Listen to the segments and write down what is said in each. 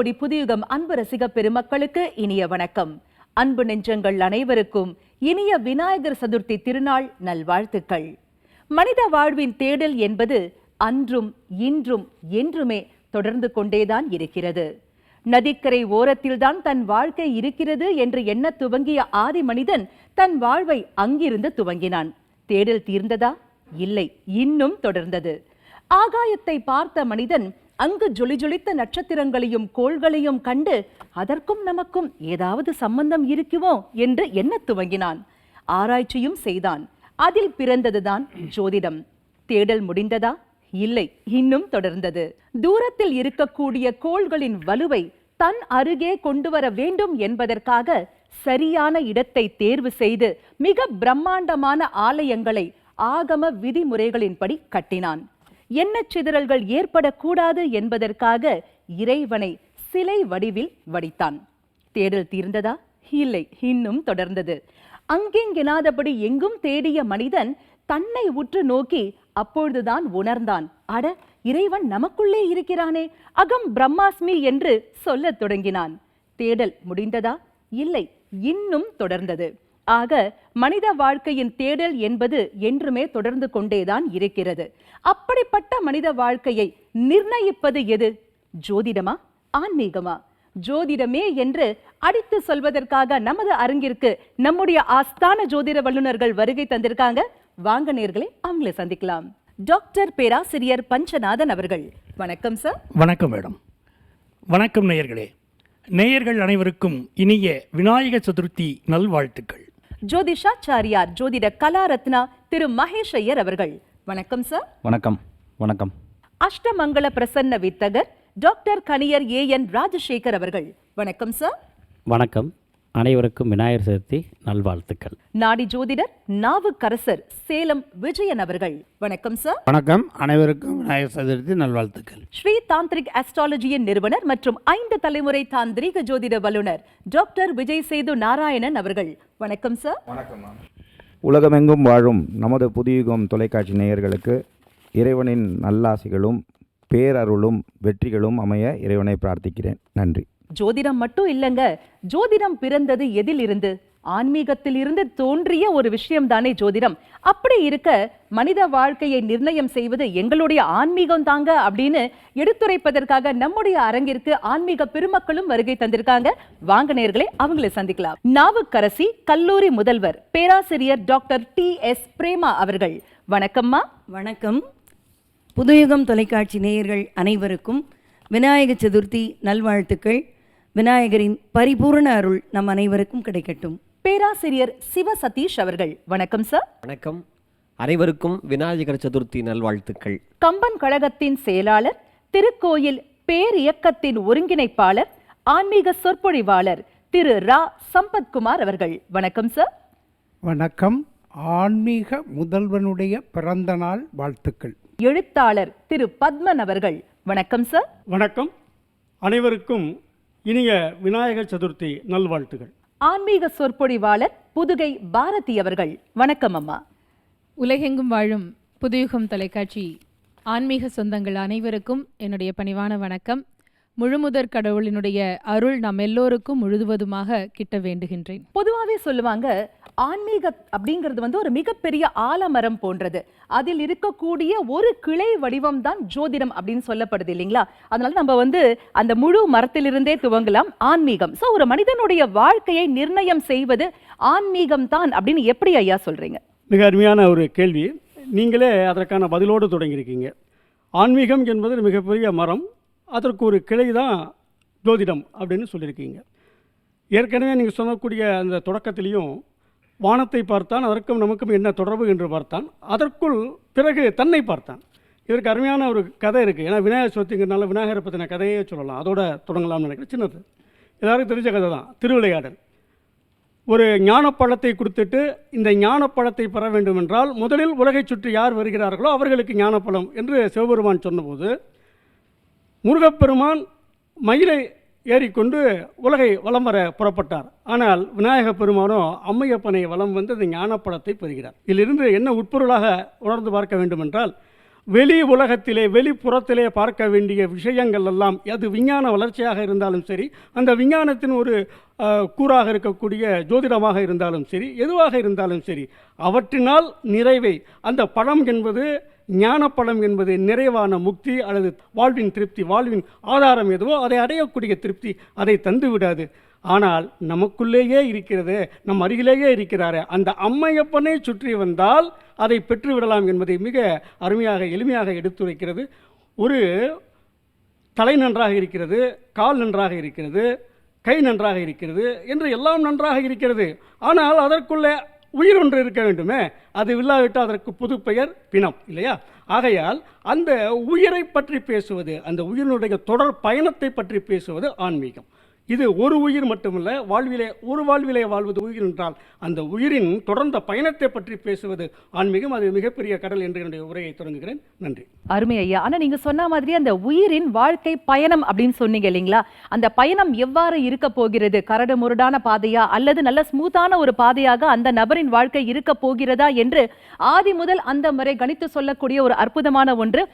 கோடி புதியுகம் அன்பு ரசிக பெருமக்களுக்கு இனிய வணக்கம். அன்பு நெஞ்சங்கள் அனைவருக்கும் இனிய விநாயகர் சதுர்த்தி திருநாள் நல்வாழ்த்துக்கள். மனித வாழ்வின் தேடல் என்பது அன்றும் இன்றும் என்றுமே தொடர்ந்து கொண்டேதான் இருக்கிறது. நதிக்கரை ஓரத்தில்தான் தன் வாழ்க்கை இருக்கிறது என்று எண்ண துவங்கிய ஆதி மனிதன் தன் வாழ்வை அங்கிருந்து துவங்கினான். தேடல் தீர்ந்ததா? இல்லை, இன்னும் தொடர்ந்தது. ஆகாயத்தை பார்த்த மனிதன் அங்கு ஜொலிஜொலித்த நட்சத்திரங்களையும் கோள்களையும் கண்டு அதற்கும் நமக்கும் ஏதாவது சம்பந்தம் இருக்குமோ என்று எண்ணத் துவங்கினான். ஆராய்ச்சியும் செய்தான். அதில் பிறந்ததுதான் ஜோதிடம். தேடல் முடிந்ததா? இல்லை, இன்னும் தொடர்ந்தது. தூரத்தில் இருக்கக்கூடிய கோள்களின் வலுவை தன் அருகே கொண்டு வர வேண்டும் என்பதற்காக சரியான இடத்தை தேர்வு செய்து மிக பிரம்மாண்டமான ஆலயங்களை ஆகம விதிமுறைகளின்படி கட்டினான். எண்ணச் சிதறல்கள் ஏற்படக்கூடாது என்பதற்காக இறைவனை சிலை வடிவில் வடித்தான். தேடல் தீர்ந்ததா? இல்லை, இன்னும் தொடர்ந்தது. அங்கெங்கெனாதபடி எங்கும் தேடிய மனிதன் தன்னை உற்று நோக்கி அப்பொழுதுதான் உணர்ந்தான், அட, இறைவன் நமக்குள்ளே இருக்கிறானே, அகம் பிரம்மாஸ்மி என்று சொல்லத் தொடங்கினான். தேடல் முடிந்ததா? இல்லை, இன்னும் தொடர்ந்தது. ஆக மனித வாழ்க்கையின் தேடல் என்பது என்றுமே தொடர்ந்து கொண்டேதான் இருக்கிறது. அப்படிப்பட்ட மனித வாழ்க்கையை நிர்ணயிப்பது எது? ஜோதிடமா, ஆன்மீகமா? ஜோதிடமே என்று அடித்து சொல்வதற்காக நமது அரங்கிற்கு நம்முடைய ஆஸ்தான ஜோதிட வல்லுநர்கள் வருகை தந்திருக்காங்க. வாங்க நேயர்களே, அவங்களை சந்திக்கலாம். டாக்டர் பேராசிரியர் பஞ்சநாதன் அவர்கள், வணக்கம் சார். வணக்கம் மேடம். வணக்கம் நேயர்களே. நேயர்கள் அனைவருக்கும் இனிய விநாயக சதுர்த்தி நல்வாழ்த்துக்கள். ஜோதிஷாச்சாரியார் ஜோதிட கலாரத்னா திரு மகேஷ் ஐயர் அவர்கள், வணக்கம் சார். வணக்கம். வணக்கம். அஷ்டமங்கல பிரசன்ன வித்தகர் டாக்டர் கணியர் ஏஎன் ராஜசேகர் அவர்கள், வணக்கம் சார். வணக்கம். அனைவருக்கும் விநாயகர் சதுர்த்தி நல்வாழ்த்துக்கள். நாடி ஜோதிடர் நாவுக்கரசர் சேலம் விஜயன் அவர்கள், வணக்கம் சார். வணக்கம். அனைவருக்கும் விநாயகர் சதுர்த்தி நல்வாழ்த்துக்கள். ஸ்ரீ தாந்திரிக் அஸ்ட்ராலஜியின் நிறுவனர் மற்றும் 5 தலைமுறை தாந்திரிக ஜோதிட வல்லுநர் டாக்டர் விஜய் சேது நாராயணன் அவர்கள், வணக்கம் சார். வணக்கம். உலகமெங்கும் வாழும் நமது புதியுகம் தொலைக்காட்சி நேயர்களுக்கு இறைவனின் நல்லாசிகளும் பேரருளும் வெற்றிகளும் அமைய இறைவனை பிரார்த்திக்கிறேன். நன்றி. ஜோதிடம் மட்டும் இல்லைங்க, ஜோதிடம் பிறந்தது எதில் இருந்து? ஆன்மீகத்தில் இருந்து தோன்றிய ஒரு விஷயம் தானே ஜோதிடம். அப்படி இருக்க மனித வாழ்க்கையை நிர்ணயம் செய்வது எங்களுடைய ஆன்மீகம் தாங்க அப்படின்னு எடுத்துரைப்பதற்காக நம்முடைய அரங்கிற்கு ஆன்மீக பெருமக்களும் வருகை தந்திருக்காங்க. வாங்க நேயர்களே, அவங்களை சந்திக்கலாம். நாவுக்கரசி கல்லூரி முதல்வர் பேராசிரியர் டாக்டர் TS பிரேமா அவர்கள், வணக்கம்மா. வணக்கம். புதுயுகம் தொலைக்காட்சி நேயர்கள் அனைவருக்கும் விநாயக சதுர்த்தி நல்வாழ்த்துக்கள். விநாயகரின் பரிபூர்ண அருள் நம் அனைவருக்கும் கிடைக்கட்டும். பேராசிரியர் சிவ சதீஷ் அவர்கள், வணக்கம் சார். வணக்கம். அனைவருக்கும் விநாயகர் சதுர்த்தி நல்வாழ்த்துக்கள். கம்பன் கழகத்தின் செயலாளர், திருக்கோயில் பேரியக்கத்தின் ஒருங்கிணைப்பாளர், ஆன்மீக சொற்பொழிவாளர் திரு ரா சம்பத்குமார் அவர்கள், வணக்கம் சார். வணக்கம். ஆன்மீக முதல்வனுடைய பிறந்த நாள் வாழ்த்துக்கள். எழுத்தாளர் திரு பத்மன் அவர்கள், வணக்கம் சார். வணக்கம். அனைவருக்கும் இனிய விநாயகர் சதுர்த்தி நல்வாழ்த்துகள். ஆன்மீக சொற்பொழிவாளர் புதுகை பாரதி அவர்கள், வணக்கம் அம்மா. உலகெங்கும் வாழும் புதுயுகம் தொலைக்காட்சி ஆன்மீக சொந்தங்கள் அனைவருக்கும் என்னுடைய பணிவான வணக்கம். முழுமுதற் கடவுளினுடைய அருள் நம் எல்லோருக்கும் முழுவதுமாக கிட்ட வேண்டுகின்றேன். பொதுவாகவே சொல்லுவாங்க, ஆன்மீக அப்படிங்கிறது ஒரு மிகப்பெரிய ஆலமரம் போன்றது. அதில் இருக்கக்கூடிய ஒரு கிளை வடிவம் தான் ஜோதிடம் அப்படின்னு சொல்லப்படுது இல்லைங்களா? அதனால நம்ம அந்த முழு மரத்திலிருந்தே துவங்கலாம் ஆன்மீகம். ஸோ ஒரு மனிதனுடைய வாழ்க்கையை நிர்ணயம் செய்வது ஆன்மீகம் தான் அப்படின்னு எப்படி ஐயா சொல்றீங்க? மிக அருமையான ஒரு கேள்வி. நீங்களே அதற்கான பதிலோடு தொடங்கியிருக்கீங்க. ஆன்மீகம் என்பது மிகப்பெரிய மரம், அதற்கு ஒரு கிளை தான் ஜோதிடம் அப்படின்னு சொல்லியிருக்கீங்க. ஏற்கனவே நீங்கள் சொல்லக்கூடிய அந்த தொடக்கத்திலையும் வானத்தை பார்த்தான், அதற்கும் நமக்கும் என்ன தொடர்பு என்று பார்த்தான், அதற்குள் பிறகு தன்னை பார்த்தான். இதற்கு அருமையான ஒரு கதை இருக்குது. ஏன்னா விநாயகர் சதுர்த்திங்கிறனால விநாயகரை பற்றின கதையே சொல்லலாம். அதோட தொடங்கலாம்னு நினைக்கிறேன். சின்னது, எல்லாருக்கும் தெரிஞ்ச கதை தான். திருவிளையாடல். ஒரு ஞானப்பழத்தை கொடுத்துட்டு இந்த ஞானப்பழத்தை பெற வேண்டும் என்றால் முதலில் உலகை சுற்றி யார் வருகிறார்களோ அவர்களுக்கு ஞானப்பழம் என்று சிவபெருமான் சொன்னபோது முருகப்பெருமான் மயிலை ஏறிக்கொண்டு உலகை வலம் வர புறப்பட்டார். ஆனால் விநாயக பெருமானோ அம்மையப்பனை வலம் வந்து அந்த ஞானப்பழத்தை பெறுகிறார். இதிலிருந்து என்ன உட்பொருளாக உணர்ந்து பார்க்க வேண்டும் என்றால், வெளி உலகத்திலே வெளிப்புறத்திலே பார்க்க வேண்டிய விஷயங்கள் எல்லாம் அது விஞ்ஞான வளர்ச்சியாக இருந்தாலும் சரி, அந்த விஞ்ஞானத்தின் ஒரு கூறாக இருக்கக்கூடிய ஜோதிடமாக இருந்தாலும் சரி, எதுவாக இருந்தாலும் சரி, அவற்றினால் நிறைவை, அந்த பழம் என்பது ஞானப்பழம் என்பது நிறைவான முக்தி அல்லது வாழ்வின் திருப்தி, வாழ்வின் ஆதாரம் எதுவோ அதை அடையக்கூடிய திருப்தி அதை தந்து விடாது. ஆனால் நமக்குள்ளேயே இருக்கிறது, நம் அருகிலேயே இருக்கிறாரே அந்த அம்மையப்பனை சுற்றி வந்தால் அதை பெற்றுவிடலாம் என்பதை மிக அருமையாக எளிமையாக எடுத்துரைக்கிறது. ஒரு தலை நன்றாக இருக்கிறது, கால் நன்றாக இருக்கிறது, கை நன்றாக இருக்கிறது என்று எல்லாம் நன்றாக இருக்கிறது. ஆனால் அதற்குள்ளே உயிர் ஒன்று இருக்க வேண்டுமே, அது இல்லாவிட்டால் அதற்கு புது பெயர் பிணம் இல்லையா? ஆகையால் அந்த உயிரை பற்றி பேசுவது, அந்த உயிரினுடைய தொடர் பயணத்தை பற்றி பேசுவது ஆன்மீகம். இது ஒரு உயிர் மட்டுமல்ல, வாழ்விலே வாழ்வது உயிர் என்றால் அந்த உயிரின் தொடர்ந்த பயணத்தை பற்றி பேசுவது ஆன்மீகம். அது மிகப்பெரிய கடல் என்று என்னுடைய உரையை தொடங்குகிறேன். நன்றி. அருமை ஐயா. ஆனா நீங்க சொன்ன மாதிரி அந்த உயிரின் வாழ்க்கை பயணம் அப்படின்னு சொன்னீங்க இல்லைங்களா? அந்த பயணம் எவ்வாறு இருக்க போகிறது? கரடு முரடான பாதையா அல்லது நல்ல ஸ்மூத்தான ஒரு பாதையாக அந்த நபரின் வாழ்க்கை இருக்க போகிறதா என்று ஆதி முதல் அந்த முறை கணித்து சொல்லக்கூடிய ஒரு அற்புதமான ஒன்று.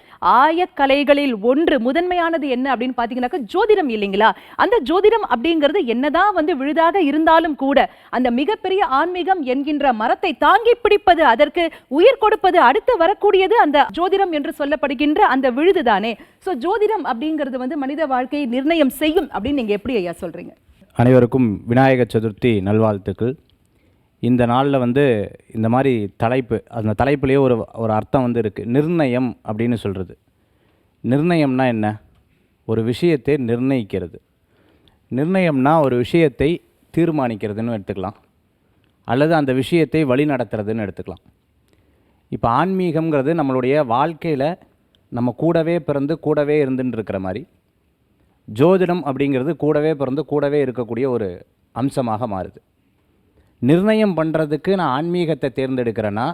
ஆயக்கலைகளில் ஒன்று முதன்மையானது என்ன அப்படின்னு பாத்தீங்கன்னாக்கா ஜோதிடம் இல்லைங்களா? அந்த ஜோதிடம் அப்படிங்கிறது என்னதான் விழுதாக இருந்தாலும் கூட அந்த மிகப்பெரிய ஆன்மீகம் என்கின்ற மரத்தை தாங்கி பிடிப்பது, அதற்கு உயிர் கொடுப்பது, அடுத்து வரக்கூடியது அந்த ஜோதிடம் என்று சொல்லப்படுகின்ற அந்த விழுதுதானே. சோ ஜோதிடம் அப்படிங்கிறது மனித வாழ்க்கையை நிர்ணயம் செய்யும் அப்படின்னு நீங்க எப்படி ஐயா சொல்றீங்க? அனைவருக்கும் விநாயக சதுர்த்தி நல்வாழ்த்துக்கள். இந்த நாளில் இந்த மாதிரி தலைப்பு, அந்த தலைப்புலேயே ஒரு அர்த்தம் இருக்குது. நிர்ணயம் அப்படின்னு சொல்கிறது. நிர்ணயம்னா என்ன? ஒரு விஷயத்தை நிர்ணயிக்கிறது. நிர்ணயம்னா ஒரு விஷயத்தை தீர்மானிக்கிறதுன்னு எடுத்துக்கலாம், அல்லது அந்த விஷயத்தை வழி நடத்துறதுன்னு எடுத்துக்கலாம். இப்போ ஆன்மீகம்ங்கிறது நம்மளுடைய வாழ்க்கையில் நம்ம கூடவே பிறந்து கூடவே இருந்துன்னு இருக்கிற மாதிரி, ஜோதிடம் அப்படிங்கிறது கூடவே பிறந்து கூடவே இருக்கக்கூடிய ஒரு அம்சமாக மாறுது. நிர்ணயம் பண்ணுறதுக்கு நான் ஆன்மீகத்தை தேர்ந்தெடுக்கிறேன்னா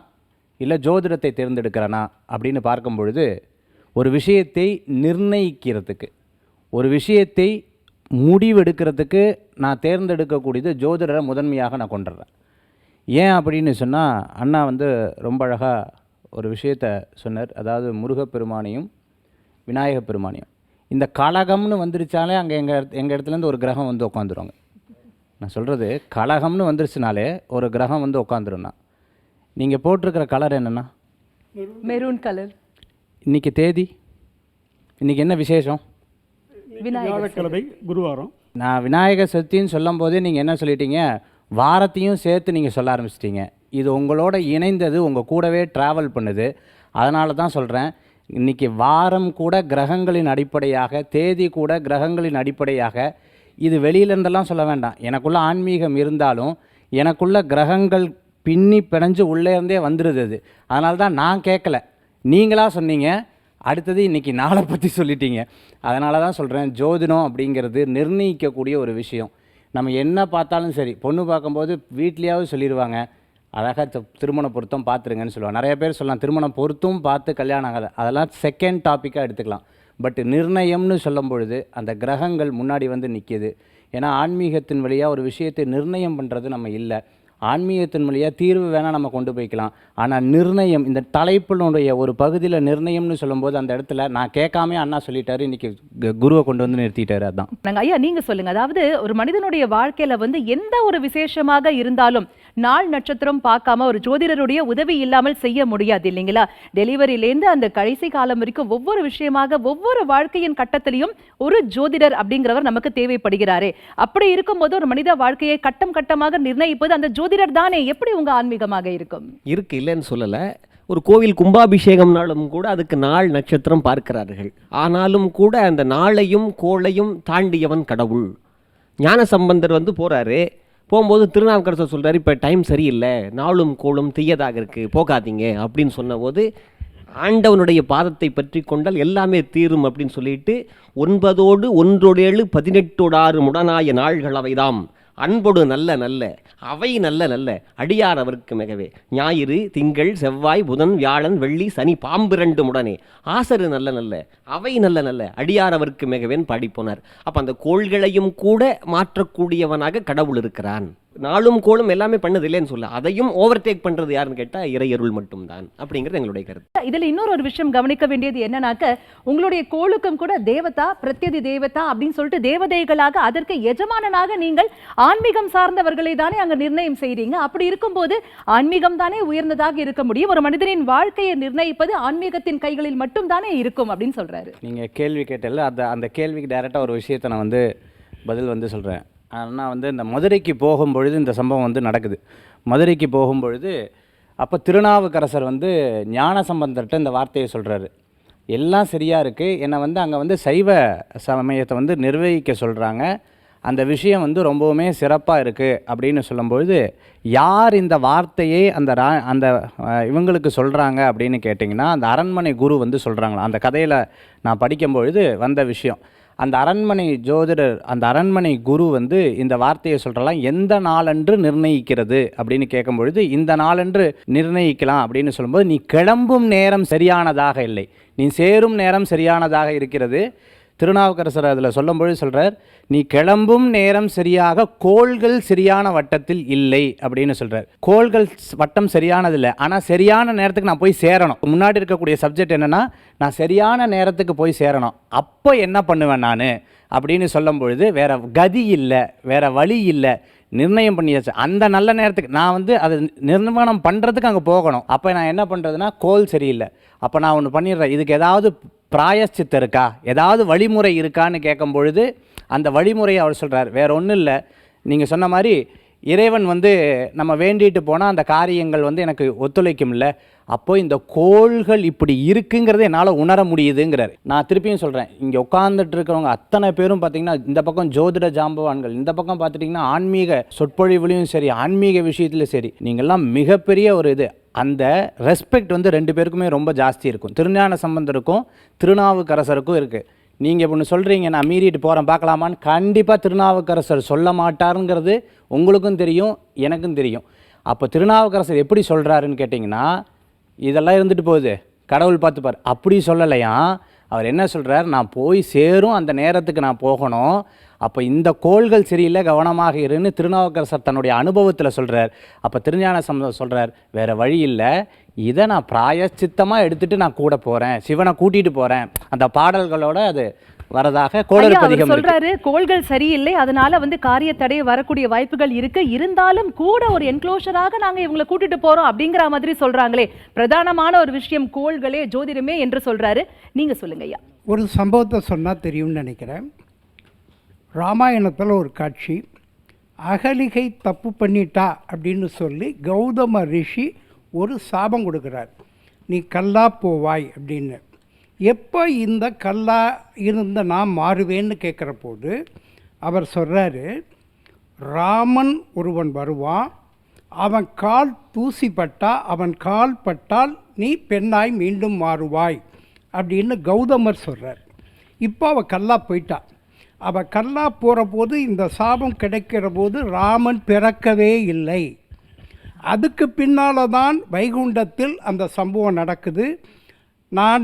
இல்லை ஜோதிடத்தை தேர்ந்தெடுக்கிறேனா அப்படின்னு பார்க்கும் பொழுது, ஒரு விஷயத்தை நிர்ணயிக்கிறதுக்கு, ஒரு விஷயத்தை முடிவெடுக்கிறதுக்கு நான் தேர்ந்தெடுக்கக்கூடியது ஜோதிடரை முதன்மையாக நான் கொண்டுடுறேன். ஏன் அப்படின்னு சொன்னால், அண்ணா ரொம்ப அழகாக ஒரு விஷயத்தை சொன்னார். அதாவது முருகப்பெருமானையும் விநாயகப் பெருமானையும். இந்த கலகம்னு வந்துருச்சாலே அங்கே எங்கள் இடத்துலேருந்து ஒரு கிரகம் உட்காந்துருவாங்க. நான் சொல்கிறது, கலகம்னு வந்துருச்சுனாலே ஒரு கிரகம் உட்காந்துருண்ணா. நீங்கள் போட்டிருக்கிற கலர் என்னென்னா மெரூன் கலர். இன்றைக்கி தேதி, இன்றைக்கி என்ன விசேஷம்? வியாழக்கிழமை, குருவாரம். நான் விநாயகர் சதுர்த்தின்னு சொல்லும் போதே நீங்கள் என்ன சொல்லிட்டீங்க? வாரத்தையும் சேர்த்து நீங்கள் சொல்ல ஆரம்பிச்சிட்டிங்க. இது உங்களோட இணைந்தது, உங்கள் கூடவே ட்ராவல் பண்ணுது. அதனால தான் சொல்கிறேன், இன்றைக்கி வாரம் கூட கிரகங்களின் அடிப்படையாக, தேதி கூட கிரகங்களின் அடிப்படையாக. இது வெளியிலேருந்தெல்லாம் சொல்ல வேண்டாம். எனக்குள்ள ஆன்மீகம் இருந்தாலும் எனக்குள்ள கிரகங்கள் பின்னி பிணைஞ்சு உள்ளே இருந்தே வந்துடுது. அது அதனால தான் நான் கேட்கல, நீங்களாக சொன்னீங்க. அடுத்தது இன்றைக்கி நாளை பற்றி சொல்லிட்டீங்க. அதனால தான் சொல்கிறேன், ஜோதிடம் அப்படிங்கிறது நிர்ணயிக்கக்கூடிய ஒரு விஷயம். நம்ம என்ன பார்த்தாலும் சரி, பொண்ணு பார்க்கும்போது வீட்லேயாவது சொல்லிடுவாங்க, அழகாக திருமண பொருத்தம் பார்த்துருங்கன்னு சொல்லுவாங்க. நிறைய பேர் சொல்லலாம் திருமணம் பொருத்தும் பார்த்து கல்யாணம் ஆகாது, அதெல்லாம் செகண்ட் டாப்பிக்காக எடுத்துக்கலாம். பட் நிர்ணயம்னு சொல்லும் பொழுது அந்த கிரகங்கள் முன்னாடி நிற்கிது. ஏன்னா ஆன்மீகத்தின் வழியாக ஒரு விஷயத்தை நிர்ணயம் பண்ணுறது நம்ம இல்லை. ஆன்மீகத்தின் வழியாக தீர்வு வேணால் நம்ம கொண்டு போய்க்கலாம். ஆனால் நிர்ணயம், இந்த தலைப்பினுடைய ஒரு பகுதியில் நிர்ணயம்னு சொல்லும்போது அந்த இடத்துல நான் கேட்காமே அண்ணா சொல்லிட்டாரு, இன்றைக்கி குருவை கொண்டு நிறுத்திட்டாரு. அதுதான் நாங்கள் ஐயா நீங்கள் சொல்லுங்கள். அதாவது ஒரு மனிதனுடைய வாழ்க்கையில் எந்த ஒரு விசேஷமாக இருந்தாலும் நாள் நட்சத்திரம் பார்க்காம ஒரு ஜோதிடருடைய உதவி இல்லாமல் செய்ய முடியாது இல்லைங்களா? டெலிவரியிலேருந்து அந்த கடைசி காலம் வரைக்கும் ஒவ்வொரு விஷயமாக ஒவ்வொரு வாழ்க்கையின் கட்டத்திலையும் ஒரு ஜோதிடர் அப்படிங்கிறவர் நமக்கு தேவைப்படுகிறாரே. அப்படி இருக்கும்போது ஒரு மனித வாழ்க்கையை கட்டம் கட்டமாக நிர்ணயிப்பது அந்த ஜோதிடர் தானே. எப்படி உங்க ஆன்மீகமாக இருக்கும்? இருக்கு, இல்லைன்னு சொல்லலை. ஒரு கோவில் கும்பாபிஷேகம்னாலும் கூட அதுக்கு நாள் நட்சத்திரம் பார்க்கிறார்கள். ஆனாலும் கூட அந்த நாளையும் கோளையும் தாண்டியவன் கடவுள். ஞான சம்பந்தர் போகிறாரு, போகும்போது திருநாவுக்கரசர் சொல்கிறார், இப்போ டைம் சரியில்லை, நாளும் கோளும் தீயதாக இருக்குது, போகாதீங்க அப்படின்னு சொன்னபோது, ஆண்டவனுடைய பாதத்தை பற்றி கொண்டால் எல்லாமே தீரும் அப்படின்னு சொல்லிட்டு 9 1 7 18 முடனாய நாள்கள் அவைதாம், அன்பொடு நல்ல நல்ல அவை நல்ல நல்ல அடியார் அவருக்கு மிகவே, ஞாயிறு திங்கள் செவ்வாய் புதன் வியாழன் வெள்ளி சனி பாம்பு 2 முடனே, ஆசரு நல்ல நல்ல அவை நல்ல நல்ல அடியார் அவருக்கு மிகவேன்னு பாடிப்போனார். அப்போ அந்த கோள்களையும் கூட மாற்றக்கூடியவனாக கடவுள் இருக்கிறான். நாளும் கோளும் எல்லாமே பண்ணது இல்லைன்னு சொல்ல, அதையும் ஓவர்டேக் பண்றது யாருன்னு கேட்டா இறையருள் மட்டும்தான் அப்படிங்கிறது எங்களுடைய கருத்து. இதுல இன்னொரு விஷயம் கவனிக்க வேண்டியது என்னன்னாக்க, உங்களுடைய கோளுக்கும் கூட தேவதா பிரத்யதி தேவதா அப்படின்னு சொல்லிட்டு தேவதைகளாக அதற்கு எஜமானனாக நீங்கள் ஆன்மீகம் சார்ந்தவர்களை தானே அங்க நிர்ணயம் செய்றீங்க. அப்படி இருக்கும்போது ஆன்மீகம் தானே உயர்ந்ததாக இருக்க முடியும். ஒரு மனிதனின் வாழ்க்கையை நிர்ணயிப்பது ஆன்மீகத்தின் கைகளில் மட்டும் தானே இருக்கும் அப்படின்னு சொல்றாரு. நீங்கள் கேள்வி கேட்டல, அந்த கேள்விக்கு டைரெக்டாக ஒரு விஷயத்தை நான் பதில் சொல்கிறேன். ஆனால் இந்த மதுரைக்கு போகும்பொழுது இந்த சம்பவம் நடக்குது. மதுரைக்கு போகும்பொழுது அப்போ திருநாவுக்கரசர் ஞானசம்பந்தர்கிட்ட இந்த வார்த்தையை சொல்கிறாரு. எல்லாம் சரியாக இருக்குது, என்னை அங்கே சைவ சமயத்தை நிர்வகிக்க சொல்கிறாங்க, அந்த விஷயம் ரொம்பவுமே சிறப்பாக இருக்குது அப்படின்னு சொல்லும்பொழுது, யார் இந்த வார்த்தையை அந்த இவங்களுக்கு சொல்கிறாங்க அப்படின்னு கேட்டிங்கன்னா, அந்த அரண்மனை குரு சொல்கிறாங்களா. அந்த கதையில் நான் படிக்கும்பொழுது வந்த விஷயம், அந்த அரண்மனை ஜோதிடர், அந்த அரண்மனை குரு இந்த வார்த்தையை சொல்கிறலாம் எந்த நாளன்று நிர்ணயிக்கிறது அப்படின்னு கேட்கும்பொழுது, இந்த நாளன்று நிர்ணயிக்கலாம் அப்படின்னு சொல்லும்போது, நீ கிளம்பும் நேரம் சரியானதாக இல்லை, நீ சேரும் நேரம் சரியானதாக இருக்கிறது. திருநாவுக்கரசர் அதில் சொல்லும்பொழுது சொல்கிறார், நீ கிளம்பும் நேரம் சரியாக, கோள்கள் சரியான வட்டத்தில் இல்லை அப்படின்னு சொல்கிறார். கோள்கள் வட்டம் சரியானதில்லை, ஆனால் சரியான நேரத்துக்கு நான் போய் சேரணும். முன்னாடி இருக்கக்கூடிய சப்ஜெக்ட் என்னென்னா, நான் சரியான நேரத்துக்கு போய் சேரணும், அப்போ என்ன பண்ணுவேன் நான் அப்படின்னு சொல்லும்பொழுது, வேறு கதி இல்லை, வேறு வழி இல்லை, நிர்ணயம் பண்ணியாச்சு. அந்த நல்ல நேரத்துக்கு நான் அதை நிர்மாணம் பண்ணுறதுக்கு அங்கே போகணும். அப்போ நான் என்ன பண்ணுறதுன்னா, கோள் சரியில்லை, அப்போ நான் ஒன்று பண்ணிடுறேன், இதுக்கு ஏதாவது பிராயச்சித்தம் இருக்கா, ஏதாவது வழிமுறை இருக்கான்னு கேட்கும் பொழுது அந்த வழிமுறையை அவர் சொல்கிறார். வேறு ஒன்றும் இல்லை, நீங்கள் சொன்ன மாதிரி இறைவன் நம்ம வேண்டிட்டு போனால் அந்த காரியங்கள் எனக்கு ஒத்துழைக்கும் இல்லை, அப்போ இந்த கோள்கள் இப்படி இருக்குங்கிறத என்னால் உணர முடியுதுங்கிறார். நான் திருப்பியும் சொல்கிறேன், இங்கே உட்காந்துட்டு இருக்கிறவங்க அத்தனை பேரும் பார்த்திங்கன்னா, இந்த பக்கம் ஜோதிட ஜாம்பவான்கள், இந்த பக்கம் பார்த்துட்டிங்கன்னா ஆன்மீக சொற்பொழிவுலையும் சரி, ஆன்மீக விஷயத்துலையும் சரி, நீங்கள்லாம் மிகப்பெரிய ஒரு அந்த ரெஸ்பெக்ட் ரெண்டு பேருக்குமே ரொம்ப ஜாஸ்தி இருக்கும். திருஞான சம்பந்தருக்கும் திருநாவுக்கரசருக்கும் இருக்குது. நீங்கள் ஒன்று சொல்கிறீங்க, நான் மீறிட்டு போகிறேன் பார்க்கலாமான்னு, கண்டிப்பாக திருநாவுக்கரசர் சொல்ல மாட்டாருங்கிறது உங்களுக்கும் தெரியும், எனக்கும் தெரியும். அப்போ திருநாவுக்கரசர் எப்படி சொல்கிறாருன்னு கேட்டிங்கன்னா, இதெல்லாம் இருந்துட்டு போகுது, கடவுள் பார்த்துப்பார், அப்படி சொல்லலையா. அவர் என்ன சொல்கிறார், நான் போய் சேரும் அந்த நேரத்துக்கு நான் போகணும், அப்போ இந்த கோள்கள் சரியில்லை, கவனமாக இருன்னு திருநாவுக்கரசர் தன்னுடைய அனுபவத்தில் சொல்கிறார். அப்போ திருஞான சம்பந்தர் சொல்கிறார், வேறு வழி இல்லை, இதை நான் பிராயச்சித்தமாக எடுத்துகிட்டு நான் கூட போகிறேன், சிவனை கூட்டிகிட்டு போகிறேன், அந்த பாடல்களோட அது வரதாக கோளறு பதிகம் சொல்றாரு. கோள்கள் சரியில்லை, அதனால காரிய தடை வரக்கூடிய வாய்ப்புகள் இருக்கு, இருந்தாலும் கூட ஒரு என்க்ளோஷராக நாங்க இவங்களை கூட்டிட்டு போறோம் அப்படிங்கிற மாதிரி சொல்றாங்களே. பிரதானமான ஒரு விஷயம் கோள்களே ஜோதிடமே என்று சொல்றாரு. நீங்க சொல்லுங்க ஐயா. ஒரு சம்பவத்தை சொன்னால் தெரியும்னு நினைக்கிறேன். ராமாயணத்தில் ஒரு காட்சி, அகலிகை தப்பு பண்ணிட்டா அப்படின்னு சொல்லி கௌதம ரிஷி ஒரு சாபம் கொடுக்குறார், நீ கல்லா போவாய் அப்படின்னு. எப்போ இந்த கல்லா இருந்த நான் மாறுவேன்னு கேட்குற போது அவர் சொல்கிறாரு, ராமன் ஒருவன் வருவான், அவன் கால் தூசிப்பட்டா, அவன் கால் பட்டால் நீ பெண்ணாய் மீண்டும் மாறுவாய் அப்படின்னு கௌதமர் சொல்கிறார். இப்போ அவள் கல்லா போயிட்டா. அவள் கல்லா போகிற போது இந்த சாபம் கிடைக்கிற போது ராமன் பிறக்கவே இல்லை. அதுக்கு பின்னால் தான் வைகுண்டத்தில் அந்த சம்பவம் நடக்குது. நான்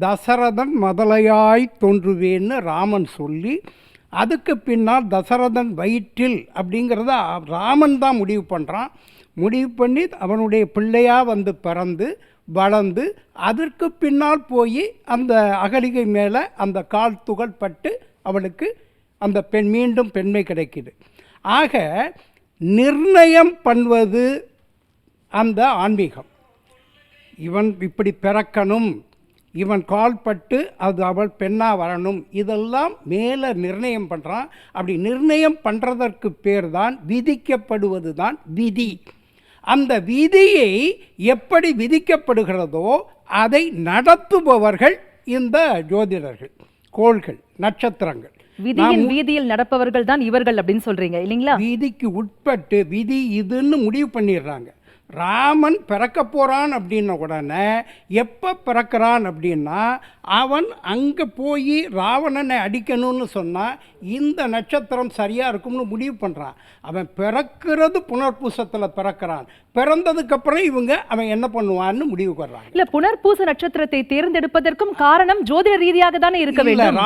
தசரதன் முதலையாய் தோன்றுவேன்னு ராமன் சொல்லி, அதுக்கு பின்னால் தசரதன் வயிற்றில் அப்படிங்கிறத ராமன் தான் முடிவு பண்ணுறான். முடிவு பண்ணி அவனுடைய பிள்ளையாக பிறந்து வளர்ந்து, அதற்கு பின்னால் போய் அந்த அகலிகை மேலே அந்த கால் துகள் பட்டு அவளுக்கு அந்த பெண் மீண்டும் பெண்மை கிடைக்குது. ஆக நிர்ணயம் பண்ணுவது அந்த ஆன்மீகம். இவன் இப்படி பிறக்கணும், இவன் கால்பட்டு அது அவள் பெண்ணாக வரணும், இதெல்லாம் மேலே நிர்ணயம் பண்ணுறான். அப்படி நிர்ணயம் பண்ணுறதற்கு பேர் தான் விதிக்கப்படுவது தான் விதி. அந்த விதியை எப்படி விதிக்கப்படுகிறதோ அதை நடத்துபவர்கள் இந்த ஜோதிடர்கள், கோள்கள், நட்சத்திரங்கள். விதியின் வீதியில் நடப்பவர்கள் தான் இவர்கள் அப்படின்னு சொல்றீங்க இல்லைங்களா? விதிக்கு உட்பட்டு விதி இதுன்னு முடிவு பண்ணிடுறாங்க. ராமன் பிறக்க போகிறான் அப்படின்ன உடனே எப்போ பிறக்கிறான் அப்படின்னா அவன் அங்கே போய் ராவணனை அடிக்கணும்னு சொன்னால் இந்த நட்சத்திரம் சரியாக இருக்கும்னு முடிவு பண்ணுறான். அவன் பிறக்கிறது புனர்பூசத்தில் பிறக்கிறான். பிறந்ததுக்கப்புறம் அவன் என்ன பண்ணுவான்னு முடிவு வர்றான். இல்ல, புனர்பூச நட்சத்திரத்தை தேர்ந்தெடுப்பதற்கும் காரணம் ஜோதிட ரீதியாக தானே இருக்க வேண்டும்.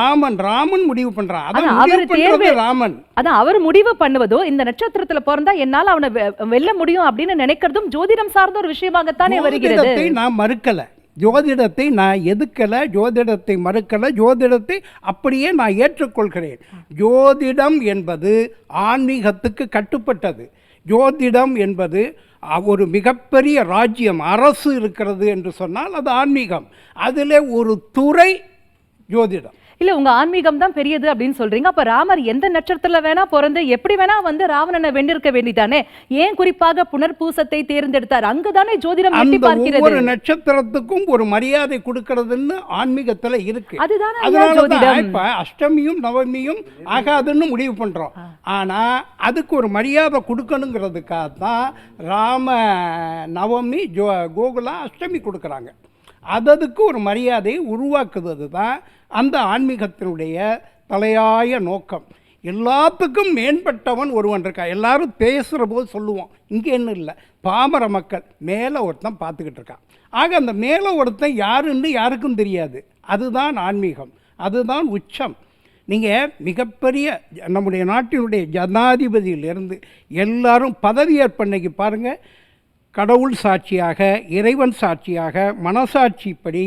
ராமன் முடிவு பண்றான். ராமன் அதான் அவர் முடிவு பண்ணுவதோ இந்த நட்சத்திரத்துல பிறந்தா என்னால அவனை வெல்ல முடியும் அப்படின்னு நினைக்கிறதும் ஜோதிடம் சார்ந்த ஒரு விஷயமாகத்தானே வருகிறது. நான் மறுக்கல, ஜோதிடத்தை நான் எதுக்கல, ஜோதிடத்தை மறுக்கல, ஜோதிடத்தை அப்படியே நான் ஏற்றுக்கொள்கிறேன். ஜோதிடம் என்பது ஆன்மீகத்துக்கு கட்டுப்பட்டது. ஜோதிடம் என்பது ஒரு மிகப்பெரிய ராஜ்யம், அரசு இருக்கிறது என்று சொன்னால் அது ஆன்மீகம். அதில் ஒரு துறை ஜோதிடம். இல்ல, உங்க ஆன்மீகம் தான் பெரியது அப்படின்னு சொல்றீங்க. அப்ப ராமர் எந்த நட்சத்திரத்துல வேணா பிறந்து எப்படி வேணா ராவணனை வென்றிருக்க வேண்டியதானே? ஏன் குறிப்பாக புனர்பூசத்தை தேர்ந்தெடுத்தார்? அங்கதானே ஜோதிடம் எட்டி பார்க்கிறது. ஒரு நட்சத்திரத்துக்கும் ஒரு மரியாதை கொடுக்கிறதுன்னு ஆன்மீகத்துல இருக்கு. அதுதான் இப்ப அஷ்டமியும் நவமியும் ஆகாதுன்னு முடிவு பண்றோம். ஆனா அதுக்கு ஒரு மரியாதை கொடுக்கணுங்கிறதுக்காக தான் ராம நவமி கோகுலா அஷ்டமி கொடுக்குறாங்க. அதுக்கு ஒரு மரியாதையை உருவாக்குவது தான் அந்த ஆன்மீகத்தினுடைய தலையாய நோக்கம். எல்லாத்துக்கும் மேம்பட்டவன் ஒருவன் இருக்கா. எல்லாரும் பேசுகிற போது சொல்லுவோம், இங்கே என்ன இல்லை, பாமர மக்கள் மேலே ஒருத்தன் பார்த்துக்கிட்டு இருக்கான். ஆக அந்த மேலே ஒருத்தன் யாருன்னு யாருக்கும் தெரியாது. அதுதான் ஆன்மீகம், அதுதான் உச்சம். நீங்கள் மிகப்பெரிய நம்முடைய நாட்டினுடைய ஜனாதிபதியிலிருந்து எல்லாரும் பதவியேற்பன்னைக்கு பாருங்கள், கடவுள் சாட்சியாக, இறைவன் சாட்சியாக, மனசாட்சிப்படி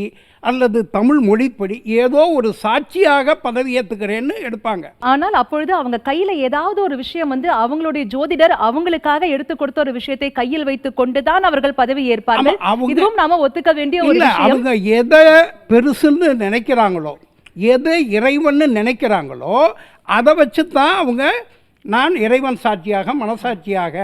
அல்லது தமிழ் மொழிப்படி ஏதோ ஒரு சாட்சியாக பதவியேற்றுக்கிறேன்னு எடுப்பாங்க. ஆனால் அப்பொழுது அவங்க கையில ஏதாவது ஒரு விஷயம் அவங்களுடைய ஜோதிடர் அவங்களுக்காக எடுத்து கொடுத்த ஒரு விஷயத்தை கையில் வைத்துக் கொண்டுதான் அவர்கள் பதவி ஏற்பார்கள். இதுவும் நாம ஒத்துக்க வேண்டிய ஒரு விஷயம். அவங்க எதை பெருசுன்னு நினைக்கிறாங்களோ, எது இறைவன்னு நினைக்கிறாங்களோ அதை வச்சு தான் அவங்க நான் இறைவன் சாட்சியாக, மனசாட்சியாக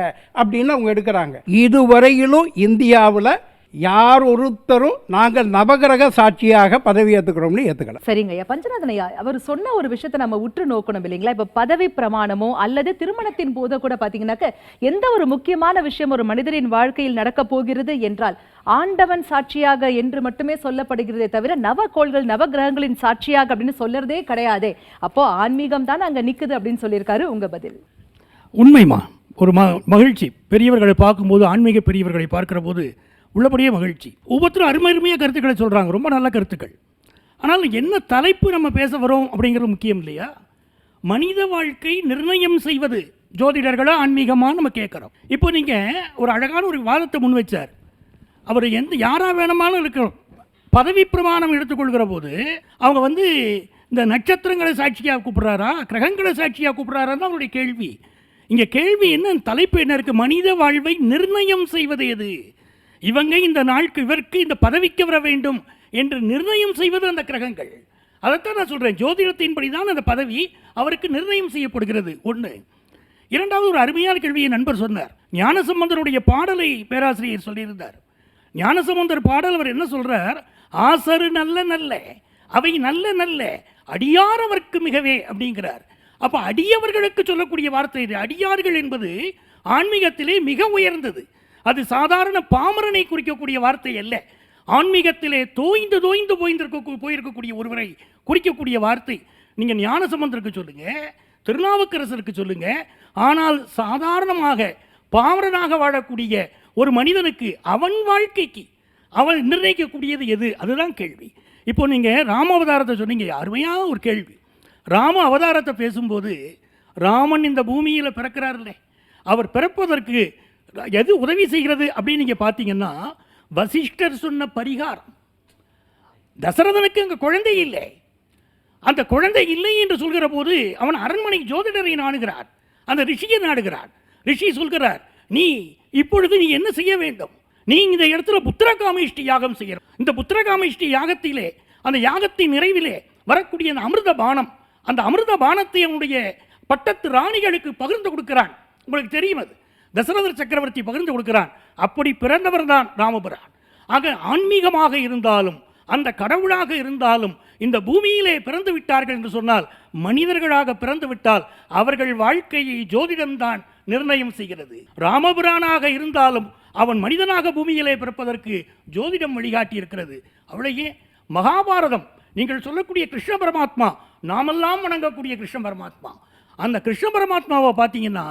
அப்படின்னு அவங்க எடுக்கிறாங்க. இதுவரையிலும் இந்தியாவில் யார் ஒருத்தரும் நாங்கள் நவகிரக சாட்சியாக பதவி ஏற்றுக்கிறோம்னு ஏற்றுக்கலாம். சரிங்க ஐயா. பஞ்சநாதன் ஐயா, அவர் சொன்ன ஒரு விஷயத்தை நம்ம உற்று நோக்கணும் இல்லைங்களா? இப்போ பதவி பிரமாணமோ அல்லது திருமணத்தின் போது கூட பார்த்தீங்கன்னாக்க எந்த ஒரு முக்கியமான விஷயம் ஒரு மனிதரின் வாழ்க்கையில் நடக்க போகிறது என்றால் ஆண்டவன் சாட்சியாக என்று மட்டுமே சொல்லப்படுகிறதே தவிர நவகோள்கள் நவகிரகங்களின் சாட்சியாக அப்படின்னு சொல்றதே கிடையாதே. அப்போ ஆன்மீகம் தான் அங்கே நிற்குது அப்படின்னு சொல்லியிருக்காரு. உங்க பதில்? உண்மைமா, ஒரு மகிழ்ச்சி. பெரியவர்களை பார்க்கும்போது, ஆன்மீக பெரியவர்களை பார்க்கிற போது உள்ளபடியே மகிழ்ச்சி. ஒவ்வொருத்தரும் அருமையாக கருத்துக்களை சொல்கிறாங்க, ரொம்ப நல்ல கருத்துக்கள். ஆனால் என்ன தலைப்பு நம்ம பேச வரோம் அப்படிங்கிறது முக்கியம் இல்லையா? மனித வாழ்க்கை நிர்ணயம் செய்வது ஜோதிடர்களா ஆன்மீகமாக நம்ம கேட்குறோம். இப்போ நீங்கள் ஒரு அழகான ஒரு வாதத்தை முன் வச்சார். அவர் யாராக வேணுமானு இருக்கணும். பதவி பிரமாணம் எடுத்துக்கொள்கிற போது அவங்க இந்த நட்சத்திரங்களை சாட்சியாக கூப்பிட்றாரா, கிரகங்களை சாட்சியாக கூப்பிட்றாரான்னு தான் அவருடைய கேள்வி. இங்கே கேள்வி என்ன, தலைப்பு என்ன இருக்குது? மனித வாழ்வை நிர்ணயம் செய்வது எது? இவங்க இந்த நாளுக்கு இவருக்கு இந்த பதவிக்கு வர வேண்டும் என்று நிர்ணயம் செய்வது அந்த கிரகங்கள். அதைத்தான் நான் சொல்கிறேன். ஜோதிடத்தின்படி தான் அந்த பதவி அவருக்கு நிர்ணயம் செய்யப்படுகிறது. ஒன்று. இரண்டாவது, ஒரு அருமையான கேள்வியை நண்பர் சொன்னார். ஞானசம்பந்தருடைய பாடலை பேராசிரியர் சொல்லியிருந்தார். ஞானசம்பந்தர் பாடல் அவர் என்ன சொல்கிறார்? ஆசரு நல்ல நல்ல அவை நல்ல நல்ல அடியார் அவருக்கு மிகவே அப்படிங்கிறார். அப்போ அடியவர்களுக்கு சொல்லக்கூடிய வார்த்தை இது. அடியார்கள் என்பது ஆன்மீகத்திலே மிக உயர்ந்தது. அது சாதாரண பாமரனை குறிக்கக்கூடிய வார்த்தை அல்ல. ஆன்மீகத்திலே தோய்ந்து தோய்ந்து போயிருக்கக்கூடிய ஒருவரை குறிக்கக்கூடிய வார்த்தை. நீங்கள் ஞானசம்பந்தருக்கு சொல்லுங்கள், திருநாவுக்கரசருக்கு சொல்லுங்கள். ஆனால் சாதாரணமாக பாமரனாக வாழக்கூடிய ஒரு மனிதனுக்கு அவன் வாழ்க்கைக்கு அவன் நிர்ணயிக்கக்கூடியது எது? அதுதான் கேள்வி. இப்போ நீங்கள் ராம அவதாரத்தை சொன்னீங்க, அருமையாக ஒரு கேள்வி. ராம அவதாரத்தை பேசும்போது ராமன் இந்த பூமியில் பிறக்கிறார்ல, அவர் பிறப்பதற்கு எது உதவி செய்கிறது அப்படின்னு நீங்கள் பார்த்தீங்கன்னா வசிஷ்டர் சொன்ன பரிகாரம். தசரதனுக்கு அங்கே குழந்தை இல்லை. அந்த குழந்தை இல்லை என்று சொல்கிற போது அவன் அரண்மனை ஜோதிடரை நாடுகிறார், அந்த ரிஷியை நாடுகிறார். ரிஷி சொல்கிறார், நீ இப்பொழுது நீ என்ன செய்ய வேண்டும்? நீ இந்த இடத்துல புத்திரகாமேஷ்டி யாகம் செய்யற. இந்த புத்திரகாமேஷ்டி யாகத்திலே, அந்த யாகத்தின் நிறைவிலே வரக்கூடிய அந்த அமிர்த பானம், அந்த அமிர்த பானத்தை அவனுடைய பட்டத்து ராணிகளுக்கு பகிர்ந்து கொடுக்கிறான். உங்களுக்கு தெரியும், அது தசரதர் சக்கரவர்த்தி பகிர்ந்து கொடுக்கிறான். அப்படி பிறந்தவர் தான் ராமபிரான். ஆக ஆன்மீகமாக இருந்தாலும் அந்த கடவுளாக இருந்தாலும் இந்த பூமியிலே பிறந்து விட்டார்கள் என்று சொன்னால், மனிதர்களாக பிறந்து விட்டால் அவர்கள் வாழ்க்கையை ஜோதிடம்தான் நிர்ணயம் செய்கிறது. ராமபிரானாக இருந்தாலும் அவன் மனிதனாக பூமியிலே பிறப்பதற்கு ஜோதிடம் வழிகாட்டி இருக்கிறது. அவளையே மகாபாரதம், நீங்கள் சொல்லக்கூடிய கிருஷ்ண பரமாத்மா, நாமெல்லாம் வணங்கக்கூடிய கிருஷ்ண பரமாத்மா, அந்த கிருஷ்ண பரமாத்மாவை பார்த்தீங்கன்னா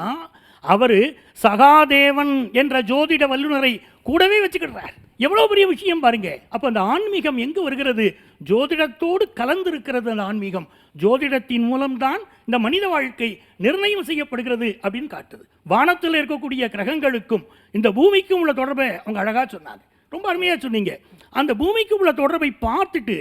அவர் சகாதேவன் என்ற ஜோதிட வல்லுநரை கூடவே வச்சுக்கிறார். எவ்வளோ பெரிய விஷயம் பாருங்க. அப்போ அந்த ஆன்மீகம் எங்கு வருகிறது? ஜோதிடத்தோடு கலந்திருக்கிறது. அந்த ஆன்மீகம் ஜோதிடத்தின் மூலம்தான் இந்த மனித வாழ்க்கை நிர்ணயம் செய்யப்படுகிறது அப்படின்னு காட்டுது. வானத்தில் இருக்கக்கூடிய கிரகங்களுக்கும் இந்த பூமிக்கும் உள்ள தொடர்பை அவங்க அழகாக சொன்னாங்க. ரொம்ப அருமையாக சொன்னீங்க. அந்த பூமிக்கு உள்ள தொடர்பை பார்த்துட்டு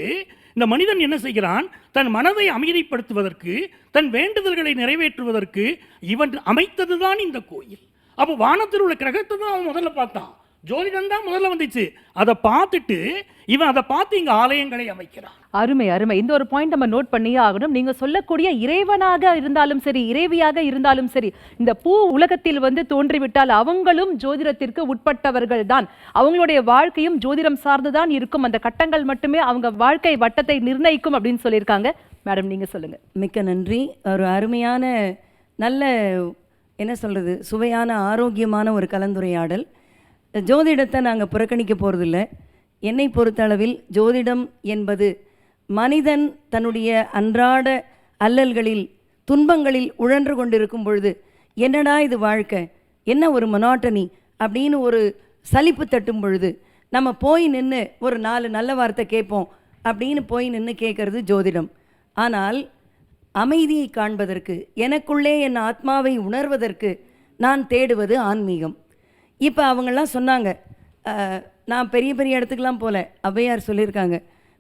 இந்த மனிதன் என்ன செய்கிறான்? தன் மனதை அமைதிப்படுத்துவதற்கு, தன் வேண்டுதல்களை நிறைவேற்றுவதற்கு இவன் அமைத்தது தான் இந்த கோயில். அப்போ வானத்தில் உள்ள கிரகத்தை தான் அவன் முதல்ல பார்த்தான். ஜோதிடம் தான் முதல்ல வந்துச்சு. அதை பார்த்துட்டு இவன் அதை பார்த்து இங்கே ஆலயங்களை அமைக்கிறான். அருமை அருமை. இந்த ஒரு பாயிண்ட் நம்ம நோட் பண்ணியே ஆகணும். நீங்க சொல்லக்கூடிய இறைவனாக இருந்தாலும் சரி, இறைவியாக இருந்தாலும் சரி, இந்த பூ உலகத்தில் தோன்றிவிட்டால் அவங்களும் ஜோதிடத்திற்கு உட்பட்டவர்கள் தான். அவங்களுடைய வாழ்க்கையும் ஜோதிடம் சார்ந்துதான் இருக்கும். அந்த கட்டங்கள் மட்டுமே அவங்க வாழ்க்கை வட்டத்தை நிர்ணயிக்கும் அப்படின்னு சொல்லியிருக்காங்க. மேடம், நீங்க சொல்லுங்க. மிக்க நன்றி. ஒரு அருமையான, நல்ல, என்ன சொல்கிறது, சுவையான, ஆரோக்கியமான ஒரு கலந்துரையாடல். ஜோதிடத்தை நாங்கள் புறக்கணிக்க போகிறதில்ல. என்னை பொறுத்தளவில் ஜோதிடம் என்பது மனிதன் தன்னுடைய அன்றாட அல்லல்களில், துன்பங்களில் உழன்று கொண்டிருக்கும் பொழுது, என்னடா இது வாழ்க்கை, என்ன ஒரு மொனாட்டனி அப்படின்னு ஒரு சலிப்பு தட்டும் பொழுது நம்ம போய் நின்று ஒரு 4 நல்ல வார்த்தை கேட்போம் அப்படின்னு போய் நின்று கேட்கறது ஜோதிடம். ஆனால் அமைதியை காண்பதற்கு, எனக்குள்ளே என் ஆத்மாவை உணர்வதற்கு நான் தேடுவது ஆன்மீகம். இப்போ அவங்கெல்லாம் சொன்னாங்க, நான் பெரிய பெரிய இடத்துக்கெலாம் போல, ஔவையார் சொல்லியிருக்காங்க,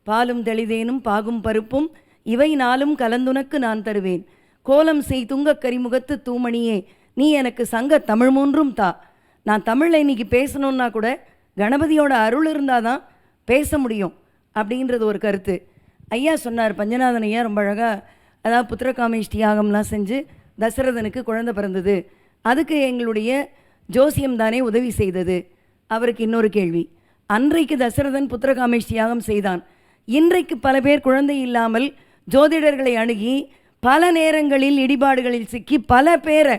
பாலும் தெளிதேனும் பாகும் பருப்பும் இவை 4ம் கலந்துனக்கு நான் தருவேன், கோலம் செய் துங்க கரிமுகத்து தூமணியே நீ எனக்கு சங்க தமிழ் 3ம் தா. நான் தமிழில் இன்றைக்கி பேசணுன்னா கூட கணபதியோட அருள் இருந்தால் தான் பேச முடியும் அப்படின்றது ஒரு கருத்து. ஐயா சொன்னார், பஞ்சநாதன் ஐயா ரொம்ப அழகாக, அதாவது புத்திரகாமேஷ்டி யாகம்லாம் செஞ்சு தசரதனுக்கு குழந்தை பிறந்தது, அதுக்கு எங்களுடைய ஜோசியம் தானே உதவி செய்தது. அவருக்கு இன்னொரு கேள்வி, அன்றைக்கு தசரதன் புத்திரகாமேஷ்டி யாகம் செய்தான், இன்றைக்கு பல பேர் குழந்தை இல்லாமல் ஜோதிடர்களை அணுகி பல நேரங்களில் இடிபாடுகளில் சிக்கி பல பேரை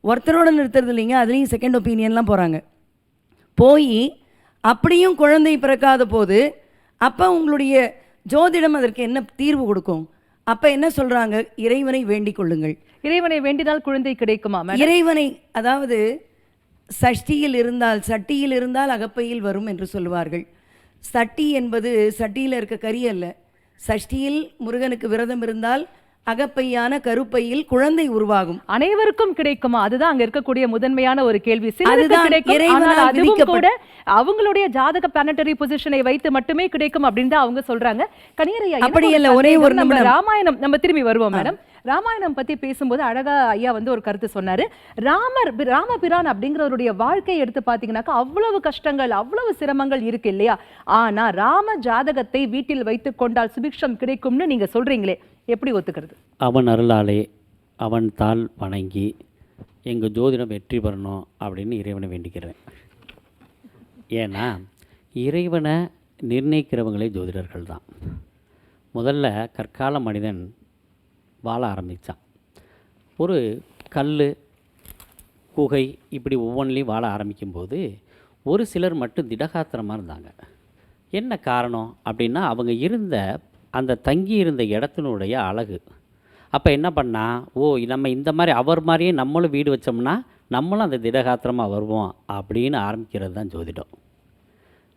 ஒருத்தரோடு நிறுத்துறது இல்லைங்க, அதுலேயும் செகண்ட் ஒப்பீனியன்லாம் போகிறாங்க. போய் அப்படியும் குழந்தை பிறக்காத போது அப்போ உங்களுடைய ஜோதிடம் அதற்கு என்ன தீர்வு கொடுக்கும்? அப்போ என்ன சொல்கிறாங்க? இறைவனை வேண்டிக் கொள்ளுங்கள். இறைவனை வேண்டினால் குழந்தை கிடைக்குமா? இறைவனை, அதாவது சஷ்டியில் இருந்தால், சட்டியில் இருந்தால் அகப்பையில் வரும் என்று சொல்லுவார்கள். சட்டி என்பது சட்டியில் இருக்க கறி அல்ல. சஷ்டியில் முருகனுக்கு விரதம் இருந்தால் அகப்பையான கருப்பையில் குழந்தை உருவாகும். அனைவருக்கும் கிடைக்குமா? அதுதான் அங்க இருக்கக்கூடிய முதன்மையான ஒரு கேள்வி. அவங்களுடைய ஜாதக பிளானட்டரி பொசிஷனை வைத்து மட்டுமே கிடைக்கும் அப்படின்னு தான் அவங்க சொல்றாங்க. கனியரையா, அப்படி இல்ல. ஒரே ஒரு ராமாயணம், நம்ம திரும்பி வருவோம் மேடம். ராமாயணம் பத்தி பேசும்போது அழகா ஐயா ஒரு கருத்து சொன்னாரு. ராமபிரான் அப்படிங்கிறவருடைய வாழ்க்கையை எடுத்து பாத்தீங்கன்னாக்கா அவ்வளவு கஷ்டங்கள், அவ்வளவு சிரமங்கள் இருக்கு இல்லையா? ஆனா ராம ஜாதகத்தை வீட்டில் வைத்துக் கொண்டால் சுபிக்ஷம் கிடைக்கும்னு நீங்க சொல்றீங்களே, எப்படி ஒத்துக்கிறது? அவன் அருளாலே அவன் தாள் வணங்கி எங்கள் ஜோதிடம் வெற்றி பெறணும் அப்படின்னு இறைவனை வேண்டிக்கிறேன். ஏன்னா இறைவனை நிர்ணயிக்கிறவங்களே ஜோதிடர்கள் தான். முதல்ல கற்கால மனிதன் வாழ ஆரம்பித்தான். ஒரு கல், குகை, இப்படி ஒவ்வொன்றிலையும் வாழ ஆரம்பிக்கும்போது ஒரு சிலர் மட்டும் திடகாத்திரமாக இருந்தாங்க. என்ன காரணம் அப்படின்னா, அவங்க இருந்த அந்த தங்கி இருந்த இடத்தினுடைய அழகு. அப்போ என்ன பண்ணால், நம்ம இந்த மாதிரி அவர் மாதிரியே நம்மளும் வீடு வச்சோம்னா நம்மளும் அந்த திடகாத்திரமாக வருவோம் அப்படின்னு ஆரம்பிக்கிறது தான் ஜோதிடம்.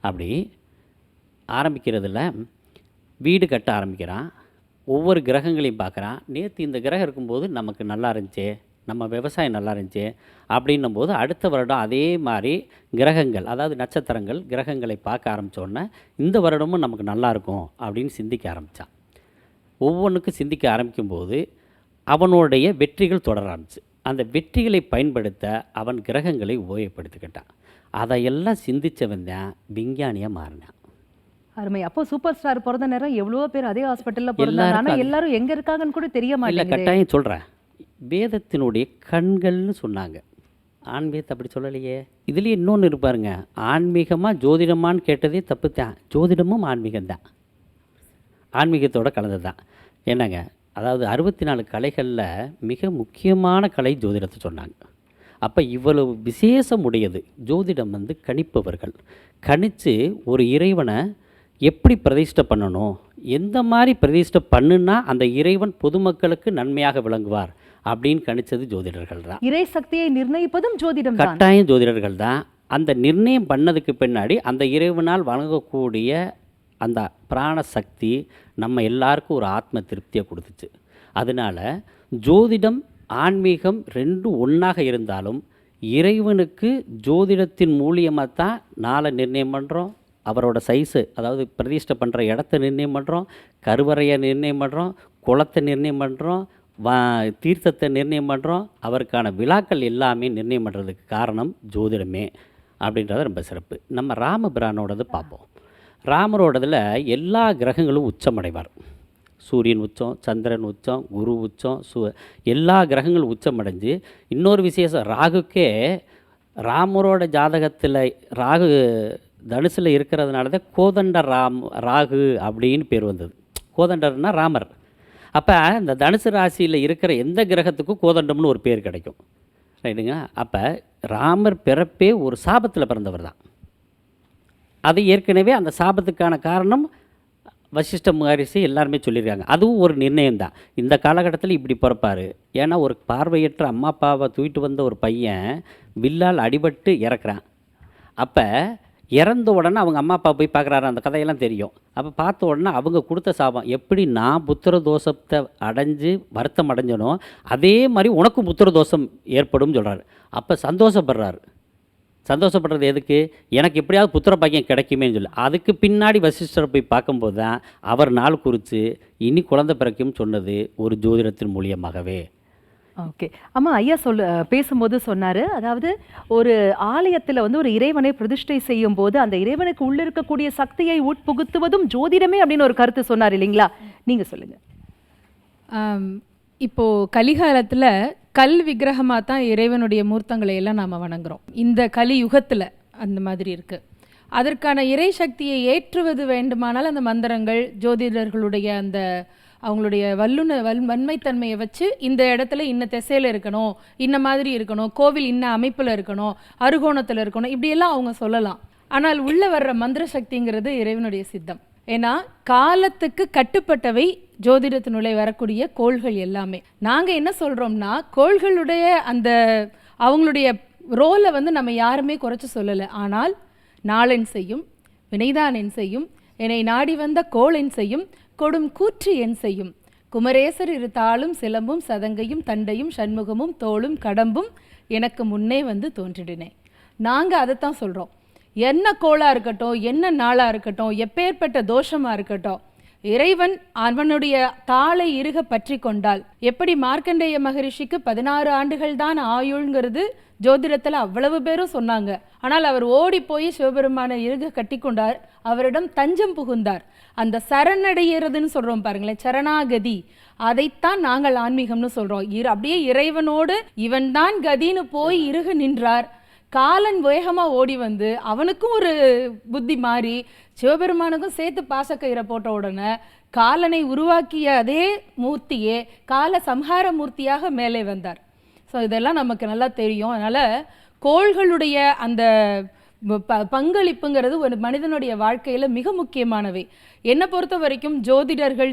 அப்படி ஆரம்பிக்கிறதுல வீடு கட்ட ஆரம்பிக்கிறான். ஒவ்வொரு கிரகங்களையும் பார்க்குறான். நேற்று இந்த கிரகம் இருக்கும்போது நமக்கு நல்லா இருந்துச்சு, நம்ம விவசாயம் நல்லா இருந்துச்சு அப்படின்னும் போது அடுத்த வருடம் அதே மாதிரி கிரகங்கள், அதாவது நட்சத்திரங்கள், கிரகங்களை பார்க்க ஆரம்பித்தோடனே இந்த வருடமும் நமக்கு நல்லாயிருக்கும் அப்படின்னு சிந்திக்க ஆரம்பித்தான். ஒவ்வொன்றுக்கும் சிந்திக்க ஆரம்பிக்கும்போது அவனுடைய வெற்றிகள் தொடர ஆரம்பிச்சு. அந்த வெற்றிகளை பயன்படுத்த அவன் கிரகங்களை உபயோகப்படுத்திக்கிட்டான். அதையெல்லாம் சிந்தித்தவன் தான் விஞ்ஞானியாக மாறினான். அருமை. அப்போ சூப்பர் ஸ்டார் பிறந்த நேரம் எவ்வளோ பேர் அதே ஹாஸ்பிட்டலில் பிறந்தாங்க. ஆனால் எல்லாரும் எங்கே இருக்காங்கன்னு கூட தெரிய மாட்டேங்குது. கட்டாயம் சொல்கிறேன், வேதத்தினுடைய கண்கள்னு சொன்னாங்க. ஆன்மீகத்தை அப்படி சொல்லலையே. இதுலேயே இன்னொன்று இருப்பாருங்க, ஆன்மீகமாக ஜோதிடமானு கேட்டதே தப்பு தான். ஜோதிடமும் ஆன்மீகம்தான், ஆன்மீகத்தோடு கலந்தது தான். என்னங்க, அதாவது 64 கலைகளில் மிக முக்கியமான கலை ஜோதிடத்தை சொன்னாங்க. அப்போ இவ்வளவு விசேஷம் உடையது ஜோதிடம் வந்து கணிப்பவர்கள் கணித்து ஒரு இறைவனை எப்படி பிரதிஷ்டை பண்ணணும், எந்த மாதிரி பிரதிஷ்டை பண்ணுனா அந்த இறைவன் பொதுமக்களுக்கு நன்மையாக விளங்குவார் அப்படின்னு கணிச்சது ஜோதிடர்கள் தான். இறை சக்தியை நிர்ணயிப்பதும் ஜோதிடம் தான். கட்டாயம் ஜோதிடர்கள் தான். அந்த நிர்ணயம் பண்ணதுக்கு பின்னாடி அந்த இறைவனால் வழங்கக்கூடிய அந்த பிராண சக்தி நம்ம எல்லாருக்கும் ஒரு ஆத்ம திருப்தியை கொடுத்துச்சு. அதனால் ஜோதிடம் ஆன்மீகம் ரெண்டும் ஒன்றாக இருந்தாலும் இறைவனுக்கு ஜோதிடத்தின் மூலியமாக தான் நாளை நிர்ணயம் பண்ணுறோம், அவரோட சைஸு அதாவது பிரதிஷ்டை பண்ணுற இடத்த நிர்ணயம் பண்ணுறோம், கருவறையை நிர்ணயம் பண்ணுறோம், குளத்தை நிர்ணயம் பண்ணுறோம், தீர்த்தத்தை நிர்ணயம் பண்ணுறோம். அவருக்கான விழாக்கள் எல்லாமே நிர்ணயம் பண்ணுறதுக்கு காரணம் ஜோதிடமே அப்படின்றது ரொம்ப சிறப்பு. நம்ம ராமபிரானோடது பார்ப்போம். ராமரோடதில் எல்லா கிரகங்களும் உச்சமடைவார். சூரியன் உச்சம், சந்திரன் உச்சம், குரு உச்சம், எல்லா கிரகங்களும் உச்சமடைஞ்சு இன்னொரு விசேஷம் ராகுக்கே ராமரோட ஜாதகத்தில் ராகு தனுசில் இருக்கிறதுனால தான் கோதண்ட ராகு அப்படின்னு பேர் வந்தது. கோதண்டர்னா ராமர். அப்போ இந்த தனுசு ராசியில் இருக்கிற எந்த கிரகத்துக்கும் கோதண்டம்னு ஒரு பேர் கிடைக்கும், ரைட்டுங்க. அப்போ ராமர் பிறப்பே ஒரு சாபத்தில் பிறந்தவர் தான். அது ஏற்கனவே அந்த சாபத்துக்கான காரணம் வசிஷ்ட மகரிஷி எல்லாருமே சொல்லியிருக்காங்க. அதுவும் ஒரு நிர்ணயம் தான். இந்த காலகட்டத்தில் இப்படி பிறப்பார். ஏன்னா ஒரு பார்வையற்ற அம்மா அப்பாவை தூக்கிட்டு வந்த ஒரு பையன் வில்லால் அடிபட்டு இறக்குறான். அப்போ இறந்த உடனே அவங்க அம்மா அப்பா போய் பார்க்குறாரு, அந்த கதையெல்லாம் தெரியும். அப்போ பார்த்த உடனே அவங்க கொடுத்த சாபம், எப்படி நான் புத்திர தோஷத்தை அடைஞ்சு வருத்தம் அடைஞ்சனோ அதே மாதிரி உனக்கும் புத்திர தோஷம் ஏற்படும் சொல்கிறாரு. அப்போ சந்தோஷப்படுறாரு. சந்தோஷப்படுறது எதுக்கு, எனக்கு எப்படியாவது புத்திர பாக்கியம் கிடைக்குமேன்னு சொல்லி. அதுக்கு பின்னாடி வசிஷ்டரை போய் பார்க்கும்போது தான் அவர் நாள் குறித்து இனி குழந்தை பிறக்கும்னு சொன்னது ஒரு ஜோதிடத்தின் மூலியமாகவே. ஓகே அம்மா, ஐயா பேசும்போது சொன்னார், அதாவது ஒரு ஆலயத்தில் வந்து ஒரு இறைவனை பிரதிஷ்டை செய்யும் போது அந்த இறைவனுக்கு உள்ள இருக்கக்கூடிய சக்தியை உட்புகுத்துவதும் ஜோதிடமே அப்படின்னு ஒரு கருத்து சொன்னார் இல்லைங்களா? நீங்கள் சொல்லுங்கள். இப்போது கலிகாலத்தில் கல் விக்கிரகமாக தான் இறைவனுடைய மூர்த்தங்களை எல்லாம் நாம் வணங்குறோம். இந்த கலியுகத்தில் அந்த மாதிரி இருக்குது. அதற்கான இறை சக்தியை ஏற்றுவது வேண்டுமானால் அந்த மந்திரங்கள் ஜோதிடர்களுடைய அந்த அவங்களுடைய வன்மைத்தன்மையை வச்சு இந்த இடத்துல இன்ன திசையில் இருக்கணும், இன்ன மாதிரி இருக்கணும், கோவில் இன்ன அமைப்பில் இருக்கணும், அருகோணத்தில் இருக்கணும், இப்படியெல்லாம் அவங்க சொல்லலாம். ஆனால் உள்ளே வர்ற மந்திர சக்திங்கிறது இறைவனுடைய சித்தம். ஏன்னா காலத்துக்கு கட்டுப்பட்டவை ஜோதிடத்தினுள்ளே வரக்கூடிய கோள்கள் எல்லாமே. நாங்கள் என்ன சொல்கிறோம்னா கோள்களுடைய அந்த அவங்களுடைய ரோலை வந்து நம்ம யாருமே குறைச்சி சொல்லலை. ஆனால் நாளென் செய்யும், வினைதான் என் செய்யும், என்னை நாடி வந்த கோளென் செய்யும், கொடும் கூற்று என் செய்யும், குமரேசர் இரு தாளும் சிலம்பும் சதங்கையும் தண்டையும் சண்முகமும் தோளும் கடம்பும் எனக்கு முன்னே வந்து தோன்றிடினேன். நாங்கள் அதைத்தான் சொல்கிறோம். என்ன கோளாக இருக்கட்டும், என்ன நாளாக இருக்கட்டும், எப்பேற்பட்ட தோஷமாக இருக்கட்டும், இறைவன் அவனுடைய தாளை இறுக பற்றி கொண்டால், எப்படி மார்க்கண்டேய மகரிஷிக்கு 16 ஆண்டுகள் தான் ஆயுள்ங்கிறது ஜோதிடத்தில் அவ்வளவு பேரும் சொன்னாங்க. ஆனால் அவர் ஓடி போய் சிவபெருமானை இறுக கட்டி கொண்டார், அவரிடம் தஞ்சம் புகுந்தார். அந்த சரணடைகிறதுன்னு சொல்கிறோம் பாருங்களேன், சரணாகதி, அதைத்தான் நாங்கள் ஆன்மீகம்னு சொல்கிறோம். அப்படியே இறைவனோடு இவன் தான் கதின்னு போய் இறுக நின்றார். காலன் வேகமாக ஓடி வந்து அவனுக்கும் ஒரு புத்தி மாறி சிவபெருமானுக்கும் சேர்த்து பாசக்கயிறை போட்ட உடனே காலனை உருவாக்கிய அதே மூர்த்தியே கால சம்ஹார மூர்த்தியாக மேலே வந்தார். ஸோ இதெல்லாம் நமக்கு நல்லா தெரியும். அதனால் கோள்களுடைய அந்த பங்களிப்புங்கிறது ஒரு மனிதனுடைய வாழ்க்கையில் மிக முக்கியமானவை. என்னை பொறுத்த வரைக்கும் ஜோதிடர்கள்,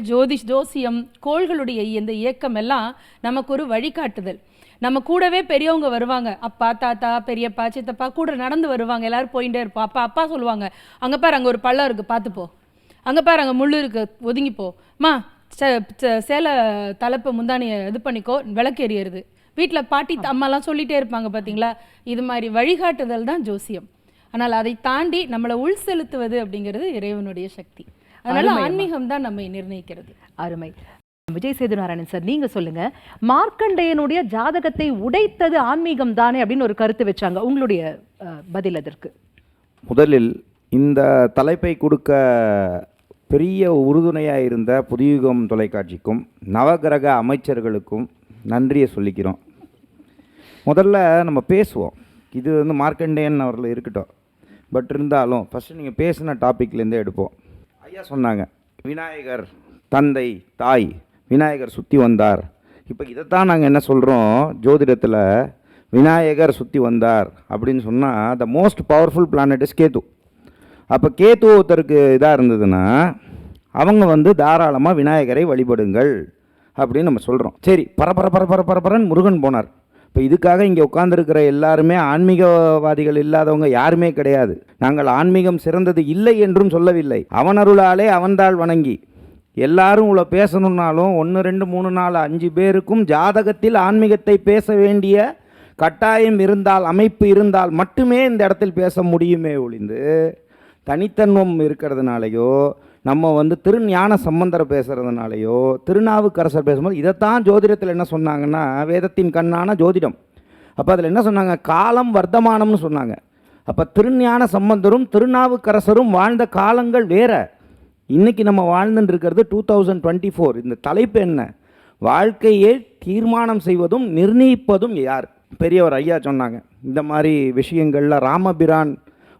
ஜோசியம், கோள்களுடைய இந்த இயக்கம் எல்லாம் நமக்கு ஒரு வழிகாட்டுதல். நம்ம கூடவே பெரியவங்க வருவாங்க, அப்பா தாத்தா பெரியப்பா சித்தப்பா கூட நடந்து வருவாங்க, எல்லோரும் போயிட்டே இருப்போம். அப்பா சொல்லுவாங்க, அங்கே பாரு அங்கே ஒரு பள்ளம் இருக்குது பார்த்துப்போ, அங்கே பாரு அங்கே முள் இருக்குது ஒதுங்கிப்போ, மா சேலை தலைப்பு முந்தானியை இது பண்ணிக்கோ, விளக்கு எறியறது. வீட்டில் பாட்டி அம்மாலாம் சொல்லிகிட்டே இருப்பாங்க பார்த்தீங்களா. இது மாதிரி வழிகாட்டுதல் தான் ஜோசியம். ஆனால் அதை தாண்டி நம்மளை உள் செலுத்துவது அப்படிங்கிறது இறைவனுடைய சக்தி. அதனால ஆன்மீகம் தான் நம்மை நிர்ணயிக்கிறது. அருமை. விஜய் சேதுநாராயணன் சார், நீங்க சொல்லுங்க, மார்க்கண்டேயனுடைய ஜாதகத்தை உடைத்தது ஆன்மீகம் தானே அப்படின்னு ஒரு கருத்து வச்சாங்க. உங்களுடைய பதில் அதற்கு? முதலில் இந்த தலைப்பை கொடுக்க பெரிய உறுதுணையாக இருந்த புதியுகம் தொலைக்காட்சிக்கும் நவகிரக அமைச்சர்களுக்கும் நன்றியை சொல்லிக்கிறோம். முதல்ல நம்ம பேசுவோம், இது வந்து மார்க்கண்டேயன் அவர்கள் இருக்கட்டும், பட் இருந்தாலும் ஃபஸ்ட்டு நீங்கள் பேசின டாப்பிக்லேருந்தே எடுப்போம். ஐயா சொன்னாங்க, விநாயகர் தந்தை தாய், விநாயகர் சுற்றி வந்தார். இப்போ இதைத்தான் நாங்கள் என்ன சொல்கிறோம், ஜோதிடத்தில் விநாயகர் சுற்றி வந்தார் அப்படின்னு சொன்னால் the most powerful planet is Ketu. அப்போ கேத்து ஒருத்தருக்கு இதாக இருந்ததுன்னா அவங்க வந்து தாராளமாக விநாயகரை வழிபடுங்கள் அப்படின்னு நம்ம சொல்கிறோம். சரி, பரபரன்னு முருகன் போனார். இப்போ இதுக்காக இங்கே உட்கார்ந்துருக்கிற எல்லாருமே ஆன்மீகவாதிகள் இல்லாதவங்க யாருமே கிடையாது. நாங்கள் ஆன்மீகம் சிறந்தது இல்லை என்றும் சொல்லவில்லை. அவன் அருளாலே அவன்தாள் வணங்கி எல்லாரும் இவ்வளோ பேசணுன்னாலும் 1 2 3 4 5 பேருக்கும் ஜாதகத்தில் ஆன்மீகத்தை பேச வேண்டிய கட்டாயம் இருந்தால், அமைப்பு இருந்தால் மட்டுமே இந்த இடத்தில் பேச முடியுமே ஒழிந்து தனித்தன்மம் இருக்கிறதுனாலையோ நம்ம வந்து திருஞான சம்பந்தரை பேசுகிறதுனாலையோ திருநாவுக்கரசர் பேசும்போது இதைத்தான் ஜோதிடத்தில் என்ன சொன்னாங்கன்னா, வேதத்தின் கண்ணான ஜோதிடம். அப்போ அதில் என்ன சொன்னாங்க, காலம் வர்த்தமானம்னு சொன்னாங்க. அப்போ திருஞான சம்பந்தரும் திருநாவுக்கரசரும் வாழ்ந்த காலங்கள் வேற. இன்றைக்கி நம்ம வாழ்ந்துட்டு இருக்கிறது 2024. இந்த தலைப்பு என்ன, வாழ்க்கையை தீர்மானம் செய்வதும் நிர்ணயிப்பதும் யார்? பெரியவர் ஐயா சொன்னாங்க, இந்த மாதிரி விஷயங்களில் ராமபிரான்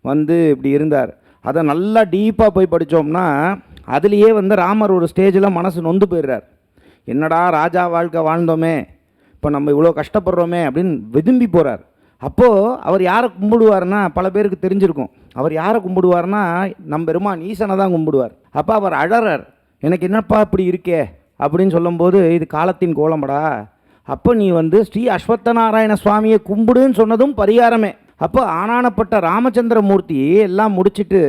வந்து இப்படி இருந்தார். அதை நல்லா டீப்பாக போய் படித்தோம்னா அதுலேயே வந்து ராமர் ஒரு ஸ்டேஜில் மனசு நொந்து போயிடுறார். என்னடா ராஜா வாழ்க்கை வாழ்ந்தோமே, இப்போ நம்ம இவ்வளோ கஷ்டப்படுறோமே அப்படின்னு விரும்பி போகிறார். அப்போது அவர் யாரை கும்பிடுவார்னா, பல பேருக்கு தெரிஞ்சிருக்கும், அவர் யாரை கும்பிடுவார்னா நம்ம பெருமான் ஈசனை தான் கும்பிடுவார். அப்போ அவர் அழறார், எனக்கு என்னப்பா இப்படி இருக்கே அப்படின்னு சொல்லும்போது, இது காலத்தின் கோலமடா, அப்போ நீ வந்து ஸ்ரீ அஸ்வத்தநாராயண சுவாமியை கும்பிடுன்னு சொன்னதும் பரிகாரமே. அப்போ ஆனானப்பட்ட ராமச்சந்திரமூர்த்தி எல்லாம் முடிச்சுட்டு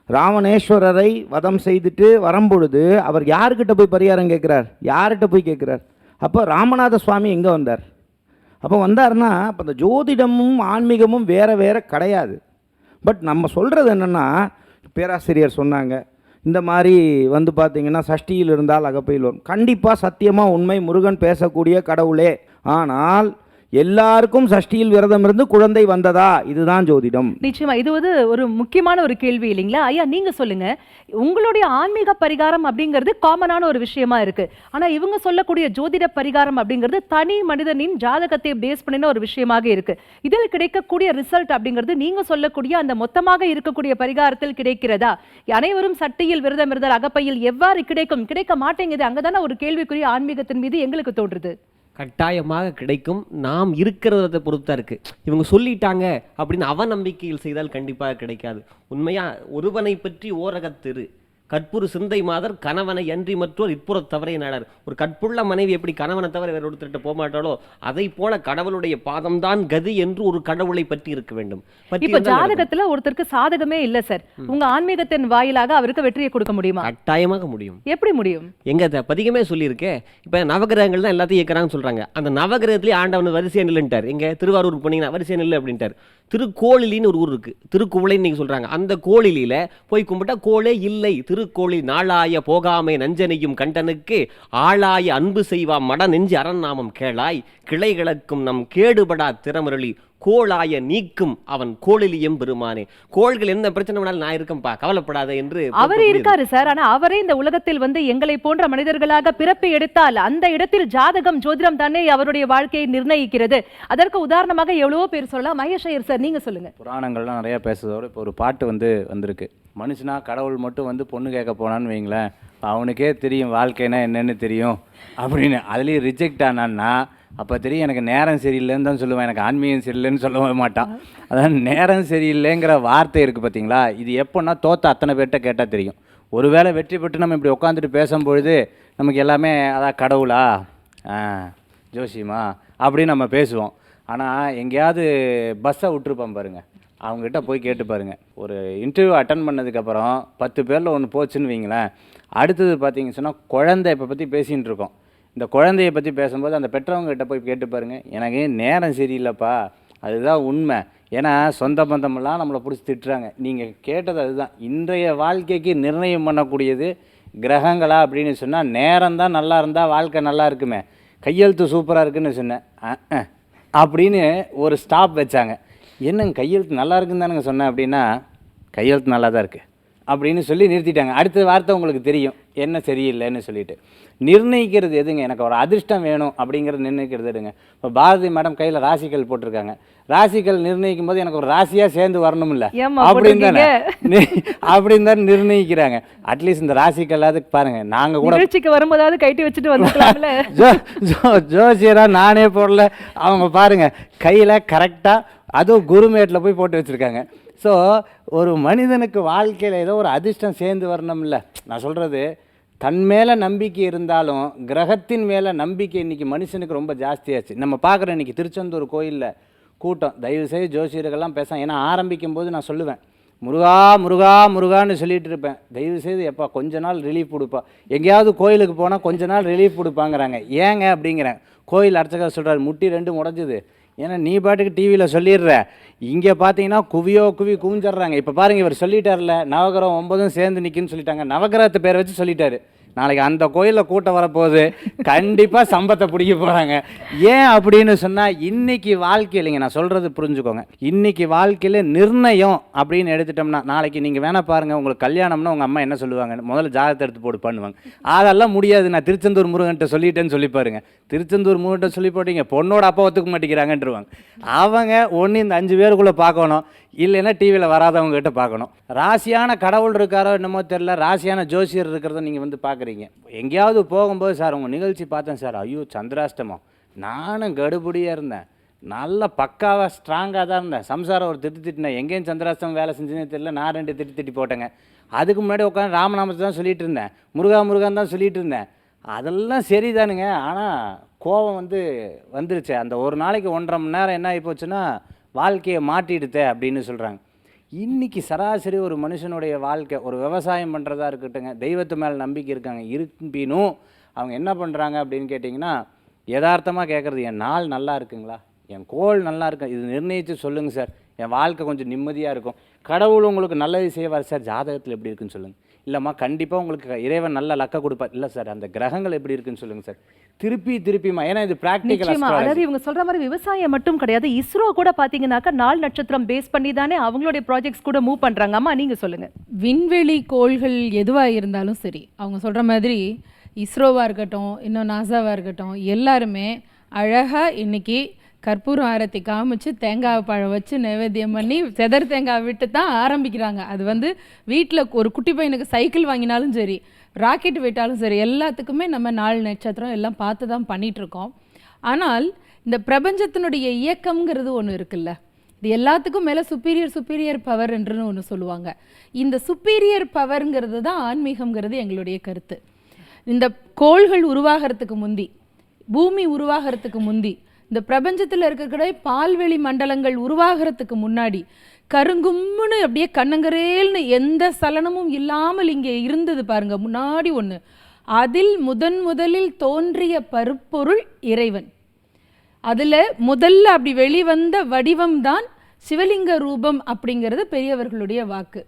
ராவணேஸ்வரரை வதம் செய்துட்டு வரும்பொழுது அவர் யார்கிட்ட போய் பரிகாரம் கேட்குறார், யார்கிட்ட போய் கேட்குறார்? அப்போ ராமநாத சுவாமி எங்கே வந்தார்? அப்போ வந்தார்னா அப்போ இந்த ஜோதிடமும் ஆன்மீகமும் வேறு கிடையாது. பட் நம்ம சொல்கிறது என்னென்னா, பேராசிரியர் சொன்னாங்க, இந்த மாதிரி வந்து பார்த்திங்கன்னா சஷ்டியில் இருந்தால் அகப்பையில் வரும். கண்டிப்பாக சத்தியமாக உண்மை, முருகன் பேசக்கூடிய கடவுளே. ஆனால் எல்லாருக்கும் சஷ்டியில் விரதம் இருந்து குழந்தை வந்ததா? இதுதான் ஜோதிடம். நிச்சயமா இது வந்து ஒரு முக்கியமான ஒரு கேள்வி இல்லைங்களா? ஐயா, நீங்க சொல்லுங்க, உங்களுடைய ஆன்மீக பரிகாரம் அப்படிங்கிறது காமனான ஒரு விஷயமா இருக்கு. ஆனா இவங்க சொல்லக்கூடிய ஜோதிட பரிகாரம் அப்படிங்கிறது தனி மனிதனின் ஜாதகத்தை பேஸ் பண்ணின ஒரு விஷயமாக இருக்கு. இதில் கிடைக்கக்கூடிய ரிசல்ட் அப்படிங்கிறது நீங்க சொல்லக்கூடிய அந்த மொத்தமாக இருக்கக்கூடிய பரிகாரத்தில் கிடைக்கிறதா? அனைவரும் சட்டியில் விரதம் இருந்தால் அகப்பையில் எவ்வாறு கிடைக்க மாட்டேங்குது. அங்கதானே ஒரு கேள்விக்குரிய ஆன்மீகத்தின் மீது எங்களுக்கு தோன்றுது. கட்டாயமாக கிடைக்கும். நாம் இருக்கிறத பொறுத்தா இருக்கு. இவங்க சொல்லிட்டாங்க அப்படின்னு அவநம்பிக்கையில் செய்தால் கண்டிப்பாக கிடைக்காது. உண்மையா ஒருவனை பற்றி ஓரகத்திரு கற்புறு சிந்தை மாதர் கணவனை அன்றி மற்றோர் இப்புற தவறை நாடார். ஒரு கற்புள்ள மனைவி எப்படி கணவனை தவிர வேற ஒருத்தர்கிட்ட போக மாட்டாளோ, அதை போல கடவுளுடைய பாதம்தான் கதி என்று ஒரு கடவுளை பற்றி இருக்க வேண்டும். இப்ப ஜாதகத்துல ஒருத்தருக்கு சாதகமே இல்ல சார், உங்க ஆன்மீகத்தின் வாயிலாக அவருக்கு வெற்றியை கொடுக்க முடியுமா? கட்டாயமாக முடியும். எப்படி முடியும்? எங்க பதிகமே சொல்லியிருக்கேன். இப்ப நவகிரகங்கள் தான் எல்லாத்தையும் இயக்குறாங்கன்னு சொல்றாங்க. அந்த நவகிரகத்திலேயே ஆண்டவன் வரிசையா நில்லுன்ட்டார். எங்க திருவாரூர் போனீங்கன்னா வரிசையா நில்லு அப்படின்ட்டார். திருக்கோளிலின்னு ஒரு ஊர் இருக்கு, திருக்குவளைன்னு நீங்க சொல்றாங்க. அந்த கோளிலில போய் கும்பிட்டா கோளே இல்லை. திருக்கோளி நாளாய போகாமை நஞ்சனையும் கண்டனுக்கு ஆளாய அன்பு செய்வாம் மட நெஞ்சு அரண்நாமம் கேளாய் கிளைகளுக்கும் நம் கேடுபடா திறமருளி கோளாய நீக்கும் அவன் கோளிலியம் பெருமானே. கோள்கள் என்ன பிரச்சனை வேணாலும் நான் இருக்கேன்பா, கவலைப்படாத என்று அவர் இருக்காரு சார். ஆனா அவரே இந்த உலகத்தில் வந்து எங்களை போன்ற மனிதர்களாக பிறப்பை எடுத்தால் அந்த இடத்தில் ஜாதகம் ஜோதிடம் தானே அவருடைய வாழ்க்கையை நிர்ணயிக்கிறது. அதற்கு உதாரணமாக எவ்வளவோ பேர் சொல்லலாம். மகேஷ் ஐயர் சார், நீங்க சொல்லுங்க. புராணங்கள்லாம் நிறைய பேசுறதோட இப்போ ஒரு பாட்டு வந்திருக்கு. மனுஷனா கடவுள் மட்டும் வந்து பொண்ணு கேட்க போனான்னு வைங்களேன், அவனுக்கே தெரியும் வாழ்க்கைனா என்னன்னு தெரியும் அப்படின்னு. அதுலேயும் ரிஜெக்ட் ஆனான்னா அப்போ தெரியும் எனக்கு நேரம் சரியில்லைன்னு தான் சொல்லுவேன், எனக்கு ஆன்மீகம் சரியில்லைன்னு சொல்லவே மாட்டான். அதான் நேரம் சரியில்லைங்கிற வார்த்தை இருக்குது பார்த்தீங்களா, இது எப்போன்னா தோற்ற அத்தனை பேர்கிட்ட கேட்டால் தெரியும். ஒருவேளை வெற்றி பெற்று நம்ம இப்படி உட்காந்துட்டு பேசும்பொழுது நமக்கு எல்லாமே அதான் கடவுளா ஜோசியமா அப்படின்னு நம்ம பேசுவோம். ஆனால் எங்கேயாவது பஸ்ஸை விட்டுருப்பான் பாருங்கள், அவங்ககிட்ட போய் கேட்டு பாருங்கள். ஒரு இன்டர்வியூ அட்டன் பண்ணதுக்கப்புறம் 10 பேரில் ஒன்று போச்சுன்னு வைங்களேன், அடுத்தது பார்த்தீங்கன்னு சொன்னால் குழந்தை இப்போ பற்றி பேசிகிட்டு இருக்கோம். இந்த குழந்தையை பற்றி பேசும்போது அந்த பெற்றவங்ககிட்ட போய் கேட்டு பாருங்கள், எனக்கு நேரம் சரியில்லைப்பா, அதுதான் உண்மை. ஏன்னா சொந்த பந்தமெல்லாம் நம்மளை பிடிச்சி திட்டுறாங்க. நீங்கள் கேட்டது அதுதான். இன்றைய வாழ்க்கைக்கு நிர்ணயம் பண்ணக்கூடியது கிரகங்களா அப்படின்னு சொன்னால், நேரம் தான் நல்லா இருந்தால் வாழ்க்கை நல்லா இருக்குமே, கையெழுத்து சூப்பராக இருக்குன்னு சொன்னேன் அப்படின்னு ஒரு ஸ்டாப் வச்சாங்க. என்னங்க கையெழுத்து நல்லா இருக்குன்னு தானுங்க சொன்னேன் அப்படின்னா, கையெழுத்து நல்லா தான் இருக்குது அப்படின்னு சொல்லி நிறுத்திட்டாங்க. அடுத்த வார்த்தை உங்களுக்கு தெரியும் என்ன சரியில்லைன்னு சொல்லிட்டு. நிர்ணயிக்கிறது எதுங்க? எனக்கு ஒரு அதிர்ஷ்டம் வேணும் அப்படிங்கிறது நிர்ணயிக்கிறது எதுங்க? இப்போ பாரதி மேடம் கையில் ராசிக்கல் போட்டிருக்காங்க. ராசிக்கல் நிர்ணயிக்கும் போது எனக்கு ஒரு ராசியாக சேர்ந்து வரணும் இல்லை அப்படின்னு தானே அப்படின்னு தானே நிர்ணயிக்கிறாங்க. அட்லீஸ்ட் இந்த ராசிக்கல்லாவது பாருங்க, நாங்கள் கூட நிகழ்ச்சிக்கு வரும்போதாவது கைட்டி வச்சுட்டு வந்துக்கலாம்ல. ஜோசியராக நானே போடல, அவங்க பாருங்க கையில் கரெக்டாக அதுவும் குருமேட்டில் போய் போட்டு வச்சுருக்காங்க. ஸோ ஒரு மனிதனுக்கு வாழ்க்கையில் ஏதோ ஒரு அதிர்ஷ்டம் சேர்ந்து வரணும்ல. நான் சொல்கிறது, தன் மேலே நம்பிக்கை இருந்தாலும் கிரகத்தின் மேலே நம்பிக்கை இன்றைக்கி மனுஷனுக்கு ரொம்ப ஜாஸ்தியாச்சு. நம்ம பார்க்குறோம் இன்றைக்கி திருச்செந்தூர் கோயிலில் கூட்டம். தயவுசெய்து ஜோசியர்கள்லாம் பேச, ஏன்னா ஆரம்பிக்கும் போது நான் சொல்லுவேன், முருகா முருகா முருகான்னு சொல்லிட்டு இருப்பேன். தயவுசெய்து எப்பா கொஞ்ச நாள் ரிலீஃப் கொடுப்பா, எங்கேயாவது கோயிலுக்கு போனால் கொஞ்ச நாள் ரிலீஃப் கொடுப்பாங்கிறாங்க. ஏங்க அப்படிங்கிறேன். கோயில் அர்ச்சகர் சொல்கிறார், முட்டி 2 உடஞ்சுது. ஏன்னா நீ பாட்டுக்கு டிவியில் சொல்லிடுற, இங்கே பார்த்தீங்கன்னா குவி குவிஞ்சிட்றாங்க. இப்போ பாருங்கள், இவர் சொல்லிட்டார்ல, நவகிரகம் 9 சேர்ந்து நிற்குன்னு சொல்லிட்டாங்க. நவகிரகத்தை பேரை வச்சு சொல்லிட்டாரு. நாளைக்கு அந்த கோயிலில் கூட்டம் வரப்போகுது, கண்டிப்பாக சம்பத்தை பிடிக்க போகிறாங்க. ஏன் அப்படின்னு சொன்னால், இன்றைக்கி வாழ்க்கையிலைங்க, நான் சொல்கிறது புரிஞ்சுக்கோங்க, இன்றைக்கி வாழ்க்கையில் நிர்ணயம் அப்படின்னு எடுத்துட்டோம்னா, நாளைக்கு நீங்கள் வேணால் பாருங்கள், உங்களுக்கு கல்யாணம்னா உங்கள் அம்மா என்ன சொல்லுவாங்க? முதல்ல ஜாதகத்தை எடுத்து போட்டு பண்ணுவாங்க. அதெல்லாம் முடியாது, நான் திருச்செந்தூர் முருகன்ட்ட சொல்லிட்டேன்னு சொல்லி பாருங்க. திருச்செந்தூர் முருகன்ட்ட சொல்லி போட்டீங்க, பொண்ணோட அப்பா ஒத்துக்க மாட்டேங்கிறாங்கன்றவாங்க. அவங்க ஒன்று இந்த 5 பேருக்குள்ளே பார்க்கணும், இல்லைன்னா டிவியில் வராதவங்ககிட்ட பார்க்கணும். ராசியான கடவுள் இருக்காரோ என்னமோ தெரில, ராசியான ஜோசியர் இருக்கிறத நீங்கள் வந்து பார்க்குறீங்க. எங்கேயாவது போகும்போது, சார் உங்கள் நிகழ்ச்சி பார்த்தேன் சார், ஐயோ சந்திராஷ்டமம், நானும் கடுபடியாக இருந்தேன், நல்ல பக்காவாக ஸ்ட்ராங்காக தான் இருந்தேன், சம்சாரம் ஒரு திட்டினேன், எங்கேயும் சந்திராஷ்டமம் வேலை செஞ்சுன்னே தெரியல, நான் 2 திட்டி போட்டேங்க. அதுக்கு முன்னாடி உட்காந்து ராமநாமத்தை தான் சொல்லிட்டு இருந்தேன், முருகான்னு தான் சொல்லிட்டு இருந்தேன். அதெல்லாம் சரிதானுங்க. ஆனால் கோபம் வந்துருச்சு. அந்த ஒரு நாளைக்கு 1.5 மணி நேரம் என்ன ஆகி போச்சுன்னா வாழ்க்கையை மாட்டிடுதே அப்படின்னு சொல்கிறாங்க. இன்றைக்கி சராசரி ஒரு மனுஷனுடைய வாழ்க்கை, ஒரு விவசாயம் பண்ணுறதா இருக்கட்டுங்க, தெய்வத்து மேலே நம்பிக்கை இருக்காங்க, இருப்பினும் அவங்க என்ன பண்ணுறாங்க அப்படின்னு கேட்டிங்கன்னா, யதார்த்தமாக கேட்குறது, என் நாள் நல்லா இருக்குங்களா, என் கோள் நல்லா இருக்கு, இது நிர்ணயித்து சொல்லுங்கள் சார், என் வாழ்க்கை கொஞ்சம் நிம்மதியாக இருக்கும். கடவுள் உங்களுக்கு நல்லது செய்வார் சார், ஜாதகத்தில் எப்படி இருக்குன்னு சொல்லுங்கள். இல்லைம்மா கண்டிப்பாக உங்களுக்கு இறைவன் நல்ல லக்க கொடுப்பார். இல்லை சார், அந்த கிரகங்கள் எப்படி இருக்குன்னு சொல்லுங்கள் சார். திருப்பிமா, ஏன்னா இது பிராக்டிக்கல். அதாவது இவங்க சொல்ற மாதிரி விவசாயம் மட்டும் கிடையாது, இஸ்ரோ கூட பாத்தீங்கன்னாக்கா நாள் நட்சத்திரம் பேஸ் பண்ணி தானே அவங்களுடைய ப்ராஜெக்ட்ஸ் கூட மூவ் பண்றாங்க. அம்மா நீங்க சொல்லுங்க. விண்வெளி கோள்கள் எதுவாக இருந்தாலும் சரி, அவங்க சொல்கிற மாதிரி இஸ்ரோவாக இருக்கட்டும், இன்னும் நாசாவாக இருக்கட்டும், எல்லாருமே அழகாக இன்றைக்கி கற்பூரம் ஆரத்தி காமிச்சு தேங்காய் பழம் வச்சு நைவேத்தியம் பண்ணி செதர் தேங்காய் விட்டு தான் ஆரம்பிக்கிறாங்க. அது வீட்டில் ஒரு குட்டி பையனுக்கு சைக்கிள் வாங்கினாலும் சரி, ராக்கெட் விட்டாலும் சரி, எல்லாத்துக்குமே நம்ம நாள் நட்சத்திரம் எல்லாம் பார்த்து தான் பண்ணிகிட்ருக்கோம். ஆனால் இந்த பிரபஞ்சத்தினுடைய இயக்கம்ங்கிறது ஒன்று இருக்குல்ல, இது எல்லாத்துக்கும் மேலே சுப்பீரியர் பவர் என்று ஒன்று சொல்லுவாங்க. இந்த சுப்பீரியர் பவருங்கிறது தான் ஆன்மீகம்ங்கிறது எங்களுடைய கருத்து. இந்த கோள்கள் உருவாகிறதுக்கு முந்தி, பூமி உருவாகிறதுக்கு முந்தி, இந்த பிரபஞ்சத்தில் இருக்கக்கூடிய பால்வெளி மண்டலங்கள் உருவாகிறதுக்கு முன்னாடி கருங்கும்முன்னு அப்படியே கண்ணங்கரேல்னு எந்த சலனமும் இல்லாமல் இங்கே இருந்தது பாருங்க முன்னாடி ஒன்று. அதில் முதலில் தோன்றிய பருப்பொருள் இறைவன். அதில் முதல்ல அப்படி வெளிவந்த வடிவம்தான் சிவலிங்க ரூபம் அப்படிங்கிறது பெரியவர்களுடைய வாக்கு.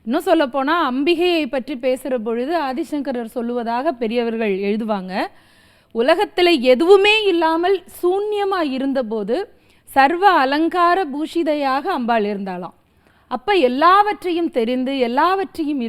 இன்னும் சொல்லப்போனால் அம்பிகையை பற்றி பேசுகிற பொழுது ஆதிசங்கரர் சொல்லுவதாக பெரியவர்கள் எழுதுவாங்க, உலகத்தில் எதுவுமே இல்லாமல் சூன்யமாக இருந்தபோது சர்வ அலங்கார பூஷிதையாக அம்பாள் இருந்தாளாம். அப்போ எல்லாவற்றையும் தெரிந்து எல்லாவற்றையும்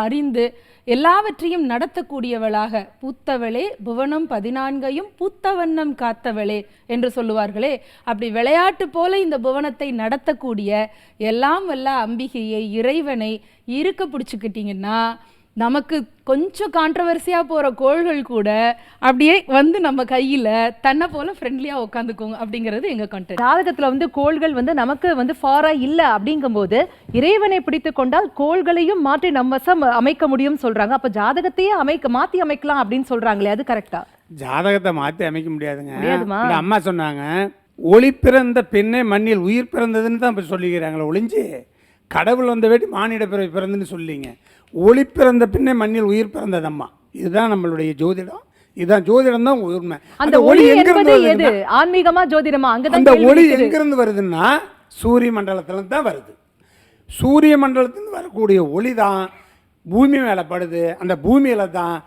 அறிந்து எல்லாவற்றையும் நடத்தக்கூடியவளாக பூத்தவளே புவனம் 14 பூத்தவண்ணம் காத்தவளே என்று சொல்லுவார்களே, அப்படி விளையாட்டு போல இந்த புவனத்தை நடத்தக்கூடிய எல்லாம் வல்ல அம்பிகையை, இறைவனை இருக்க பிடிச்சிக்கிட்டிங்கன்னா நமக்கு கொஞ்சம் கான்ட்ரவர்சியாக போகிற கோள்கள் கூட அப்படியே நம்ம கையில் தன்னை போல ஃப்ரெண்ட்லியாக உட்காந்துக்கோங்க அப்படிங்கிறது எங்கள் கண்டென்ட். ஜாதகத்தில் கோள்கள் நமக்கு ஃபாராக இல்லை அப்படிங்கும்போது இறைவனை பிடித்து கொண்டால் கோள்களையும் மாற்றி நம்ம அமைக்க முடியும்னு சொல்கிறாங்க. அப்போ ஜாதகத்தையே மாற்றி அமைக்கலாம் அப்படின்னு சொல்கிறாங்களே, அது கரெக்டா? ஜாதகத்தை மாற்றி அமைக்க முடியாதுங்க. இந்த அம்மா சொன்னாங்க, ஒளி பிறந்த பெண்ணே மண்ணில் உயிர் பிறந்ததுன்னு தான் இப்போ சொல்லிக்கிறாங்களே ஒளிஞ்சு, கடவுள் வந்த வேண்டி மானிட பிறவி பிறந்துன்னு சொல்லிங்க. ஒளி பிறந்த பின்னே மண்ணில் உயிர் பிறந்தது அம்மா. இதுதான் நம்மளுடைய ஜோதிடம், இதுதான் ஜோதிடம் தான் உண்மை. அந்த ஒளி எங்கிருந்து, ஆன்மீகமா ஜோதிடமா? அந்த ஒளி எங்கிருந்து வருதுன்னா சூரிய மண்டலத்துல தான் வருது. சூரிய மண்டலத்திலிருந்து வரக்கூடிய ஒளி தான் பூமி மேலே படுது. அந்த பூமியில தான்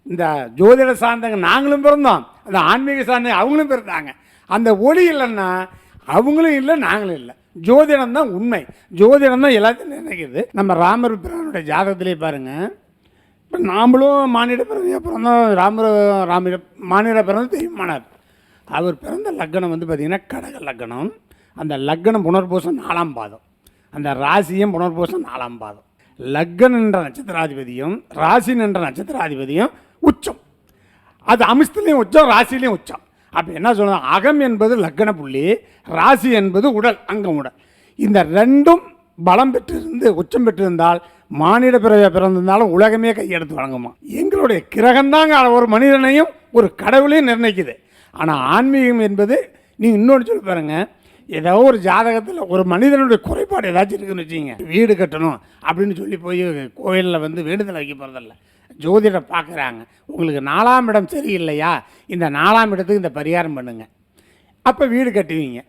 இந்த ஜோதிட சார்ந்தவங்க நாங்களும் பிறந்தோம், அந்த ஆன்மீக சார்ந்த அவங்களும் பிறந்தாங்க. அந்த ஒளி இல்லைன்னா அவங்களும் இல்லை, நாங்களும் இல்லை. ஜோதிடம் தான் உண்மை, ஜோதிடம் தான் எல்லாத்தையும் நினைக்கிறது. நம்ம ராமர் பிரானுடைய ஜாதகத்திலே பாருங்கள், இப்போ நாமளும் மானிட பிறவியாக பிறந்தோம். மானிட பிறந்த தெய்வமானார். அவர் பிறந்த லக்னம் வந்து பார்த்திங்கன்னா கடக லக்னம். அந்த லக்னம் புனர்பூசம் 4ஆம் பாதம், அந்த ராசியும் புனர்பூசம் 4ஆம் பாதம். லக்னம் என்ற நட்சத்திராதிபதியும் ராசி என்ற நட்சத்திராதிபதியும் உச்சம். அது அமிஷத்துலேயும் உச்சம், ராசிலையும் உச்சம். அப்போ என்ன சொல்லுவாங்க, அகம் என்பது லக்ன புள்ளி, ராசி என்பது உடல், அங்கம் உடல். இந்த ரெண்டும் பலம் பெற்றிருந்து உச்சம் பெற்றிருந்தால் மானிட பிறவியாக பிறந்திருந்தாலும் உலகமே கையெடுத்து வழங்குமா. எங்களுடைய கிரகம்தாங்க ஒரு மனிதனையும் ஒரு கடவுளையும் நிர்ணயிக்குது. ஆனால் ஆன்மீகம் என்பது நீங்கள் இன்னொன்று சொல்லி பாருங்கள், ஏதோ ஒரு ஜாதகத்தில் ஒரு மனிதனுடைய குறைபாடு ஏதாச்சும் இருக்குதுன்னு வச்சுங்க, வீடு கட்டணும் அப்படின்னு சொல்லி போய் கோயிலில் வந்து வேண்டுதல் வைக்க போகிறதில்ல. ஜோதிடர் பார்க்குறாங்க, உங்களுக்கு 4ஆம் இடம் சரியில்லையா, இந்த 4ஆம் இடத்துக்கு இந்த பரிகாரம் பண்ணுங்க, அப்போ வீடு கட்டுவீங்க.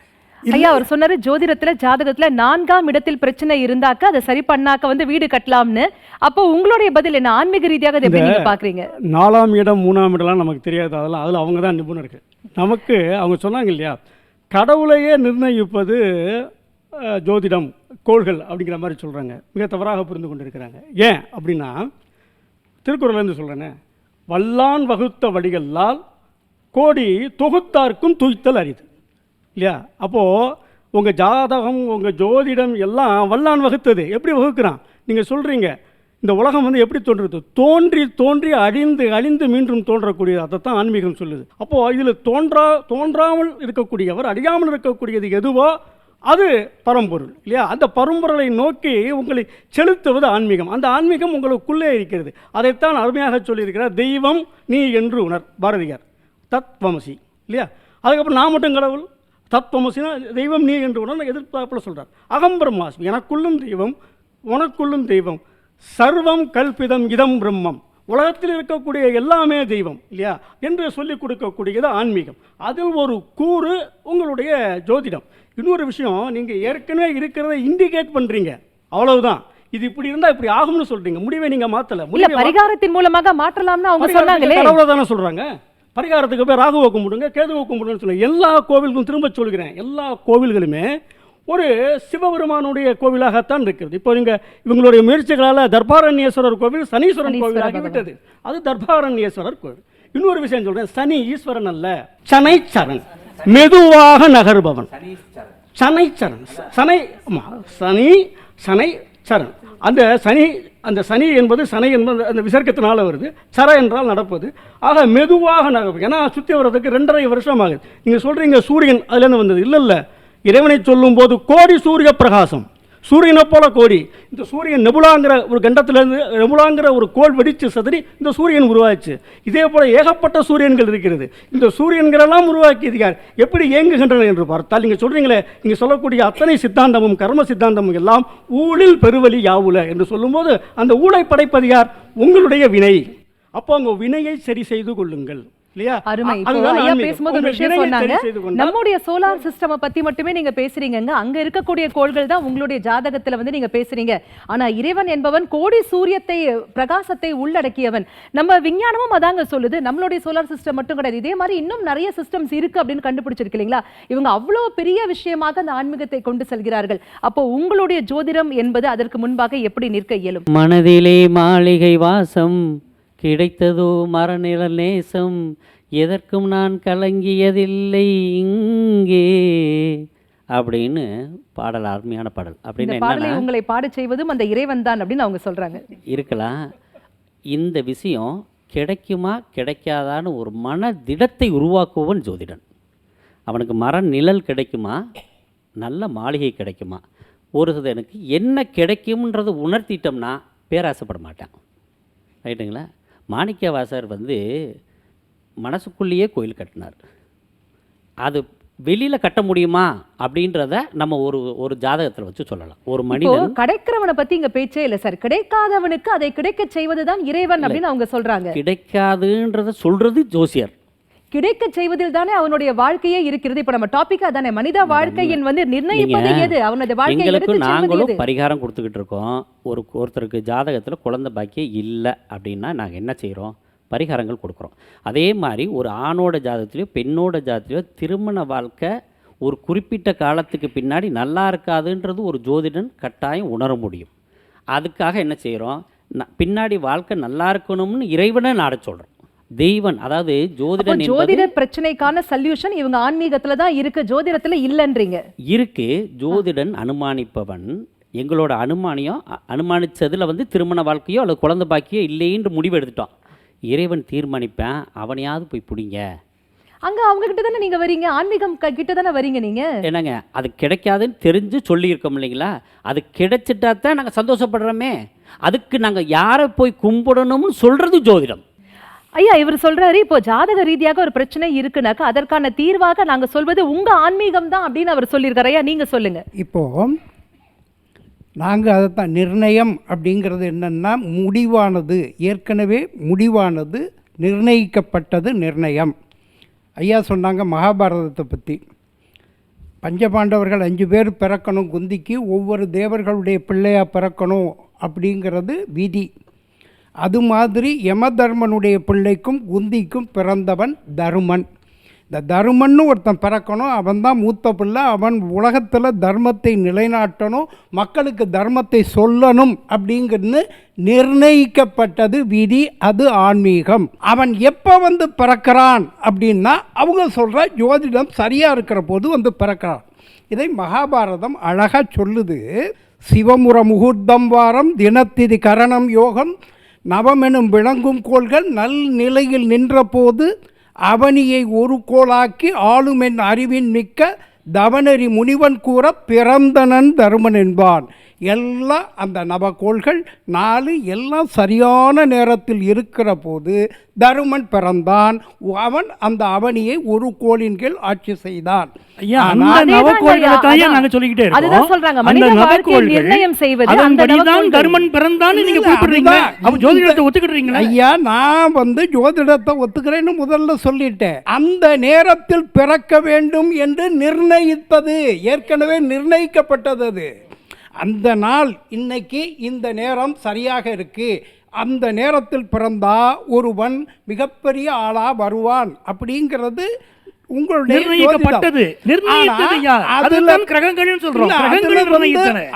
ஐயா அவர் சொன்னாரு ஜோதிடத்துல ஜாதகத்துல 4ஆம் இடத்தில் பிரச்சனை இருந்தாக்க அதை சரி பண்ணாக்க வந்து வீடு கட்டலாம்னு. அப்போ உங்களுடைய பதில் என்ன? ஆன்மீக ரீதியாக அதை எப்படி நீங்க பாக்குறீங்க? 4ஆம் இடம் 3ஆம் இடம்லாம் நமக்கு தெரியாது, அதெல்லாம் அதில் அவங்க தான் நிபுணர்கள். நமக்கு அவங்க சொன்னாங்க இல்லையா, கடவுளையே நிர்ணயிப்பது ஜோதிடம், கோள்கள் அப்படிங்கிற மாதிரி சொல்கிறாங்க. மிக தவறாக புரிந்து கொண்டு இருக்கிறாங்க. ஏன் அப்படின்னா, திருக்குறள்லேருந்து சொல்கிறேன்னே, வல்லான் வகுத்த வடிகளால் கோடி தொகுத்தார்க்கும் துய்த்தல் அரிது இல்லையா. அப்போது உங்கள் ஜாதகம், உங்கள் ஜோதிடம் எல்லாம் வல்லான் வகுத்தது. எப்படி வகுக்கிறான்? நீங்கள் சொல்கிறீங்க இந்த உலகம் வந்து எப்படி தோன்றுறது, தோன்றி தோன்றி அழிந்து அழிந்து மீண்டும் தோன்றக்கூடியது. அதைத்தான் ஆன்மீகம் சொல்லுது. அப்போது இதில் தோன்றாமல் இருக்கக்கூடியவர், அழியாமல் இருக்கக்கூடியது எதுவோ அது பரம்பொருள் இல்லையா. அந்த பரம்பொருளை நோக்கி உங்களை செலுத்துவது ஆன்மீகம். அந்த ஆன்மீகம் உங்களுக்குள்ளே இருக்கிறது. அதைத்தான் அருமையாக சொல்லியிருக்கிறார், தெய்வம் நீ என்று உணர், பாரதியார். தத்வமசி இல்லையா. அதுக்கப்புறம் நான் மட்டும் கடவுள், தத்துவமசினா தெய்வம் நீ என்று உணர்ந்து எதிர்பார்ப்பில் சொல்கிறார். அகம் பிரம்மாஸ்மி, எனக்குள்ளும் தெய்வம் உனக்குள்ளும் தெய்வம், சர்வம் கல்பிதம் இதம் பிரம்மம், உலகத்தில் இருக்கக்கூடிய எல்லாமே தெய்வம் இல்லையா என்று சொல்லிக் கொடுக்கக்கூடியது ஆன்மீகம். அதில் ஒரு கூறு உங்களுடைய ஜோதிடம். இன்னொரு விஷயம், நீங்கள் ஏற்கனவே இருக்கிறத இண்டிகேட் பண்ணுறீங்க, அவ்வளவுதான். இது இப்படி இருந்தால் இப்படி ஆகும்னு சொல்கிறீங்க, முடிவை நீங்கள் மாற்றலை. பரிகாரத்தின் மூலமாக மாற்றலாம்னு அவங்க சொன்னாங்களே, கடவுளை தானே சொல்கிறாங்க. பரிகாரத்துக்கு போய் ராகுவை கும்பிடுங்க, கேதுவை கும்பிடுங்கன்னு சொல்லுங்கள். எல்லா கோவிலுக்கும் திரும்ப சொல்கிறேன், எல்லா கோவில்களுமே ஒரு சிவபெருமானுடைய கோவிலாகத்தான் இருக்கிறது. இப்போ நீங்கள் இவங்களுடைய முயற்சிகளால் தர்பாரண்யேஸ்வரர் கோவில் சனீஸ்வரன் கோவிலாகி விட்டது. அது தர்பாரண்யேஸ்வரர் கோவில். இன்னொரு விஷயம் சொல்கிறேன், சனி ஈஸ்வரன் அல்ல, சனைச்சரன், மெதுவாக நகர்பவன். சனைச்சரன், சனை சனி சனை சரண். அந்த சனி என்பது சனை என்பது அந்த விசர்க்கத்தினால வருது, சர என்றால் நடப்பது. ஆக மெதுவாக நகர்வு. ஏன்னா சுற்றி வர்றதுக்கு 2.5 வருஷம் ஆகுது. நீங்கள் சொல்கிறீங்க சூரியன் அதுலேருந்து வந்தது. இல்லை, இறைவனை சொல்லும் போது கோடி சூரிய பிரகாசம், சூரியனை போல கோடி. இந்த சூரியன் நெபுலாங்கிற ஒரு கண்டத்திலேருந்து நெபுலாங்கிற ஒரு கோள் வெடித்து சதறி இந்த சூரியன் உருவாச்சு. இதே போல் ஏகப்பட்ட சூரியன்கள் இருக்கிறது. இந்த சூரியன்களெல்லாம் உருவாக்கியது யார், எப்படி இயங்குகின்றன என்று பார்த்தால், நீங்கள் சொல்கிறீங்களே, நீங்கள் சொல்லக்கூடிய அத்தனை சித்தாந்தமும் கர்ம சித்தாந்தமும் எல்லாம் ஊழில் பெருவழி யாவுல என்று சொல்லும்போது அந்த ஊழை படைப்பது யார்? உங்களுடைய வினை. அப்போ உங்கள் வினையை சரி செய்து கொள்ளுங்கள் இல்லையா. அருமை. ஐயா பேசும்போது ஒரு விஷயம் சொன்னாங்க, நம்முடைய சோலார் சிஸ்டம் பத்தி மட்டுமே நீங்க பேசுறீங்க, அங்க இருக்கக்கூடிய கோள்கள் தான் உங்களுடைய ஜாதகத்துல வந்து நீங்க பேசுறீங்க. ஆனா இறைவன் என்பவன் கோடி சூரியத்தை பிரகாசத்தை உள்ளடக்கியவன். நம்ம விஞ்ஞானமும் அதாங்க சொல்லுது. நம்மளுடைய சோலார் சிஸ்டம் மட்டும் கிடையாது, இதே மாதிரி இன்னும் நிறைய சிஸ்டம்ஸ் இருக்கு அப்படின்னு கண்டுபிடிச்சிருக்கு இல்லைங்களா. இவங்க அவ்வளவு பெரிய விஷயமாக அந்த ஆன்மீகத்தை கொண்டு செல்கிறார்கள். அப்போ உங்களுடைய ஜோதிடம் என்பது அதற்கு முன்பாக எப்படி நிற்க இயலும்? மனதிலே மாளிகை வாசம் கிடைத்ததோ மரநிழல் நேசம், எதற்கும் நான் கலங்கியதில்லை இங்கே அப்படின்னு பாடல், அருமையான பாடல். அப்படின்னு பாடலை உங்களை பாட செய்வதும் அந்த இறைவன் தான் அப்படின்னு அவங்க சொல்றாங்க. இருக்கலாம். இந்த விஷயம் கிடைக்குமா கிடைக்காதான்னு ஒரு மனதிடத்தை உருவாக்குவன் ஜோதிடன். அவனுக்கு மர நிழல் கிடைக்குமா, நல்ல மாளிகை கிடைக்குமா, ஒரு எனக்கு என்ன கிடைக்கும்ன்றது உணர்த்திட்டோம்னா பேராசைப்பட மாட்டான். ரைட்டுங்களா. மாணிக்கவாசர் வந்து மனசுக்குள்ளேயே கோயில் கட்டினார். அது வெளியில் கட்ட முடியுமா அப்படின்றத நம்ம ஒரு ஜாதகத்தில் வச்சு சொல்லலாம். ஒரு மனிதன் கிடைக்கிறவனை பற்றி இங்கே பேச்சே இல்லை சார். கிடைக்காதவனுக்கு அதை கிடைக்க செய்வதுதான் இறைவன் அப்படின்னு அவங்க சொல்கிறாங்க. கிடைக்காதுன்றத சொல்கிறது ஜோசியர். கிடைக்க செய்வதில் தானே அவனுடைய வாழ்க்கையே இருக்கிறது. இப்போ நம்ம டாபிக் அதானே, மனித வாழ்க்கையின் வந்து நிர்ணயிப்பது எது, அவனுடைய வாழ்க்கையை எடுத்து செல்வது எது. நாங்களும் பரிகாரம் கொடுத்துக்கிட்டு இருக்கோம். ஒருத்தருக்கு ஜாதகத்தில் குழந்தை பாக்கியம் இல்லை அப்படின்னா நாங்கள் என்ன செய்கிறோம், பரிகாரங்கள் கொடுக்குறோம். அதே மாதிரி ஒரு ஆணோட ஜாதகத்திலையோ பெண்ணோட ஜாதகத்திலையோ திருமண வாழ்க்கை ஒரு குறிப்பிட்ட காலத்துக்கு பின்னாடி நல்லா இருக்காதுன்றது ஒரு ஜோதிடன் கட்டாயம் உணர முடியும். அதுக்காக என்ன செய்கிறோம், பின்னாடி வாழ்க்கை நல்லா இருக்கணும்னு இறைவனை நாட சொல்கிறோம். தெய்வன் அதாவது ஜோதிடன் ஜோதிட பிரச்சனைக்கான சொல்யூஷன் இவங்க ஆன்மீகத்துல தான் இருக்கு, ஜோதிடத்துல இல்லன்றீங்க. இருக்கு. ஜோதிடன் அனுமானிப்பவன். எங்களோட அனுமானியம் அனுமானிச்சதுல வந்து திருமண வாழ்க்கையோ அல்லது குழந்தை பாக்கியோ இல்லைன்னு முடிவு எடுத்துட்டோம். இறைவன் தீர்மானிப்பேன், அவனையாவது போய் பிடிங்க. அங்க அவங்க கிட்ட தானே நீங்க வரீங்க, ஆன்மீகம் கிட்ட தானே வரீங்க நீங்க. என்னங்க அது கிடைக்காதுன்னு தெரிஞ்சு சொல்லியிருக்கோம் இல்லைங்களா? அது கிடைச்சிட்டா தான் நாங்கள் சந்தோஷப்படுறோமே. அதுக்கு நாங்கள் யாரை போய் கும்பிடணும்னு சொல்றது ஜோதிடம். ஐயா இவர் சொல்றாரு, இப்போ ஜாதக ரீதியாக ஒரு பிரச்சனை இருக்குனாக்கா அதற்கான தீர்வாக நாங்க சொல்வது உங்க ஆன்மீகம் தான் அப்படின்னு அவர் சொல்லியிருக்காரு. ஐயா நீங்க சொல்லுங்க. இப்போது நாங்கள் அதைத்தான் நிர்ணயம் அப்படிங்கிறது என்னென்னா முடிவானது, ஏற்கனவே முடிவானது, நிர்ணயிக்கப்பட்டது நிர்ணயம். ஐயா சொன்னாங்க மகாபாரதத்தை பற்றி. பஞ்சபாண்டவர்கள் 5 பேர் பிறக்கணும், குந்திக்கு ஒவ்வொரு தேவர்களுடைய பிள்ளையாக பிறக்கணும் அப்படிங்கிறது விதி. அது மாதிரி யமதர்மனுடைய பிள்ளைக்கும் குந்திக்கும் பிறந்தவன் தருமன். இந்த தருமன்னு ஒருத்தன் பிறக்கணும், அவன் தான் மூத்த பிள்ளை. அவன் உலகத்தில் தர்மத்தை நிலைநாட்டணும், மக்களுக்கு தர்மத்தை சொல்லணும் அப்படிங்கிறது நிர்ணயிக்கப்பட்டது விதி. அது ஆன்மீகம். அவன் எப்போ வந்து பிறக்கிறான் அப்படின்னா அவங்க சொல்கிற ஜோதிடம் சரியாக இருக்கிற போது வந்து பிறக்கிறான். இதை மகாபாரதம் அழகாக சொல்லுது. சிவமுற முகூர்த்தம் வாரம் தினத்திதி கரணம் யோகம் நவமெனும் விளங்கும் கோள்கள் நல் நிலையில் நின்றபோது அவனியை ஒரு கோளாக்கி ஆளுமென் அறிவின் மிக்க தவனரி முனிவன் கூற பிறந்தனன் தருமன் என்பான். எல்லாம் அந்த நவகோள்கள் 4 எல்லாம் சரியான நேரத்தில் இருக்கிற போது தருமன் பிறந்தான். அவன் அந்த அவனியை ஒரு கோளின் கீழ் ஆட்சி செய்தான். ஐயா நான் வந்து ஜோதிடத்தை ஒத்துக்கிறேன்னு முதல்ல சொல்லிட்டேன். அந்த நேரத்தில் பிறக்க வேண்டும் என்று நிர்ணயித்தது ஏற்கனவே நிர்ணயிக்கப்பட்டது. அது அந்த நாள் இன்னைக்கு இந்த நேரம் சரியாக இருக்கு, அந்த நேரத்தில் பிறந்தா ஒருவன் மிகப்பெரிய ஆளா வருவான் அப்படிங்கிறது உங்களுடைய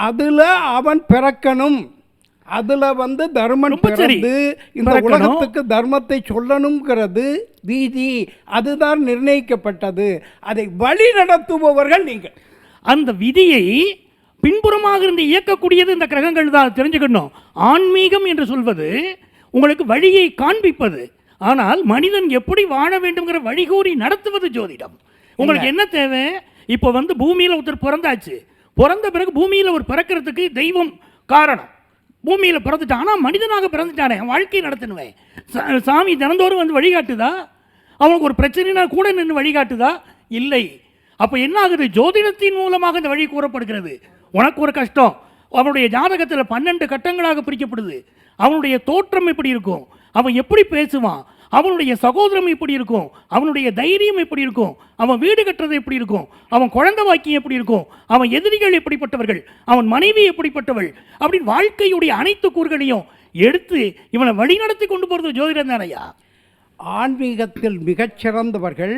அதுல அவன் பிறக்கணும். அதுல வந்து தர்மன் பிறந்து இந்த உலகத்துக்கு தர்மத்தை சொல்லணுங்கிறது வீதி. அதுதான் நிர்ணயிக்கப்பட்டது. அதை வழி நடத்துபவர்கள் நீங்கள். அந்த விதியை பின்புறமாக இருந்து இயக்கக்கூடியது இந்த கிரகங்கள் தான், தெரிஞ்சுக்கணும். ஆன்மீகம் என்று சொல்வது உங்களுக்கு வழியை காண்பிப்பது, ஆனால் மனிதன் எப்படி வாழ வேண்டும்ங்கிற வழிகூறி நடத்துவது ஜோதிடம். உங்களுக்கு என்ன தேவை? இப்போ வந்து பூமியில் ஒருத்தர் பிறந்தாச்சு, பிறந்த பிறகு பூமியில் ஒரு பிறக்கிறதுக்கு தெய்வம் காரணம். பூமியில் பிறந்துட்டான், ஆனால் மனிதனாக பிறந்துட்டானே, வாழ்க்கை நடத்தணுவேன். சாமி தினந்தோறும் வந்து வழிகாட்டுதா? அவனுக்கு ஒரு பிரச்சனைனா கூட நின்று வழிகாட்டுதா? இல்லை. அப்போ என்ன ஆகுது? ஜோதிடத்தின் மூலமாக இந்த வழி கூறப்படுகிறது. உனக்கு ஒரு கஷ்டம், அவனுடைய ஜாதகத்தில் 12 கட்டங்களாக பிரிக்கப்படுது. அவனுடைய தோற்றம் எப்படி இருக்கும், அவன் எப்படி பேசுவான், அவனுடைய சகோதரம் எப்படி இருக்கும், அவனுடைய தைரியம் எப்படி இருக்கும், அவன் வீடு கட்டுறது எப்படி இருக்கும், அவன் குழந்தை வாக்கியம் எப்படி இருக்கும், அவன் எதிரிகள் எப்படிப்பட்டவர்கள், அவன் மனைவி எப்படிப்பட்டவள், அப்படின்னு வாழ்க்கையுடைய அனைத்து கூறுகளையும் எடுத்து இவனை வழிநடத்தி கொண்டு போகிறது ஜோதிடம் தானையா. ஆன்மீகத்தில் மிகச்சிறந்தவர்கள்,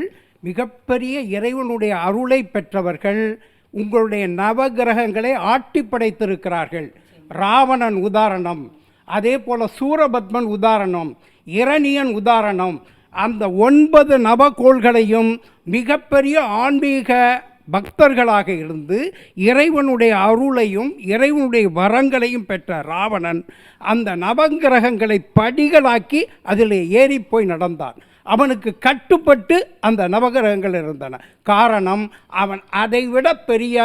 மிகப்பெரிய இறைவனுடைய அருளை பெற்றவர்கள் உங்களுடைய நவகிரகங்களை ஆட்டி படைத்திருக்கிறார்கள். ராவணன் உதாரணம், அதே போல் சூரபத்மன் உதாரணம், இரணியன் உதாரணம். அந்த 9 நவகோள்களையும் மிகப்பெரிய ஆன்மீக பக்தர்களாக இருந்து இறைவனுடைய அருளையும் இறைவனுடைய வரங்களையும் பெற்ற ராவணன் அந்த நவகிரகங்களை படிகளாக்கி அதில் ஏறி போய் நடந்தான். அவனுக்கு கட்டுப்பட்டு அந்த நவகிரகங்கள் இருந்தன. காரணம், அவன் அதைவிட பெரிய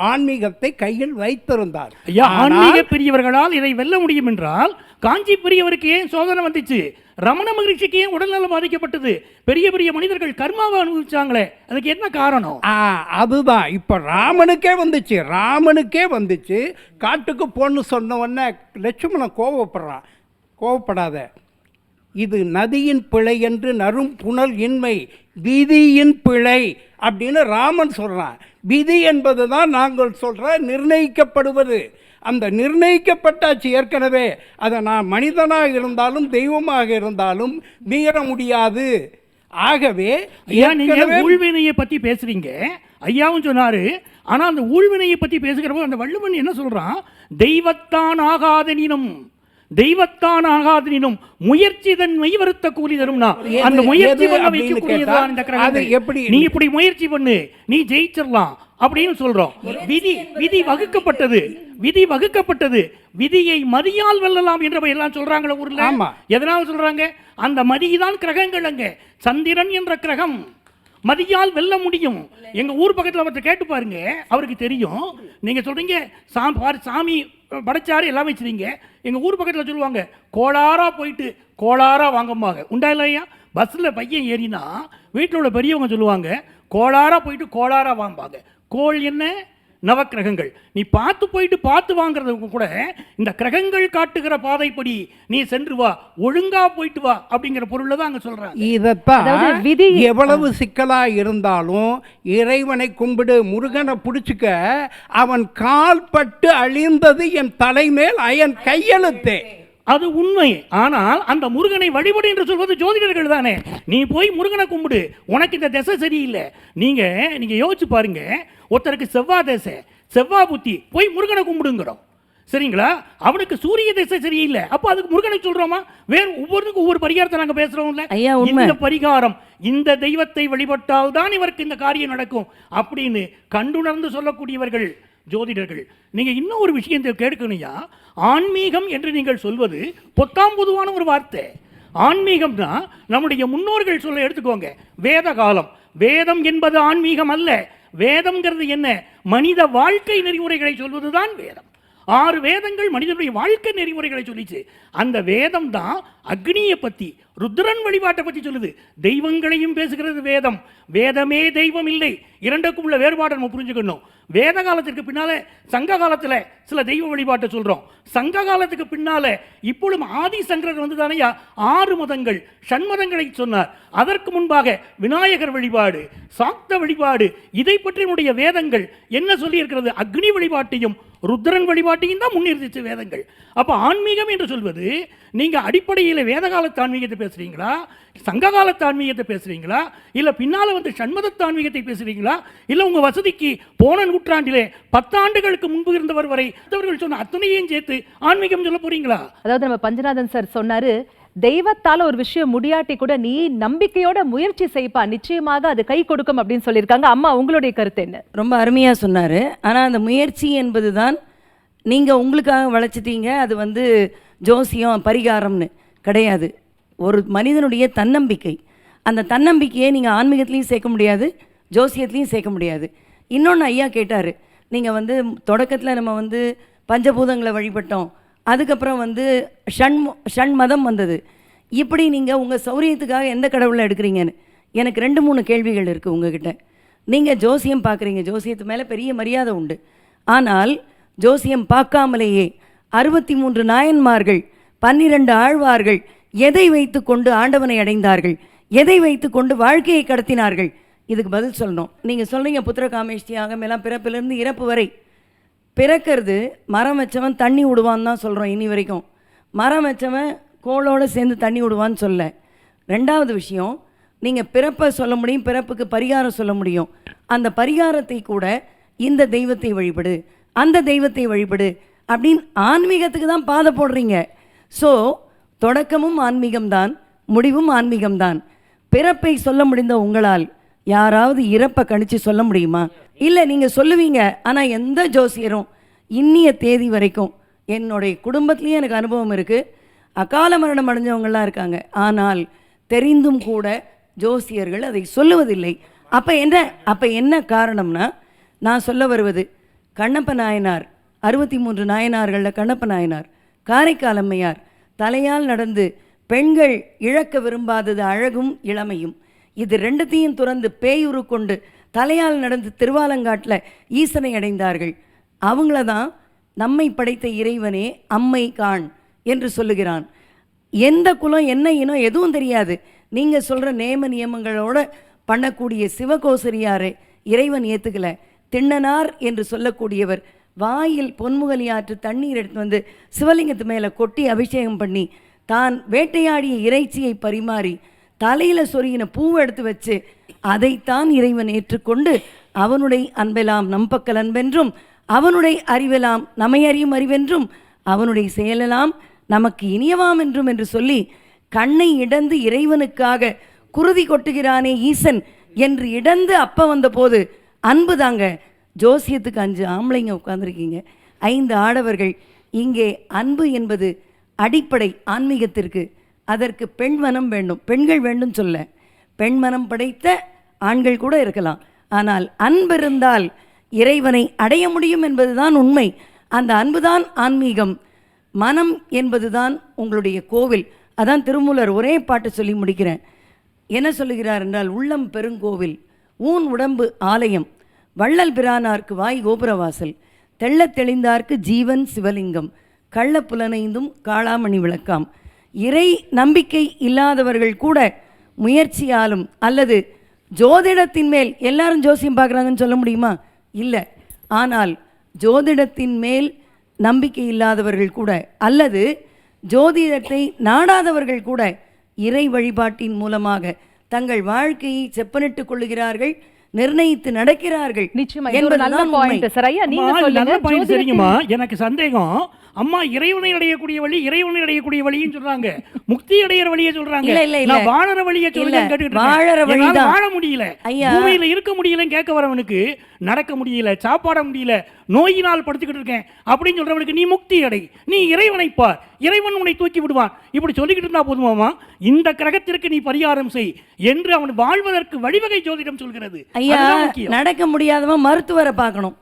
ஆன்மீகத்தை கையில் வைத்திருந்தார். ஆன்மீக பெரியவர்களால் இதை வெல்ல முடியும் என்றால் காஞ்சி பெரியவருக்கு ஏன் சோதனை வந்துச்சு? ரமண மகிழ்ச்சிக்கு ஏன் உடல்நலம் பாதிக்கப்பட்டது? பெரிய பெரிய மனிதர்கள் கர்மாவை அனுபவிச்சாங்களே, அதுக்கு என்ன காரணம்? அதுதான் இப்போ ராமனுக்கே வந்துச்சு. காட்டுக்கு போன்னு சொன்ன உடனே லட்சுமணன் கோவப்படுறான். கோவப்படாத, இது நதியின் பிழை என்று நரும் புனல் இன்மை விதியின் பிழை அப்படின்னு ராமன் சொல்கிறான். விதி என்பது தான் நாங்கள் சொல்கிற நிர்ணயிக்கப்படுவது. அந்த நிர்ணயிக்கப்பட்டாச்சு ஏற்கனவே. அதை நான் மனிதனாக இருந்தாலும் தெய்வமாக இருந்தாலும் மீற முடியாது. ஆகவே ஊழ்வினையை பற்றி பேசுறீங்க, ஐயாவும் சொன்னார். ஆனால் அந்த ஊழ்வினையை பற்றி பேசுகிறப்போ அந்த வள்ளுவன் என்ன சொல்கிறான்? தெய்வத்தான் ஆகாதனினும் தெய்வத்தான் ஆகாதனினும் முயற்சி தன் மெய் வருத்த கூலி தரும்னா அந்த முயற்சி பண்ண வைக்கக்கூடியதுதான் இந்த கிரகங்கள். எப்படி நீ இப்படி முயற்சி பண்ணு, நீ ஜெயிச்சிடலாம் அப்படின்னு சொல்றோம். விதி வகுக்கப்பட்டது. விதியை மதியால் வெல்லலாம் என்று எல்லாம் சொல்றாங்களே ஊர்ல. எதனால சொல்றாங்க? அந்த மதிதான் கிரகங்கள். அங்க சந்திரன் என்ற கிரகம் மதியால் வெல்ல முடியும். எங்க ஊர் பக்கத்தில் அவர்கிட்ட கேட்டு பாருங்க, அவருக்கு தெரியும். நீங்க சொல்றீங்க சாமி படைச்சாரு எல்லாம் வச்சுறீங்க. எங்க ஊர் பக்கத்தில் சொல்லுவாங்க, கோளாரா போயிட்டு கோளாரா வாங்கம்பாங்க. உண்டா இல்லையா? பஸ்ஸில் பையன் ஏறினா வீட்டில் உள்ள பெரியவங்க சொல்லுவாங்க, கோளாரா போயிட்டு கோளாரா வாம்பாங்க. கோள் என்ன? நவக்கிரகங்கள். நீ பார்த்து போயிட்டு பார்த்து வாங்குறதுக்கு கூட இந்த கிரகங்கள் காட்டுகிற பாதைப்படி நீ சென்று வா, ஒழுங்கா போயிட்டு வா அப்படிங்கிற பொருள்ல தான் அங்க சொல்றாங்க. இதத்தான் எவ்வளவு சிக்கலா இருந்தாலும் இறைவனை கும்பிடு, முருகனை பிடிச்சுக்க, அவன் கால் பட்டு அழிந்தது என் தலைமேல் அயன் கையெழுத்தே. அது உண்மை. ஆனால் அந்த முருகனை வழிபடு என்று சொல்வது ஜோதிடர்கள் தானே. நீ போய் முருகனை கும்பிடு, உனக்கு இந்த திசை சரியில்லை. நீங்க யோசிச்சு பாருங்க, ஒருத்தருக்கு செவ்வாய் திசை, செவ்வாய் புத்தி, போய் முருகனை கும்பிடுங்கிறோம். சரிங்களா? அவனுக்கு சூரிய திசை சரியில்லை, அப்போ அதுக்கு முருகனை சொல்றோமா? வேறு ஒவ்வொருக்கும் ஒவ்வொரு பரிகாரத்தை நாங்கள் பேசுறோம்ல. இந்த பரிகாரம் இந்த தெய்வத்தை வழிபட்டால் தான் இவருக்கு இந்த காரியம் நடக்கும் அப்படின்னு கண்டுணர்ந்து சொல்லக்கூடியவர்கள் ஜோதிடர்கள். நீங்க இன்னும் ஒரு விஷயத்தை கேட்கணும்யா. ஆன்மீகம் என்று நீங்கள் சொல்வது பொத்தாம் பொதுவான ஒரு வார்த்தை. ஆன்மீகம்னா நம்முடைய முன்னோர்கள் சொல்ல எடுத்துக்கோங்க. வேத காலம். வேதம் என்பது ஆன்மீகம் அல்ல. வேதம்ங்கிறது என்ன? மனித வாழ்க்கை நெறிமுறைகளை சொல்வதுதான் வேதம். 6 வேதங்கள் மனிதனுடைய வாழ்க்கை நெறிமுறைகளை சொல்லிச்சு. அந்த வேதம் தான் அக்னியை பற்றி, ருத்ரன் வழிபாட்டை பற்றி சொல்லுது. தெய்வங்களையும் பேசுகிறது வேதம். வேதமே தெய்வம் இல்லை. இரண்டுக்கும் உள்ள வேறுபாடு நம்ம புரிஞ்சுக்கணும். வேத காலத்திற்கு பின்னால சங்க காலத்தில் சில தெய்வ வழிபாட்டை சொல்கிறோம். சங்க காலத்துக்கு பின்னால இப்பொழுதும் ஆதி சங்கரர் வந்து தானையா 6 மதங்கள் ஷண்மதங்களை சொன்னார். அதற்கு முன்பாக விநாயகர் வழிபாடு, சாக்த வழிபாடு, இதை பற்றிய வேதங்கள் என்ன சொல்லி இருக்கிறது? அக்னி வழிபாட்டையும் ருத்ரன் வழிபாட்டையும் தான் முன்னிறுத்திச்சு வேதங்கள். அப்போ ஆன்மீகம் என்று சொல்வது, நீங்க அடிப்படையில் வேத காலத்து ஆன்மீகத்தை பேசுறீங்களா, சங்க காலத்து ஆன்மீகத்தை பேசுறீங்களா, இல்ல பின்னால வந்து சண்மதத்து ஆன்மீகத்தை பேசுறீங்களா, இல்ல உங்க வசதிக்கு போன நூற்றாண்டிலே 10 ஆண்டுகளுக்கு முன்பு இருந்தவர் வரை அவர்கள் சொன்ன அத்தனையும் சேர்த்து ஆன்மீகம் சொல்ல போறீங்களா? அதாவது நம்ம பஞ்சநாதன் சார் சொன்னாரு, தெய்வத்தால ஒரு விஷயம் முடியாட்டி கூட நீ நம்பிக்கையோட முயற்சி செய்ப்பா, நிச்சயமாக அது கை கொடுக்கும் அப்படின்னு சொல்லியிருக்காங்க. அம்மா, உங்களுடைய கருத்து என்ன? ரொம்ப அருமையாக சொன்னார். ஆனால் அந்த முயற்சி என்பது தான் நீங்கள் உங்களுக்காக வளைச்சிட்டீங்க, அது வந்து ஜோசியம் பரிகாரம்னு கிடையாது. ஒரு மனிதனுடைய தன்னம்பிக்கை. அந்த தன்னம்பிக்கையை நீங்கள் ஆன்மீகத்துலேயும் சேர்க்க முடியாது, ஜோசியத்துலேயும் சேர்க்க முடியாது. இன்னொன்று ஐயா கேட்டார், நீங்கள் வந்து தொடக்கத்தில் நம்ம வந்து பஞ்சபூதங்களை வழிபட்டோம், அதுக்கப்புறம் வந்து ஷண்மதம் வந்தது. இப்படி நீங்கள் உங்கள் சௌரியத்துக்காக எந்த கடவுளை எடுக்கிறீங்கன்னு எனக்கு 2-3 கேள்விகள் இருக்குது உங்ககிட்ட. நீங்கள் ஜோசியம் பார்க்குறீங்க, ஜோசியத்து மேலே பெரிய மரியாதை உண்டு. ஆனால் ஜோசியம் பார்க்காமலேயே 63 நாயன்மார்கள், 12 ஆழ்வார்கள் எதை வைத்து கொண்டு ஆண்டவனை அடைந்தார்கள், எதை வைத்து கொண்டு வாழ்க்கையை கடத்தினார்கள்? இதுக்கு பதில் சொல்லணும். நீங்கள் சொல்கிறீங்க புத்திர காமேஷ்டி ஆகமெல்லாம் பிறப்பிலிருந்து இறப்பு வரை. பிறக்கிறது மரம் வச்சவன் தண்ணி விடுவான்னு தான் சொல்கிறோம் இனி வரைக்கும். மரம் வச்சவன் கோளோடு சேர்ந்து தண்ணி விடுவான்னு சொல்ல. 2வது விஷயம், நீங்கள் பிறப்பை சொல்ல முடியும், பிறப்புக்கு பரிகாரம் சொல்ல முடியும். அந்த பரிகாரத்தை கூட இந்த தெய்வத்தை வழிபடு, அந்த தெய்வத்தை வழிபடு அப்படின்னு ஆன்மீகத்துக்கு தான் பாதை போடுறீங்க. ஸோ தொடக்கமும் ஆன்மீகம்தான், முடிவும் ஆன்மீகம்தான். பிறப்பை சொல்ல முடிந்த உங்களால் யாராவது இறப்பை கணிச்சு சொல்ல முடியுமா? இல்லை, நீங்கள் சொல்லுவீங்க. ஆனால் எந்த ஜோசியரும் இன்னிய தேதி வரைக்கும், என்னுடைய குடும்பத்துலேயும் எனக்கு அனுபவம் இருக்குது, அகால மரணம் அடைஞ்சவங்களாம் இருக்காங்க. ஆனால் தெரிந்தும் கூட ஜோசியர்கள் அதை சொல்லுவதில்லை. அப்போ என்ன காரணம்னா, நான் சொல்ல வருவது கண்ணப்ப நாயனார், 63 நாயனார்களில் கண்ணப்ப நாயனார், காரைக்கால் அம்மையார் தலையால் நடந்து பெண்கள் இழக்க விரும்பாதது அழகும் இளமையும், இது 2த்தையும் துறந்து பேயுரு கொண்டு தலையால் நடந்து திருவாலங்காட்டில் ஈசனை அடைந்தார்கள். அவங்கள தான் நம்மை படைத்த இறைவனே அம்மை காண் என்று சொல்லுகிறான். எந்த குலம் என்ன இனம் எதுவும் தெரியாது. நீங்கள் சொல்கிற நேம நியமங்களோட பண்ணக்கூடிய சிவகோசரியாரை இறைவன் ஏற்றுக்கல. திண்ணனார் என்று சொல்லக்கூடியவர் வாயில் பொன்முகலியாற்று தண்ணீர் எடுத்து வந்து சிவலிங்கத்து மேலே கொட்டி அபிஷேகம் பண்ணி தான் வேட்டையாடிய இறைச்சியை பரிமாறி தலையில் சொருகின பூவை எடுத்து வச்சு அதைத்தான் இறைவன் ஏற்றுக்கொண்டு அவனுடைய அன்பெல்லாம் நம்பக்கல் அன்பென்றும் அவனுடைய அறிவெல்லாம் நம்மை அறியும் அறிவென்றும் அவனுடைய செயலெல்லாம் நமக்கு இனியவாம் என்றும் என்று சொல்லி கண்ணை இடந்து இறைவனுக்காக குருதி கொட்டுகிறானே ஈசன் என்று இடந்து அப்போ வந்தபோது அன்பு தாங்க. ஜோசியத்துக்கு 5 ஆம்பளைங்க உட்காந்துருக்கீங்க, 5 ஆடவர்கள். இங்கே அன்பு என்பது அடிப்படை ஆன்மீகத்திற்கு. அதற்கு பெண் மனம் வேண்டும், பெண்கள் வேண்டும் சொல்ல, பெண் மனம் படைத்த ஆண்கள் கூட இருக்கலாம். ஆனால் அன்பு இருந்தால் இறைவனை அடைய முடியும் என்பதுதான் உண்மை. அந்த அன்புதான் ஆன்மீகம். மனம் என்பதுதான் உங்களுடைய கோவில். அதான் திருமூலர் ஒரே பாட்டு சொல்லி முடிக்கிறேன். என்ன சொல்லுகிறார் என்றால், உள்ளம் பெருங்கோவில், ஊன் உடம்பு ஆலயம், வள்ளல் பிரானார்க்கு வாய் கோபுரவாசல், தெள்ளத் தெளிந்தார்க்கு ஜீவன் சிவலிங்கம், கள்ள புலனைந்தும் காளாமணி விளக்காம். இறை நம்பிக்கை இல்லாதவர்கள் கூட முயற்சியாலும் அல்லது ஜோதிடத்தின் மேல், எல்லாரும் ஜோசியம் பார்க்குறாங்கன்னு சொல்ல முடியுமா? இல்லை. ஆனால் ஜோதிடத்தின் மேல் நம்பிக்கை இல்லாதவர்கள் கூட அல்லது ஜோதிடத்தை நாடாதவர்கள் கூட இறை வழிபாட்டின் மூலமாக தங்கள் வாழ்க்கையை செப்பனிட்டுக் கொள்ளுகிறார்கள், நிர்ணயித்து நடக்கிறார்கள். நிச்சயமா இது ஒரு நல்ல பாயிண்ட் சார். ஐயா நீங்க சொல்லுங்க. நல்ல பாயிண்ட். சரிங்கம்மா, எனக்கு சந்தேகம். அம்மா இறைவனை அடையக்கூடிய வழி, இறைவனை அடையக்கூடிய வழின்னு சொல்றாங்க, முக்தி அடையிற வழியை சொல்றாங்க. நான் வாழற வழியை சொல்லுங்க கேட்டுக்கிட்டு வாழ முடியல, பூமியில இருக்க முடியலன்னு கேட்க வரவனுக்கு நடக்க முடியல, சாப்பாட முடியல, நோயினால் படுத்துக்கிட்டு இருக்கேன் அப்படின்னு சொல்றவனுக்கு நீ முக்தி அடை, நீ இறைவனை பார், இறைவன் உன்னை தூக்கி விடுவான், இப்படி சொல்லிக்கிட்டு இருந்தா போதுமாமா? இந்த கிரகத்திற்கு நீ பரிகாரம் செய் என்று அவன் வாழ்வதற்கு வழிவகை ஜோதிடம் சொல்கிறது. ஐயா, நடக்க முடியாதவன் மருத்துவரை பார்க்கணும்,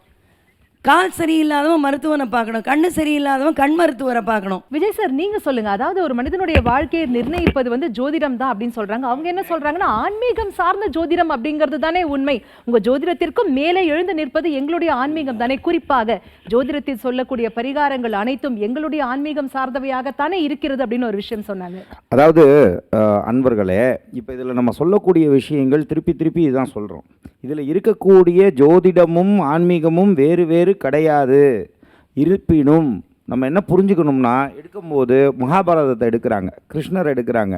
கால் சரியில்லாதவன் மருத்துவனை பார்க்கணும், கண்ணு சரியில்லாதவன் கண் மருத்துவரை பார்க்கணும். விஜய் சார் நீங்க சொல்லுங்க. அதாவது ஒரு மனிதனுடைய வாழ்க்கையை நிர்ணயிப்பது வந்து ஜோதிடம் தான் அப்படின்னு சொல்றாங்க. அவங்க என்ன சொல்றாங்கன்னா, ஆன்மீகம் சார்ந்த ஜோதிடம் அப்படிங்கிறது தானே உண்மை. உங்க ஜோதிடத்திற்கும் மேலே எழுந்து நிற்பது எங்களுடைய ஆன்மீகம் தானே. குறிப்பாக ஜோதிடத்தில் சொல்லக்கூடிய பரிகாரங்கள் அனைத்தும் எங்களுடைய ஆன்மீகம் சார்ந்தவையாகத்தானே இருக்கிறது அப்படின்னு ஒரு விஷயம் சொன்னாங்க. அதாவது அன்பர்களே, இப்போ இதில் நம்ம சொல்லக்கூடிய விஷயங்கள் திருப்பி இதுதான் சொல்கிறோம். இதில் இருக்கக்கூடிய ஜோதிடமும் ஆன்மீகமும் வேறு வேறு கிடையாது. இருப்பினும் நம்ம என்ன புரிஞ்சுக்கணும்னா, எடுக்கும்போது மகாபாரதத்தை எடுக்கிறாங்க, கிருஷ்ணர் எடுக்கிறாங்க.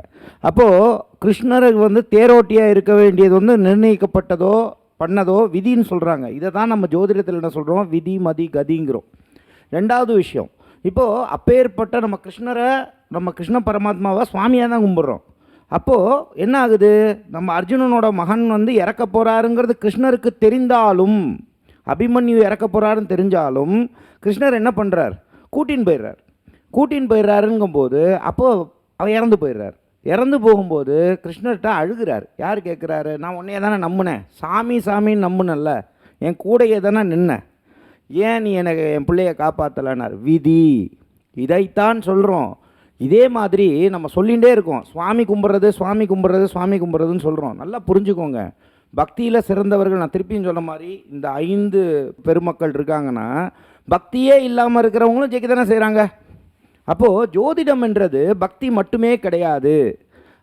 அப்போது கிருஷ்ணர் வந்து தேரோட்டியாக இருக்க வேண்டியது வந்து நிர்ணயிக்கப்பட்டதோ பண்ணதோ விதின்னு சொல்கிறாங்க. இதை தான் நம்ம ஜோதிடத்தில் என்ன சொல்கிறோம், விதி மதி கதிங்கிறோம். ரெண்டாவது விஷயம், இப்போது அப்பேற்பட்ட நம்ம கிருஷ்ணரை, நம்ம கிருஷ்ண பரமாத்மாவை சுவாமியாக தான் கும்பிட்றோம். அப்போது என்ன ஆகுது, நம்ம அர்ஜுனனோட மகன் வந்து இறக்க போகிறாருங்கிறது கிருஷ்ணருக்கு தெரிந்தாலும், அபிமன்யு இறக்க போகிறாருன்னு தெரிஞ்சாலும் கிருஷ்ணர் என்ன பண்ணுறார், கூட்டின்னு போயிடுறாருங்கும்போது அப்போது அவர் இறந்து போயிடுறார். இறந்து போகும்போது கிருஷ்ணர்கிட்ட அழுகிறார். யார் கேட்குறாரு, நான் உன்னையே தானே நம்பினேன், சாமின்னு நம்பினல்ல, என் கூடையே தானே நின்ன, ஏன் நீ எனக்கு என் பிள்ளைய காப்பாற்றலைன்னார். விதி. இதைத்தான் சொல்கிறோம். இதே மாதிரி நம்ம சொல்லிகிட்டே இருக்கோம், சுவாமி கும்பிட்றதுன்னு சொல்கிறோம். நல்லா புரிஞ்சுக்கோங்க, பக்தியில் சிறந்தவர்கள், நான் திருப்பியும் சொன்ன மாதிரி இந்த 5 பெருமக்கள் இருக்காங்கன்னா, பக்தியே இல்லாமல் இருக்கிறவங்களும் ஜெயிக்க தானே செய்கிறாங்க. அப்போது ஜோதிடம் என்றது பக்தி மட்டுமே கிடையாது.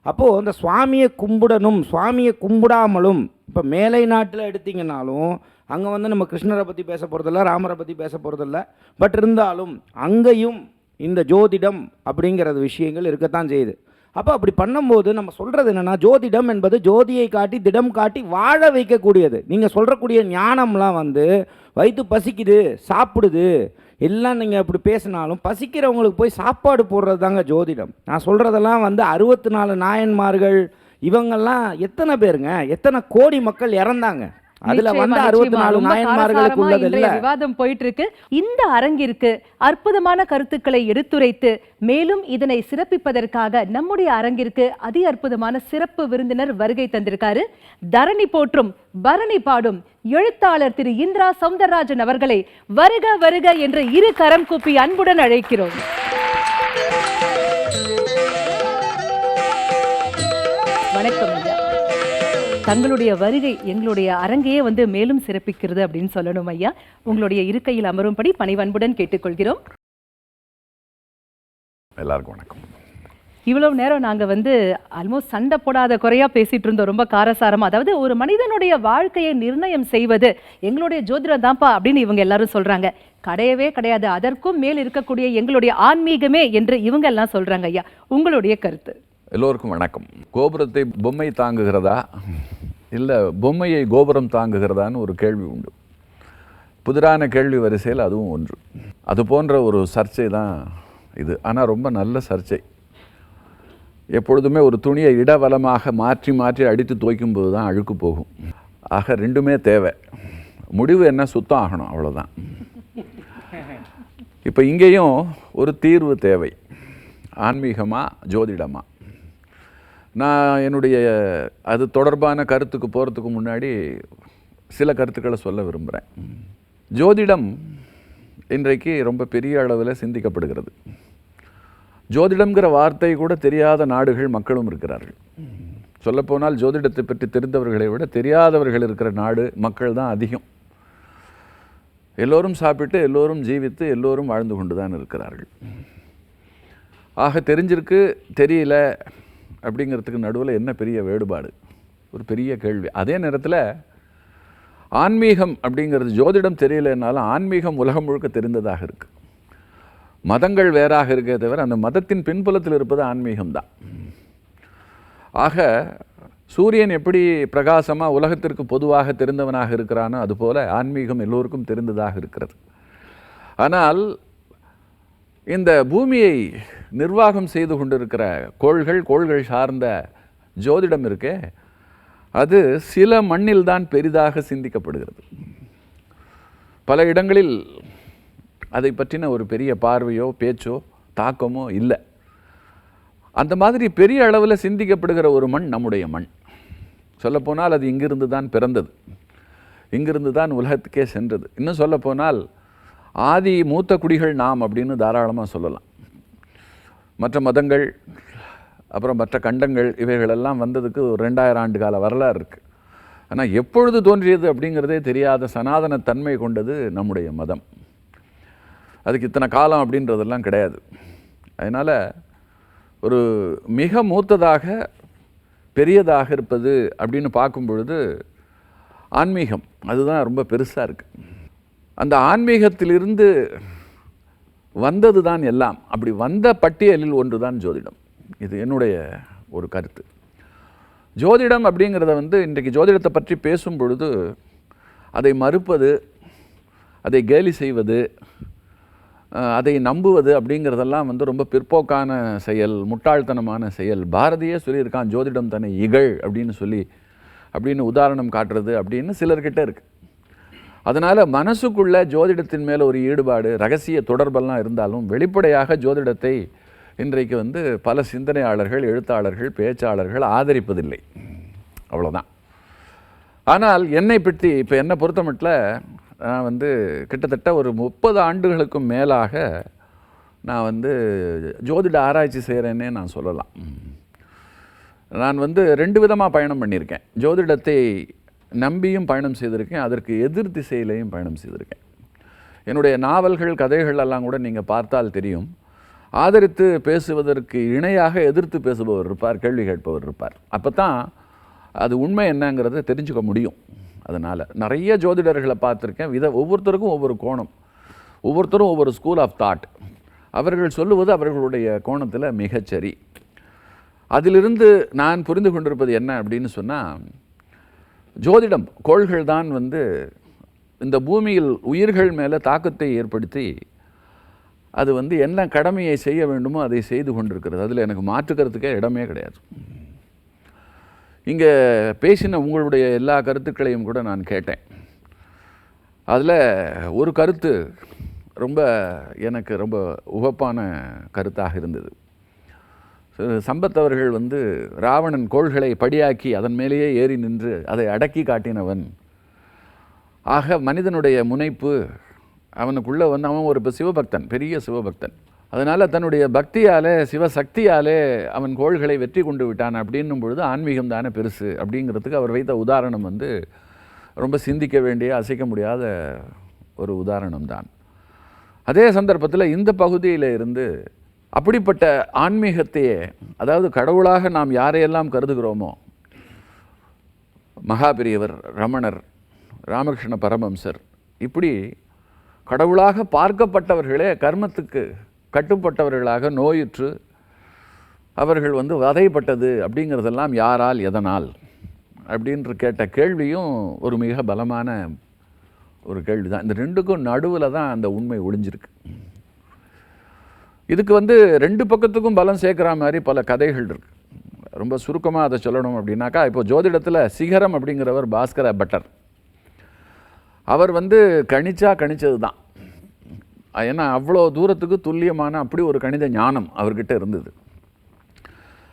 அப்போது அந்த சுவாமியை கும்பிடணும், சுவாமியை கும்பிடாமலும், இப்போ மேலை நாட்டில் எடுத்திங்கனாலும் அங்கே வந்து நம்ம கிருஷ்ணரை பற்றி பேச போகிறதில்ல, ராமரை பற்றி பேச போகிறதில்ல. பட் இருந்தாலும் அங்கேயும் இந்த ஜோதிடம் அப்படிங்கிறது விஷயங்கள் இருக்கத்தான் செய்யுது. அப்போ அப்படி பண்ணும்போது நம்ம சொல்கிறது என்னென்னா, ஜோதிடம் என்பது ஜோதியை காட்டி திடம் காட்டி வாழ வைக்கக்கூடியது. நீங்கள் சொல்கிறக்கூடிய ஞானம்லாம் வந்து வயிற்று பசிக்குது, சாப்பிடுது, எல்லாம் நீங்கள் அப்படி பேசினாலும் பசிக்கிறவங்களுக்கு போய் சாப்பாடு போடுறது தாங்க ஜோதிடம். நான் சொல்கிறதெல்லாம் வந்து 64 நாயன்மார்கள் இவங்கெல்லாம் எத்தனை பேருங்க, எத்தனை கோடி மக்கள் இறந்தாங்க. அதுல வந்து 64 நாயன்மார்களுக்கு உள்ளது இல்ல. விவாதம் போயிட்டு இருக்கு. இந்த அரங்கிற்கு அற்புதமான கருத்துக்களை எடுத்துரைத்து மேலும் இதனை சிறப்பிப்பதற்காக நம்முடைய அரங்கிற்கு அதி அற்புதமான சிறப்பு விருந்தினர் வருகை தந்திருக்காரு. தரணி போற்றும் பரணி பாடும் எழுத்தாளர் திரு இந்திரா சௌந்தரராஜன் அவர்களை வருக வருக என்று 2 கரம் கூப்பி அன்புடன் அழைக்கிறோம். வணக்கம் ஐயா. தங்களுடைய வருகை எங்களுடைய அரங்கையே வந்து மேலும் சிறப்பிக்கிறது அப்படின்னு சொல்லணும் ஐயா. உங்களுடைய இருக்கையில் அமரும்படி பணிவன்புடன் கேட்டுக்கொள்கிறோம். எல்லாருக்கும் வணக்கம். இவ்வளவு நேரம் நாங்க வந்து ஆல்மோஸ்ட் சண்டை போடாத குறையா பேசிட்டு இருந்தோம், ரொம்ப காரசாரமா. அதாவது ஒரு மனிதனுடைய வாழ்க்கையை நிர்ணயம் செய்வது எங்களுடைய ஜோதிடம் தான்ப்பா அப்படின்னு இவங்க எல்லாரும் சொல்றாங்க. கிடையவே கிடையாது, அதற்கும் மேல் இருக்கக்கூடிய எங்களுடைய ஆன்மீகமே என்று இவங்க எல்லாம் சொல்றாங்க. ஐயா, உங்களுடைய கருத்து? எல்லோருக்கும் வணக்கம். கோபுரத்தை பொம்மை தாங்குகிறதா இல்லை பொம்மையை கோபுரம் தாங்குகிறதான்னு ஒரு கேள்வி உண்டு. புதிரான கேள்வி வரிசையில் அதுவும் ஒன்று. அது போன்ற ஒரு சர்ச்சை தான் இது. ஆனால் ரொம்ப நல்ல சர்ச்சை. எப்பொழுதுமே ஒரு துணியை இடவலமாக மாற்றி மாற்றி அடித்து துவைக்கும்போது தான் அழுக்கு போகும். ஆக ரெண்டுமே தேவை. முடிவு என்ன, சுத்தம் ஆகணும், அவ்வளோதான். இப்போ இங்கேயும் ஒரு தீர்வு தேவை. ஆன்மீகமா ஜோதிடமா? நான் என்னுடைய அது தொடர்பான கருத்துக்கு போகிறதுக்கு முன்னாடி சில கருத்துக்களை சொல்ல விரும்புகிறேன். ஜோதிடம் இன்றைக்கு ரொம்ப பெரிய அளவில் சிந்திக்கப்படுகிறது. ஜோதிடம்ங்கிற வார்த்தை கூட தெரியாத நாடுகள் மக்களும் இருக்கிறார்கள். சொல்லப்போனால் ஜோதிடத்தை பற்றி தெரிந்தவர்களை விட தெரியாதவர்கள் இருக்கிற நாடு மக்கள் தான் அதிகம். எல்லோரும் சாப்பிட்டு எல்லோரும் ஜீவித்து எல்லோரும் வாழ்ந்து கொண்டு தான் இருக்கிறார்கள். ஆக தெரிஞ்சிருக்கு தெரியல அப்படிங்கிறதுக்கு நடுவில் என்ன பெரிய வேறுபாடு? ஒரு பெரிய கேள்வி. அதே நேரத்தில் ஆன்மீகம் அப்படிங்கிறது, ஜோதிடம் தெரியலனாலும் ஆன்மீகம் உலகம் முழுக்க தெரிந்ததாக இருக்குது. மதங்கள் வேறாக இருக்கே தவிர அந்த மதத்தின் பின்புலத்தில் இருப்பது ஆன்மீகம்தான். ஆக சூரியன் எப்படி பிரகாசமாக உலகத்திற்கு பொதுவாக தெரிந்தவனாக இருக்கிறானோ அதுபோல் ஆன்மீகம் எல்லோருக்கும் தெரிந்ததாக இருக்கிறது. ஆனால் இந்த பூமியை நிர்வாகம் செய்து கொண்டிருக்கிற கோள்கள் சார்ந்த ஜோதிடம் இருக்கே, அது சில மண்ணில் தான் பெரிதாக சிந்திக்கப்படுகிறது. பல இடங்களில் அதை பற்றின ஒரு பெரிய பார்வையோ பேச்சோ தாக்கமோ இல்லை. அந்த மாதிரி பெரிய அளவில் சிந்திக்கப்படுகிற ஒரு மண் நம்முடைய மண். சொல்லப்போனால் அது இங்கிருந்து தான் பிறந்தது, இங்கிருந்து தான் உலகத்துக்கே சென்றது. இன்னும் சொல்லப்போனால் ஆதி மூத்த குடிகள் நாம் அப்படின்னு தாராளமாக சொல்லலாம். மற்ற மதங்கள் அப்புறம் மற்ற கண்டங்கள் இவைகளெல்லாம் வந்ததுக்கு ஒரு 2000 ஆண்டு கால வரலாறு இருக்குது. ஆனால் எப்பொழுது தோன்றியது அப்படிங்கிறதே தெரியாத சனாதன தன்மை கொண்டது நம்முடைய மதம். அதுக்கு இத்தனை காலம் அப்படின்றதெல்லாம் கிடையாது. அதனால் ஒரு மிக மூத்ததாக பெரியதாக இருப்பது அப்படின்னு பார்க்கும் பொழுது ஆன்மீகம் அதுதான் ரொம்ப பெருசாக இருக்குது. அந்த ஆன்மீகத்திலிருந்து வந்தது தான் எல்லாம். அப்படி வந்த பட்டியலில் ஒன்று தான் ஜோதிடம். இது என்னுடைய ஒரு கருத்து. ஜோதிடம் அப்படிங்கிறத இன்றைக்கு ஜோதிடத்தை பற்றி பேசும் பொழுது அதை மறுப்பது, அதை கேலி செய்வது, அதை நம்புவது அப்படிங்கிறதெல்லாம் ரொம்ப பிற்போக்கான செயல், முட்டாள்தனமான செயல். பாரதியே சொல்லியிருக்கான், ஜோதிடம் தன்னை இகழ் அப்படின்னு உதாரணம் காட்டுறது அப்படின்னு சிலர்கிட்ட இருக்குது. அதனால் மனசுக்குள்ளே ஜோதிடத்தின் மேலே ஒரு ஈடுபாடு, ரகசிய தொடர்பெல்லாம் இருந்தாலும் வெளிப்படையாக ஜோதிடத்தை இன்றைக்கு பல சிந்தனையாளர்கள், எழுத்தாளர்கள், பேச்சாளர்கள் ஆதரிப்பதில்லை. அவ்வளோதான். ஆனால் என்னை பற்றி இப்போ என்னை பொறுத்தமட்டில் நான் கிட்டத்தட்ட ஒரு 30 ஆண்டுகளுக்கும் மேலாக நான் ஜோதிட ஆராய்ச்சி செய்கிறேன்னே நான் சொல்லலாம். நான் 2 விதமாக பயணம் பண்ணியிருக்கேன். ஜோதிடத்தை நம்பியும் பயணம் செய்திருக்கேன், அதற்கு எதிர் திசையிலையும் பயணம் செய்திருக்கேன். என்னுடைய நாவல்கள், கதைகள் எல்லாம் கூட நீங்கள் பார்த்தால் தெரியும். ஆதரித்து பேசுவதற்கு இணையாக எதிர்த்து பேசுபவர் இருப்பார், கேள்வி கேட்பவர் இருப்பார். அப்போ தான் அது உண்மை என்னங்கிறத தெரிஞ்சுக்க முடியும். அதனால் நிறைய ஜோதிடர்களை பார்த்துருக்கேன். ஒவ்வொருத்தருக்கும் ஒவ்வொரு கோணம், ஒவ்வொருத்தரும் ஒவ்வொரு ஸ்கூல் ஆஃப் தாட். அவர்கள் சொல்லுவது அவர்களுடைய கோணத்தில் மிகச்சரி. அதிலிருந்து நான் புரிந்து கொண்டிருப்பது என்ன அப்படின்னு சொன்னால், ஜோதிடம் கோள்கள் தான் இந்த பூமியில் உயிர்கள் மேலே தாக்கத்தை ஏற்படுத்தி அது என்ன கடமையை செய்ய வேண்டுமோ அதை செய்து கொண்டிருக்கிறது. அதில் எனக்கு மாற்றுக்கிறதுக்கே இடமே கிடையாது. இங்கே பேசின உங்களுடைய எல்லா கருத்துக்களையும் கூட நான் கேட்டேன். அதில் ஒரு கருத்து எனக்கு ரொம்ப உகப்பான கருத்தாக இருந்தது. சம்பத் அவர்கள் ராவணன் கோள்களை படியாக்கி அதன் மேலேயே ஏறி நின்று அதை அடக்கி காட்டினவன். ஆக மனிதனுடைய முனைப்பு அவனுக்குள்ளே அவன் ஒரு சிவபக்தன், பெரிய சிவபக்தன். அதனால் தன்னுடைய பக்தியாலே, சிவசக்தியாலே அவன் கோள்களை வெற்றி கொண்டு விட்டான் அப்படின்னும் பொழுது ஆன்மீகம் தானே பெருசு அப்படிங்கிறதுக்கு அவர் வைத்த உதாரணம் ரொம்ப சிந்திக்க வேண்டிய, அசைக்க முடியாத ஒரு உதாரணம் தான். அதே சந்தர்ப்பத்தில் இந்த பகுதியில் இருந்து அப்படிப்பட்ட ஆன்மீகத்தையே, அதாவது கடவுளாக நாம் யாரையெல்லாம் கருதுகிறோமோ, மகாபெரியவர், ரமணர், ராமகிருஷ்ண பரமஹம்சர், இப்படி கடவுளாக பார்க்கப்பட்டவர்களே கர்மத்துக்கு கட்டுப்பட்டவர்களாக நோயுற்று அவர்கள் வதைப்பட்டது அப்படிங்கிறதெல்லாம் யாரால், எதனால் அப்படின்ற கேட்ட கேள்வியும் ஒரு மிக பலமான ஒரு கேள்வி தான். இந்த ரெண்டுக்கும் நடுவில் தான் அந்த உண்மை ஒளிஞ்சிருக்கு. இதுக்கு வந்து ரெண்டு பக்கத்துக்கும் பலம் சேர்க்குற மாதிரி பல கதைகள் இருக்குது. ரொம்ப சுருக்கமாக அதை சொல்லணும் அப்படின்னாக்கா, இப்போ ஜோதிடத்தில் சிகரம் அப்படிங்கிறவர் பாஸ்கர பட்டர். அவர் வந்து கணிச்சது தான். ஏன்னா அவ்வளோ தூரத்துக்கு துல்லியமான அப்படி ஒரு கணித ஞானம் அவர்கிட்ட இருந்தது.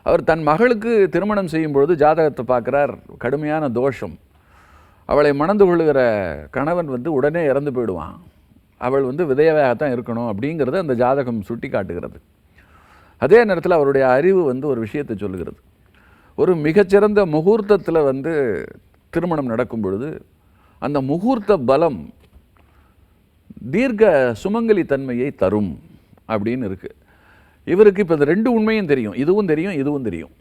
அவர் தன் மகளுக்கு திருமணம் செய்யும்பொழுது ஜாதகத்தை பார்க்குறார், கடுமையான தோஷம். அவளை மணந்து கொள்ளுகிற கணவன் வந்து உடனே இறந்து போயிடுவான், அவள் வந்து விதவையாகத்தான் இருக்கணும் அப்படிங்கிறத அந்த ஜாதகம் சுட்டி காட்டுகிறது. அதே நேரத்தில் அவருடைய அறிவு வந்து ஒரு விஷயத்தை சொல்லுகிறது. ஒரு மிகச்சிறந்த முகூர்த்தத்தில் வந்து திருமணம் நடக்கும் பொழுது அந்த முகூர்த்த பலம் தீர்க்க சுமங்கலி தன்மையை தரும் அப்படின்னு இருக்குது. இவருக்கு இப்போ இந்த ரெண்டு உண்மையும் தெரியும், இதுவும் தெரியும்.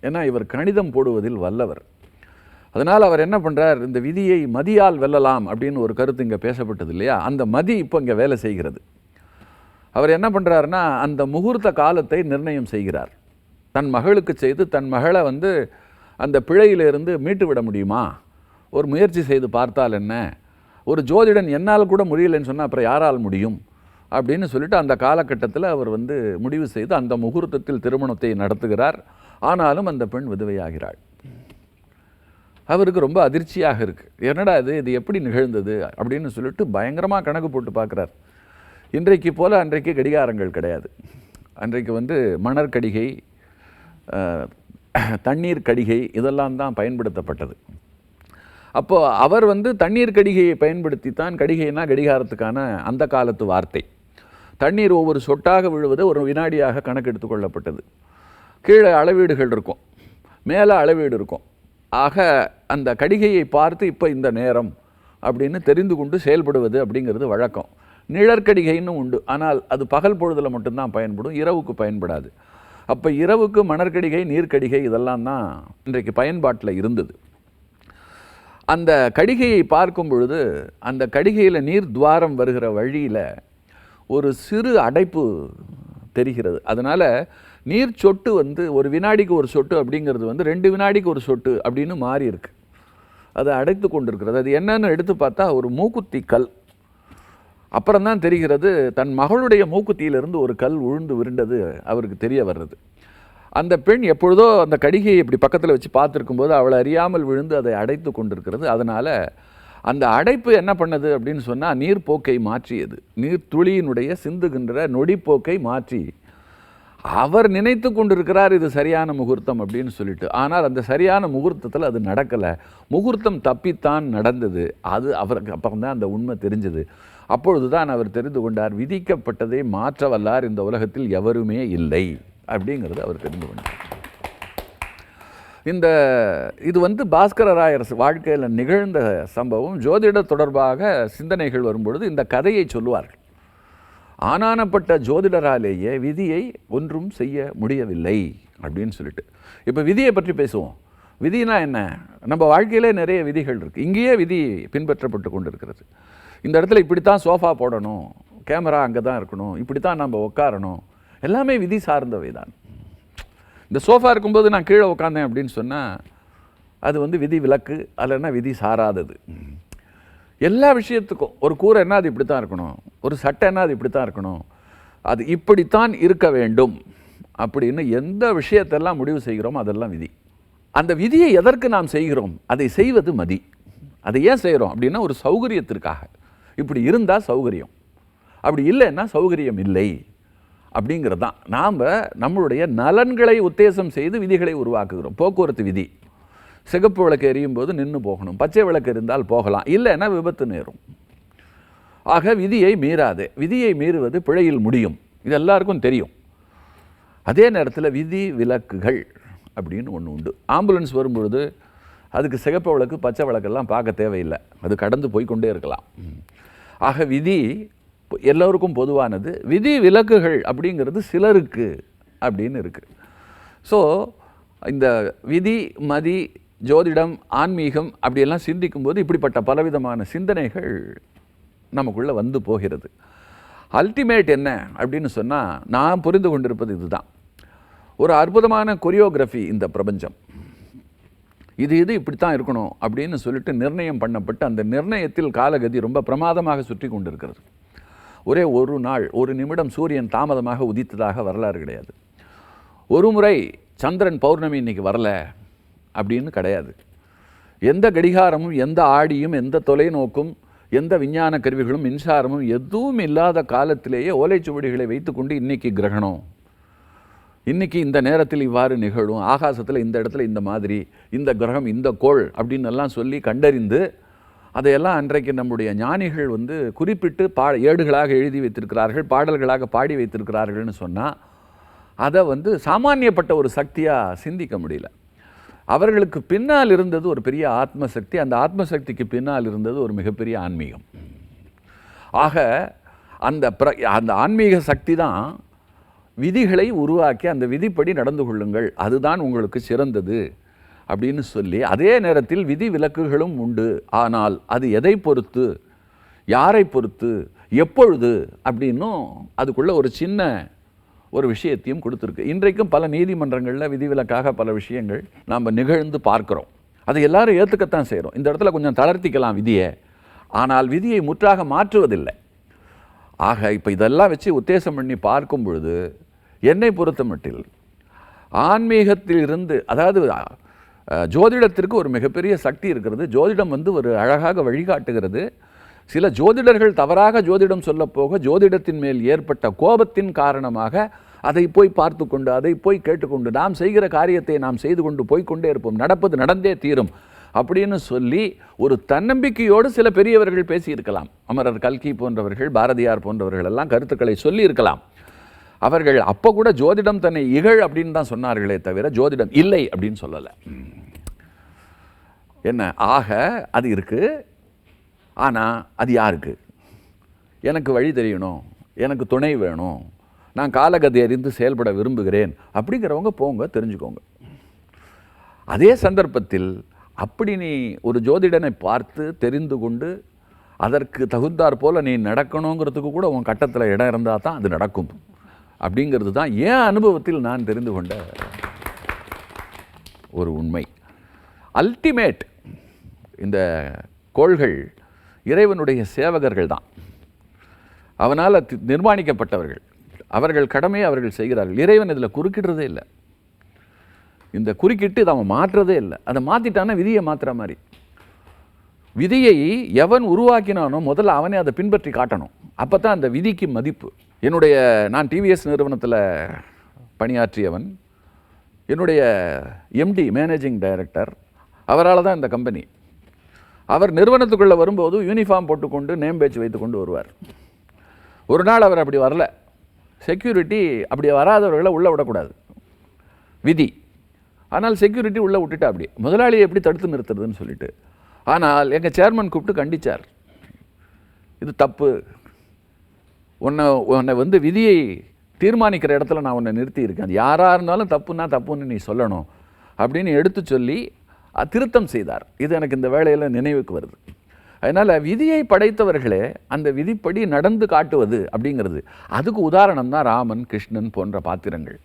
ஏன்னா இவர் கணிதம் போடுவதில் வல்லவர். அதனால் அவர் என்ன பண்ணுறார், இந்த விதியை மதியால் வெல்லலாம் அப்படின்னு ஒரு கருத்து இங்கே பேசப்பட்டது இல்லையா, அந்த மதி இப்போ இங்கே வேலை செய்கிறது. அவர் என்ன பண்ணுறாருன்னா, அந்த முகூர்த்த காலத்தை நிர்ணயம் செய்கிறார். தன் மகளுக்கு செய்து தன் மகளை வந்து அந்த பிழையிலிருந்து மீட்டு விட முடியுமா, ஒரு முயற்சி செய்து பார்த்தால் என்ன, ஒரு ஜோதிடன் என்னால் கூட முடியலைன்னு சொன்னால் அப்புறம் யாரால் முடியும் அப்படின்னு சொல்லிட்டு அந்த காலகட்டத்தில் அவர் வந்து முடிவு செய்து அந்த முகூர்த்தத்தில் திருமணத்தை நடத்துகிறார். ஆனாலும் அந்த பெண் விதவையாகிறாள். அவருக்கு ரொம்ப அதிர்ச்சியாக இருக்குது. என்னடா இது எப்படி நிகழ்ந்தது அப்படின்னு சொல்லிட்டு பயங்கரமாக கணக்கு போட்டு பார்க்குறார். இன்றைக்கு போல் அன்றைக்கு கடிகாரங்கள் கிடையாது. அன்றைக்கு வந்து மணற்கடிகை, தண்ணீர் கடிகை இதெல்லாம் தான் பயன்படுத்தப்பட்டது. அப்போது அவர் வந்து தண்ணீர் கடிகையை பயன்படுத்தித்தான், கடிகைனா கடிகாரத்துக்கான அந்த காலத்து வார்த்தை. தண்ணீர் ஒவ்வொரு சொட்டாக விழுவது ஒரு வினாடியாக கணக்கெடுத்து கொள்ளப்பட்டது. கீழே அளவீடுகள் இருக்கும், மேலே அளவீடு இருக்கும். ஆக அந்த கடிகையை பார்த்து இப்போ இந்த நேரம் அப்படின்னு தெரிந்து கொண்டு செயல்படுவது அப்படிங்கிறது வழக்கம். நிழற்கடிகைன்னு உண்டு, ஆனால் அது பகல் பொழுதில் மட்டும்தான் பயன்படும், இரவுக்கு பயன்படாது. அப்போ இரவுக்கு மணற்கடிகை, நீர்க்கடிகை இதெல்லாம் தான் இன்றைக்கு பயன்பாட்டில் இருந்தது. அந்த கடிகையை பார்க்கும் பொழுது அந்த கடிகையில் நீர் துவாரம் வருகிற வழியில் ஒரு சிறு அடைப்பு தெரிகிறது. அதனால் நீர் சொட்டு வந்து ஒரு வினாடிக்கு ஒரு சொட்டு அப்படிங்கிறது வந்து 2 வினாடிக்கு ஒரு சொட்டு அப்படின்னு மாறி இருக்கு. அதை அடைத்து கொண்டிருக்கிறது. அது என்னன்னு எடுத்து பார்த்தா ஒரு மூக்குத்தி கல். அப்புறம்தான் தெரிகிறது, தன் மகளுடைய மூக்குத்தியிலிருந்து ஒரு கல் உழுந்து விருண்டது அவருக்கு தெரிய வர்றது. அந்த பெண் எப்பொழுதோ அந்த கடிகையை இப்படி பக்கத்தில் வச்சு பார்த்துருக்கும்போது அவளை அறியாமல் விழுந்து அதை அடைத்து கொண்டிருக்கிறது. அதனால் அந்த அடைப்பு என்ன பண்ணது அப்படின்னு சொன்னால் நீர்ப்போக்கை மாற்றியது. நீர் துளியினுடைய சிந்துகின்ற நொடிப்போக்கை மாற்றி அவர் நினைத்து கொண்டிருக்கிறார் இது சரியான முகூர்த்தம் அப்படின்னு சொல்லிட்டு. ஆனால் அந்த சரியான முகூர்த்தத்தில் அது நடக்கலை, முகூர்த்தம் தப்பித்தான் நடந்தது. அது அவருக்கு அப்புறம் தான் அந்த உண்மை தெரிஞ்சது. அப்பொழுது தான் அவர் தெரிந்து கொண்டார், விதிக்கப்பட்டதை மாற்ற வல்லார் இந்த உலகத்தில் எவருமே இல்லை அப்படிங்கிறது அவர் தெரிந்து கொண்டார். இது வந்து பாஸ்கர ராயர் வாழ்க்கையில் நிகழ்ந்த சம்பவம். ஜோதிட தொடர்பாக சிந்தனைகள் வரும்பொழுது இந்த கதையை சொல்லுவார்கள். ஆனானப்பட்ட ஜோதிடராலேயே விதியை ஒன்றும் செய்ய முடியவில்லை அப்படின்னு சொல்லிட்டு. இப்போ விதியை பற்றி பேசுவோம். விதினா என்ன? நம்ம வாழ்க்கையிலே நிறைய விதிகள் இருக்குது. இங்கேயே விதி பின்பற்றப்பட்டு கொண்டு இருக்கிறது. இந்த இடத்துல இப்படித்தான் சோஃபா போடணும், கேமரா அங்கே தான் இருக்கணும், இப்படித்தான் நம்ம உட்காரணும், எல்லாமே விதி சார்ந்தவை தான். இந்த சோஃபா இருக்கும்போது நான் கீழே உட்காந்தேன் அப்படின்னு சொன்னால் அது வந்து விதி விலக்கு, அல்லைன்னா விதி சாராதது. எல்லா விஷயத்துக்கும் ஒரு கூரை என்ன அது இப்படி தான் இருக்கணும், ஒரு சட்டை என்ன அது இப்படி தான் இருக்கணும், அது இப்படித்தான் இருக்க வேண்டும் அப்படின்னு எந்த விஷயத்தெல்லாம் முடிவு செய்கிறோம் அதெல்லாம் விதி. அந்த விதியை எதற்கு நாம் செய்கிறோம்? அதை செய்வது மதி. அதை ஏன் செய்கிறோம் அப்படின்னா ஒரு சௌகரியத்திற்காக. இப்படி இருந்தால் சௌகரியம், அப்படி இல்லைன்னா சௌகரியம் இல்லை அப்படிங்கிறது தான். நாம் நம்மளுடைய நலன்களை உத்தேசம் செய்து விதிகளை உருவாக்குகிறோம். போக்குவரத்து விதி, சிகப்பு விளக்கு எரியும் போது நின்று போகணும், பச்சை விளக்கு இருந்தால் போகலாம், இல்லைன்னா விபத்து நேரும். ஆக விதியை மீறாது. விதியை மீறுவது பிழையில் முடியும், இது எல்லாருக்கும் தெரியும். அதே நேரத்தில் விதி விலக்குகள் அப்படின்னு ஒன்று உண்டு. ஆம்புலன்ஸ் வரும்பொழுது அதுக்கு சிகப்பு விளக்கு பச்சை விளக்கெல்லாம் பார்க்க தேவையில்லை, அது கடந்து போய்கொண்டே இருக்கலாம். ஆக விதி எல்லோருக்கும் பொதுவானது, விதி விலக்குகள் அப்படிங்கிறது சிலருக்கு அப்படின்னு இருக்குது. ஸோ இந்த விதி, மதி, ஜோதிடம், ஆன்மீகம் அப்படியெல்லாம் சிந்திக்கும்போது இப்படிப்பட்ட பலவிதமான சிந்தனைகள் நமக்குள்ளே வந்து போகிறது. அல்டிமேட் என்ன அப்படின்னு சொன்னால் நான் புரிந்து கொண்டிருப்பது இதுதான். ஒரு அற்புதமான கொரியோகிராஃபி இந்த பிரபஞ்சம். இது இப்படித்தான் இருக்கணும் அப்படின்னு சொல்லிட்டு நிர்ணயம் பண்ணப்பட்டு அந்த நிர்ணயத்தில் காலகதி ரொம்ப பிரமாதமாக சுற்றி கொண்டிருக்கிறது. ஒரே ஒரு நாள் ஒரு நிமிடம் சூரியன் தாமதமாக உதித்ததாக வரலாறு கிடையாது. ஒரு முறை சந்திரன் பௌர்ணமி இன்னைக்கு வரல அப்படின்னு கிடையாது. எந்த கடிகாரமும் எந்த ஆடியும் எந்த தொலைநோக்கும் எந்த விஞ்ஞான கருவிகளும் மின்சாரமும் எதுவும் இல்லாத காலத்திலேயே ஓலைச்சுவடிகளை வைத்துக்கொண்டு இன்னைக்கு கிரகணம், இன்னைக்கு இந்த நேரத்தில் இவ்வாறு நிகழும், ஆகாசத்தில் இந்த இடத்துல இந்த மாதிரி, இந்த கிரகம் இந்த கோள் அப்படின்னு எல்லாம் சொல்லி கண்டறிந்து அதையெல்லாம் அன்றைக்கு நம்முடைய ஞானிகள் குறிப்பிட்டு ஏடுகளாக எழுதி வைத்திருக்கிறார்கள், பாடல்களாக பாடி வைத்திருக்கிறார்கள்னு சொன்னால் அதை சாமானியப்பட்ட ஒரு சக்தியாக சிந்திக்க முடியல. அவர்களுக்கு பின்னால் இருந்தது ஒரு பெரிய ஆத்மசக்தி, அந்த ஆத்மசக்திக்கு பின்னால் இருந்தது ஒரு மிகப்பெரிய ஆன்மீகம். ஆக அந்த ஆன்மீக சக்தி தான் விதிகளை உருவாக்கி அந்த விதிப்படி நடந்து கொள்ளுங்கள், அதுதான் உங்களுக்கு சிறந்தது அப்படின்னு சொல்லி, அதே நேரத்தில் விதி விலக்குகளும் உண்டு, ஆனால் அது எதை பொறுத்து, யாரை பொறுத்து, எப்பொழுது அப்படின்னும் அதுக்குள்ள ஒரு சின்ன ஒரு விஷயத்தையும் கொடுத்துருக்கு. இன்றைக்கும் பல நீதிமன்றங்களில் விதிவிலக்காக பல விஷயங்கள் நாம் நிகழ்ந்து பார்க்குறோம். அதை எல்லாரும் ஏற்றுக்கத்தான் செய்கிறோம். இந்த இடத்துல கொஞ்சம் தளர்த்திக்கலாம் விதியை, ஆனால் விதியை முற்றாக மாற்றுவதில்லை. ஆக இப்போ இதெல்லாம் வச்சு உத்தேசம் பண்ணி பார்க்கும் பொழுது என்னை பொறுத்த மட்டில் ஆன்மீகத்தில் இருந்து, அதாவது ஜோதிடத்திற்கு ஒரு மிகப்பெரிய சக்தி இருக்கிறது. ஜோதிடம் ஒரு அழகாக வழிகாட்டுகிறது. சில ஜோதிடர்கள் தவறாக ஜோதிடம் சொல்ல போக ஜோதிடத்தின் மேல் ஏற்பட்ட கோபத்தின் காரணமாக அதை போய் பார்த்து கொண்டு அதை போய் கேட்டுக்கொண்டு நாம் செய்கிற காரியத்தை நாம் செய்து கொண்டு போய்கொண்டே இருப்போம், நடப்பது நடந்தே தீரும் அப்படின்னு சொல்லி ஒரு தன்னம்பிக்கையோடு சில பெரியவர்கள் பேசியிருக்கலாம். அமரர் கல்கி போன்றவர்கள், பாரதியார் போன்றவர்கள் எல்லாம் கருத்துக்களை சொல்லி இருக்கலாம். அவர்கள் அப்போ கூட ஜோதிடம் தன்னை இகழ் அப்படின்னு தான் சொன்னார்களே தவிர ஜோதிடம் இல்லை அப்படின்னு சொல்லலை. என்ன ஆக அது இருக்குது, ஆனால் அது யாருக்கு? எனக்கு வழி தெரியணும், எனக்கு துணை வேணும், நான் காலகதி அறிந்து செயல்பட விரும்புகிறேன் அப்படிங்கிறவங்க போங்க, தெரிஞ்சுக்கோங்க. அதே சந்தர்ப்பத்தில் அப்படி நீ ஒரு ஜோதிடனை பார்த்து தெரிந்து கொண்டு அதற்கு தகுந்தாற் போல் நீ நடக்கணுங்கிறதுக்கு கூட உன் கட்டத்தில் இடம் இருந்தால் தான் அது நடக்கும் அப்படிங்கிறது தான் என் அனுபவத்தில் நான் தெரிந்து கொண்ட ஒரு உண்மை. அல்டிமேட் இந்த கோள்கள் இறைவனுடைய சேவகர்கள் தான், அவனால் நிர்மாணிக்கப்பட்டவர்கள், அவர்கள் கடமையை அவர்கள் செய்கிறார்கள். இறைவன் இதில் குறுக்கிடுறதே இல்லை, இந்த குறுக்கிட்டு இதை அவன் மாற்றுறதே இல்லை. அதை மாற்றிட்டான்னா விதியை மாற்றுற மாதிரி. விதியை எவன் உருவாக்கினானோ முதல்ல அவனே அதை பின்பற்றி காட்டணும், அப்போ தான் அந்த விதிக்கு மதிப்பு. நான் டிவிஎஸ் நிறுவனத்தில் பணியாற்றியவன், என்னுடைய எம்டி மேனேஜிங் டைரக்டர், அவரால் தான் இந்த கம்பெனி. அவர் நிறுவனத்துக்குள்ளே வரும்போது யூனிஃபார்ம் போட்டுக்கொண்டு நேம் பேட்ச் வைத்து கொண்டு வருவார். ஒரு நாள் அவர் அப்படி வரல, செக்யூரிட்டி அப்படி வராதவர்களை உள்ளே விடக்கூடாது விதி. ஆனால் செக்யூரிட்டி உள்ளே விட்டுட்டா அப்படி முதலாளியை எப்படி தடுத்து நிறுத்துறதுன்னு சொல்லிட்டு. ஆனால் எங்கள் சேர்மன் கூப்பிட்டு கண்டித்தார், இது தப்பு, உன்னை விதியை தீர்மானிக்கிற இடத்துல நான் உன்னை நிறுத்தி இருக்கேன், யாராக இருந்தாலும் தப்புன்னா தப்புன்னு நீ சொல்லணும் அப்படின்னு எடுத்து சொல்லி திருத்தம் செய்தார். இது எனக்கு இந்த வேளையில் நினைவுக்கு வருது. அதனால் விதியை படைத்தவர்களே அந்த விதிப்படி நடந்து காட்டுவது அப்படிங்கிறது, அதுக்கு உதாரணம் தான் ராமன், கிருஷ்ணன் போன்ற பாத்திரங்கள்.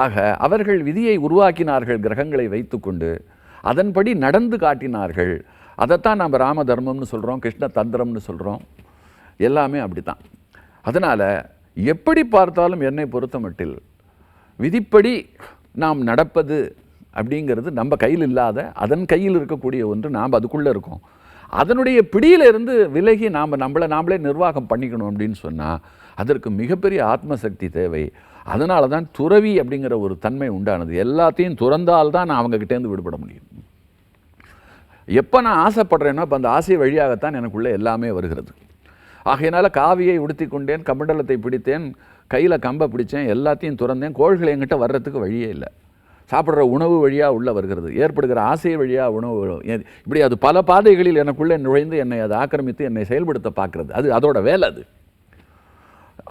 ஆக அவர்கள் விதியை உருவாக்கினார்கள், கிரகங்களை வைத்துக்கொண்டு அதன்படி நடந்து காட்டினார்கள். அதைத்தான் நாம் ராம தர்மம்னு சொல்கிறோம், கிருஷ்ண தந்திரம்னு சொல்கிறோம், எல்லாமே அப்படி தான். அதனால் எப்படி பார்த்தாலும் என்னை பொறுத்த மட்டில் விதிப்படி நாம் நடப்பது அப்படிங்கிறது நம்ம கையில் இல்லாத, அதன் கையில் இருக்கக்கூடிய ஒன்று. நாம் அதுக்குள்ளே இருக்கோம், அதனுடைய பிடியிலிருந்து விலகி நம்மளே நிர்வாகம் பண்ணிக்கணும் அப்படின்னு சொன்னால் அதற்கு மிகப்பெரிய ஆத்மசக்தி தேவை. அதனால தான் துறவி அப்படிங்கிற ஒரு தன்மை உண்டானது. எல்லாத்தையும் துறந்தால்தான் நான் அவங்ககிட்டேருந்து விடுபட முடியும். எப்போ நான் ஆசைப்படுறேனோ அப்போ அந்த ஆசை வழியாகத்தான் எனக்குள்ளே எல்லாமே வருகிறது. ஆகையினால் காவியை உடுத்தி கொண்டேன், கமண்டலத்தை பிடித்தேன், கையில் கம்பை பிடித்தேன், எல்லாத்தையும் துறந்தேன். கோள்கள் என்கிட்ட வர்றதுக்கு வழியே இல்லை. சாப்பிட்ற உணவு வழியாக உள்ளே வருகிறது, ஏற்படுகிற ஆசை வழியாக உணவு, இப்படி அது பல பாதைகளில் எனக்குள்ளே நுழைந்து என்னை அதை ஆக்கிரமித்து என்னை செயல்படுத்த பார்க்குறது. அதோட வேலை.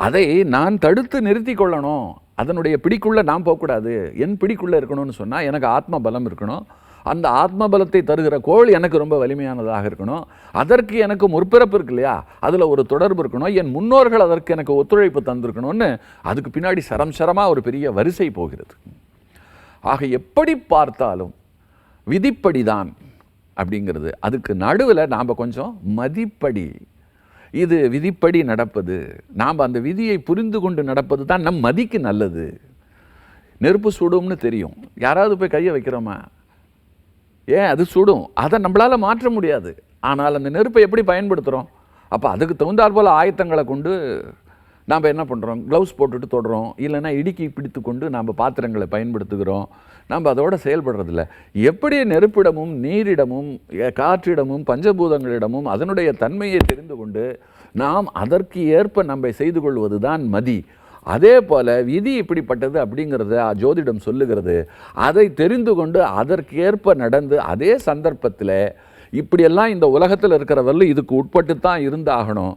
அதை நான் தடுத்து நிறுத்தி கொள்ளணும், அதனுடைய பிடிக்குள்ளே நான் போகக்கூடாது, என் பிடிக்குள்ளே இருக்கணும்னு சொன்னால் எனக்கு ஆத்ம பலம் இருக்கணும். அந்த ஆத்ம பலத்தை தருகிற கோள் எனக்கு ரொம்ப வலிமையானதாக இருக்கணும். அதற்கு எனக்கு முற்பிறப்பு இருக்கு இல்லையா, அதில் ஒரு தொடர்பு இருக்கணும். என் முன்னோர்கள் அதற்கு எனக்கு ஒத்துழைப்பு தந்திருக்கணும்னு அதுக்கு பின்னாடி சரமாக ஒரு பெரிய வரிசை போகிறது. ஆக எப்படி பார்த்தாலும் விதிப்படி தான் அப்படிங்கிறது. அதுக்கு நடுவில் நாம் கொஞ்சம் மதிப்படி, இது விதிப்படி நடப்பது. நாம் அந்த விதியை புரிந்து கொண்டு நடப்பது தான் நம் மதிக்கு நல்லது. நெருப்பு சுடும்னு தெரியும், யாராவது போய் கையை வைக்கிறோமா? ஏன் அது சுடும், அதை நம்மளால் மாற்ற முடியாது. ஆனால் அந்த நெருப்பை எப்படி பயன்படுத்துகிறோம்? அப்போ அதுக்கு தகுந்தாற் போல் ஆயத்தங்களை கொண்டு நாம் என்ன பண்ணுறோம்? க்ளவுஸ் போட்டுட்டு தொடுறோம், இல்லைன்னா இடுக்கி பிடித்து கொண்டு நாம் பாத்திரங்களை பயன்படுத்துகிறோம். நம்ம அதோட செயல்படுறதில்ல. எப்படி நெருப்பிடமும் நீரிடமும் காற்றிடமும் பஞ்சபூதங்களிடமும் அதனுடைய தன்மையை தெரிந்து கொண்டு நாம் அதற்கு ஏற்ப நம்ம செய்து கொள்வது தான் மதி. அதே போல் விதி இப்படிப்பட்டது அப்படிங்கிறத ஜோதிடம் சொல்லுகிறது. அதை தெரிந்து கொண்டு அதற்கேற்ப நடந்து அதே சந்தர்ப்பத்தில் இப்படியெல்லாம் இந்த உலகத்தில் இருக்கிறவர்களும் இதுக்கு உட்பட்டு தான் இருந்தாகணும்.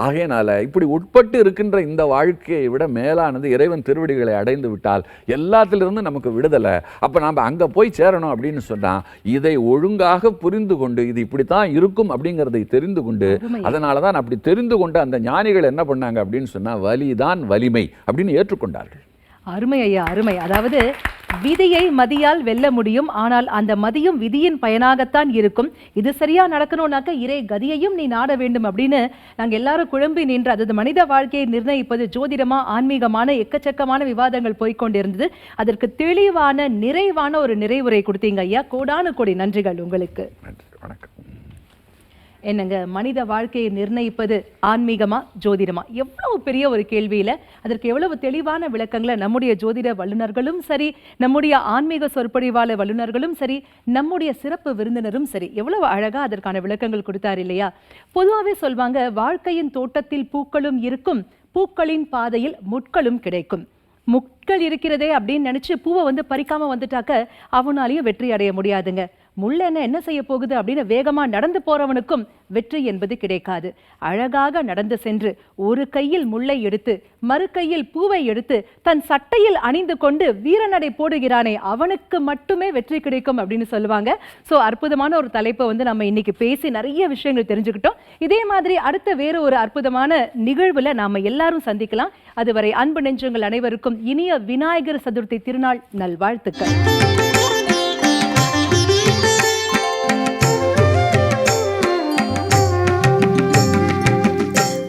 ஆகையினால இப்படி உட்பட்டு இருக்கின்ற இந்த வாழ்க்கையை விட மேலானது இறைவன் திருவடிகளை அடைந்து விட்டால் எல்லாத்திலிருந்து நமக்கு விடுதலை. அப்போ நாம் அங்கே போய் சேரணும் அப்படின்னு சொன்னால் இதை ஒழுங்காக புரிந்து கொண்டு இது இப்படித்தான் இருக்கும் அப்படிங்கிறதை தெரிந்து கொண்டு, அதனால தான் அப்படி தெரிந்து கொண்டு அந்த ஞானிகள் என்ன பண்ணாங்க அப்படின்னு சொன்னால் வலிதான் வலிமை அப்படின்னு ஏற்றுக்கொண்டார்கள். அருமை ஐயா, அருமை. அதாவது விதியை மதியால் வெல்ல முடியும், ஆனால் அந்த மதியும் விதியின் பயனாகத்தான் இருக்கும். இது சரியா நடக்கணும்னாக்க இறை கதியையும் நீ நாட வேண்டும் அப்படின்னு நாங்கள் எல்லாரும் குழம்பி நின்று, அதாவது மனித வாழ்க்கையை நிர்ணயிப்பது ஜோதிடமா ஆன்மீகமான எக்கச்சக்கமான விவாதங்கள் போய்கொண்டிருந்தது. அதற்கு தெளிவான நிறைவான ஒரு நிறைவுரை கொடுத்தீங்க ஐயா. கோடானு கோடி நன்றிகள் உங்களுக்கு. வணக்கம். என்னங்க, மனித வாழ்க்கையை நிர்ணயிப்பது ஆன்மீகமா ஜோதிடமா? எவ்வளவு பெரிய ஒரு கேள்வியில அதற்கு எவ்வளவு தெளிவான விளக்கங்களை நம்முடைய ஜோதிட வல்லுநர்களும் சரி, நம்முடைய ஆன்மீக சொற்பொழிவாளர் வல்லுநர்களும் சரி, நம்முடைய சிறப்பு விருந்தினரும் சரி, எவ்வளவு அழகா அதற்கான விளக்கங்கள் கொடுத்தார் இல்லையா? பொதுவாகவே சொல்வாங்க, வாழ்க்கையின் தோட்டத்தில் பூக்களும் இருக்கும், பூக்களின் பாதையில் முட்களும் கிடைக்கும். முட்கள் இருக்கிறதே அப்படின்னு நினைச்சு பூவை பறிக்காம வந்துட்டாக்க அவனாலையும் வெற்றி அடைய முடியாதுங்க. முள்ள என்ன செய்ய போகுது அப்படின்னு வேகமா நடந்து போறவனுக்கும் வெற்றி என்பது கிடைக்காது. அழகாக நடந்து சென்று ஒரு கையில் முள்ளை எடுத்து மறு கையில் பூவை எடுத்து தன் சட்டையில் அணிந்து கொண்டு வீரநடை போடுகிறானே அவனுக்கு மட்டுமே வெற்றி கிடைக்கும் அப்படின்னு சொல்லுவாங்க. ஸோ அற்புதமான ஒரு தலைப்பை நம்ம இன்னைக்கு பேசி நிறைய விஷயங்கள் தெரிஞ்சுக்கிட்டோம். இதே மாதிரி அடுத்த வேறு ஒரு அற்புதமான நிகழ்வுல நாம எல்லாரும் சந்திக்கலாம். அதுவரை அன்பு நெஞ்சங்கள் அனைவருக்கும் இனிய விநாயகர் சதுர்த்தி திருநாள் நல்வாழ்த்துக்கள்.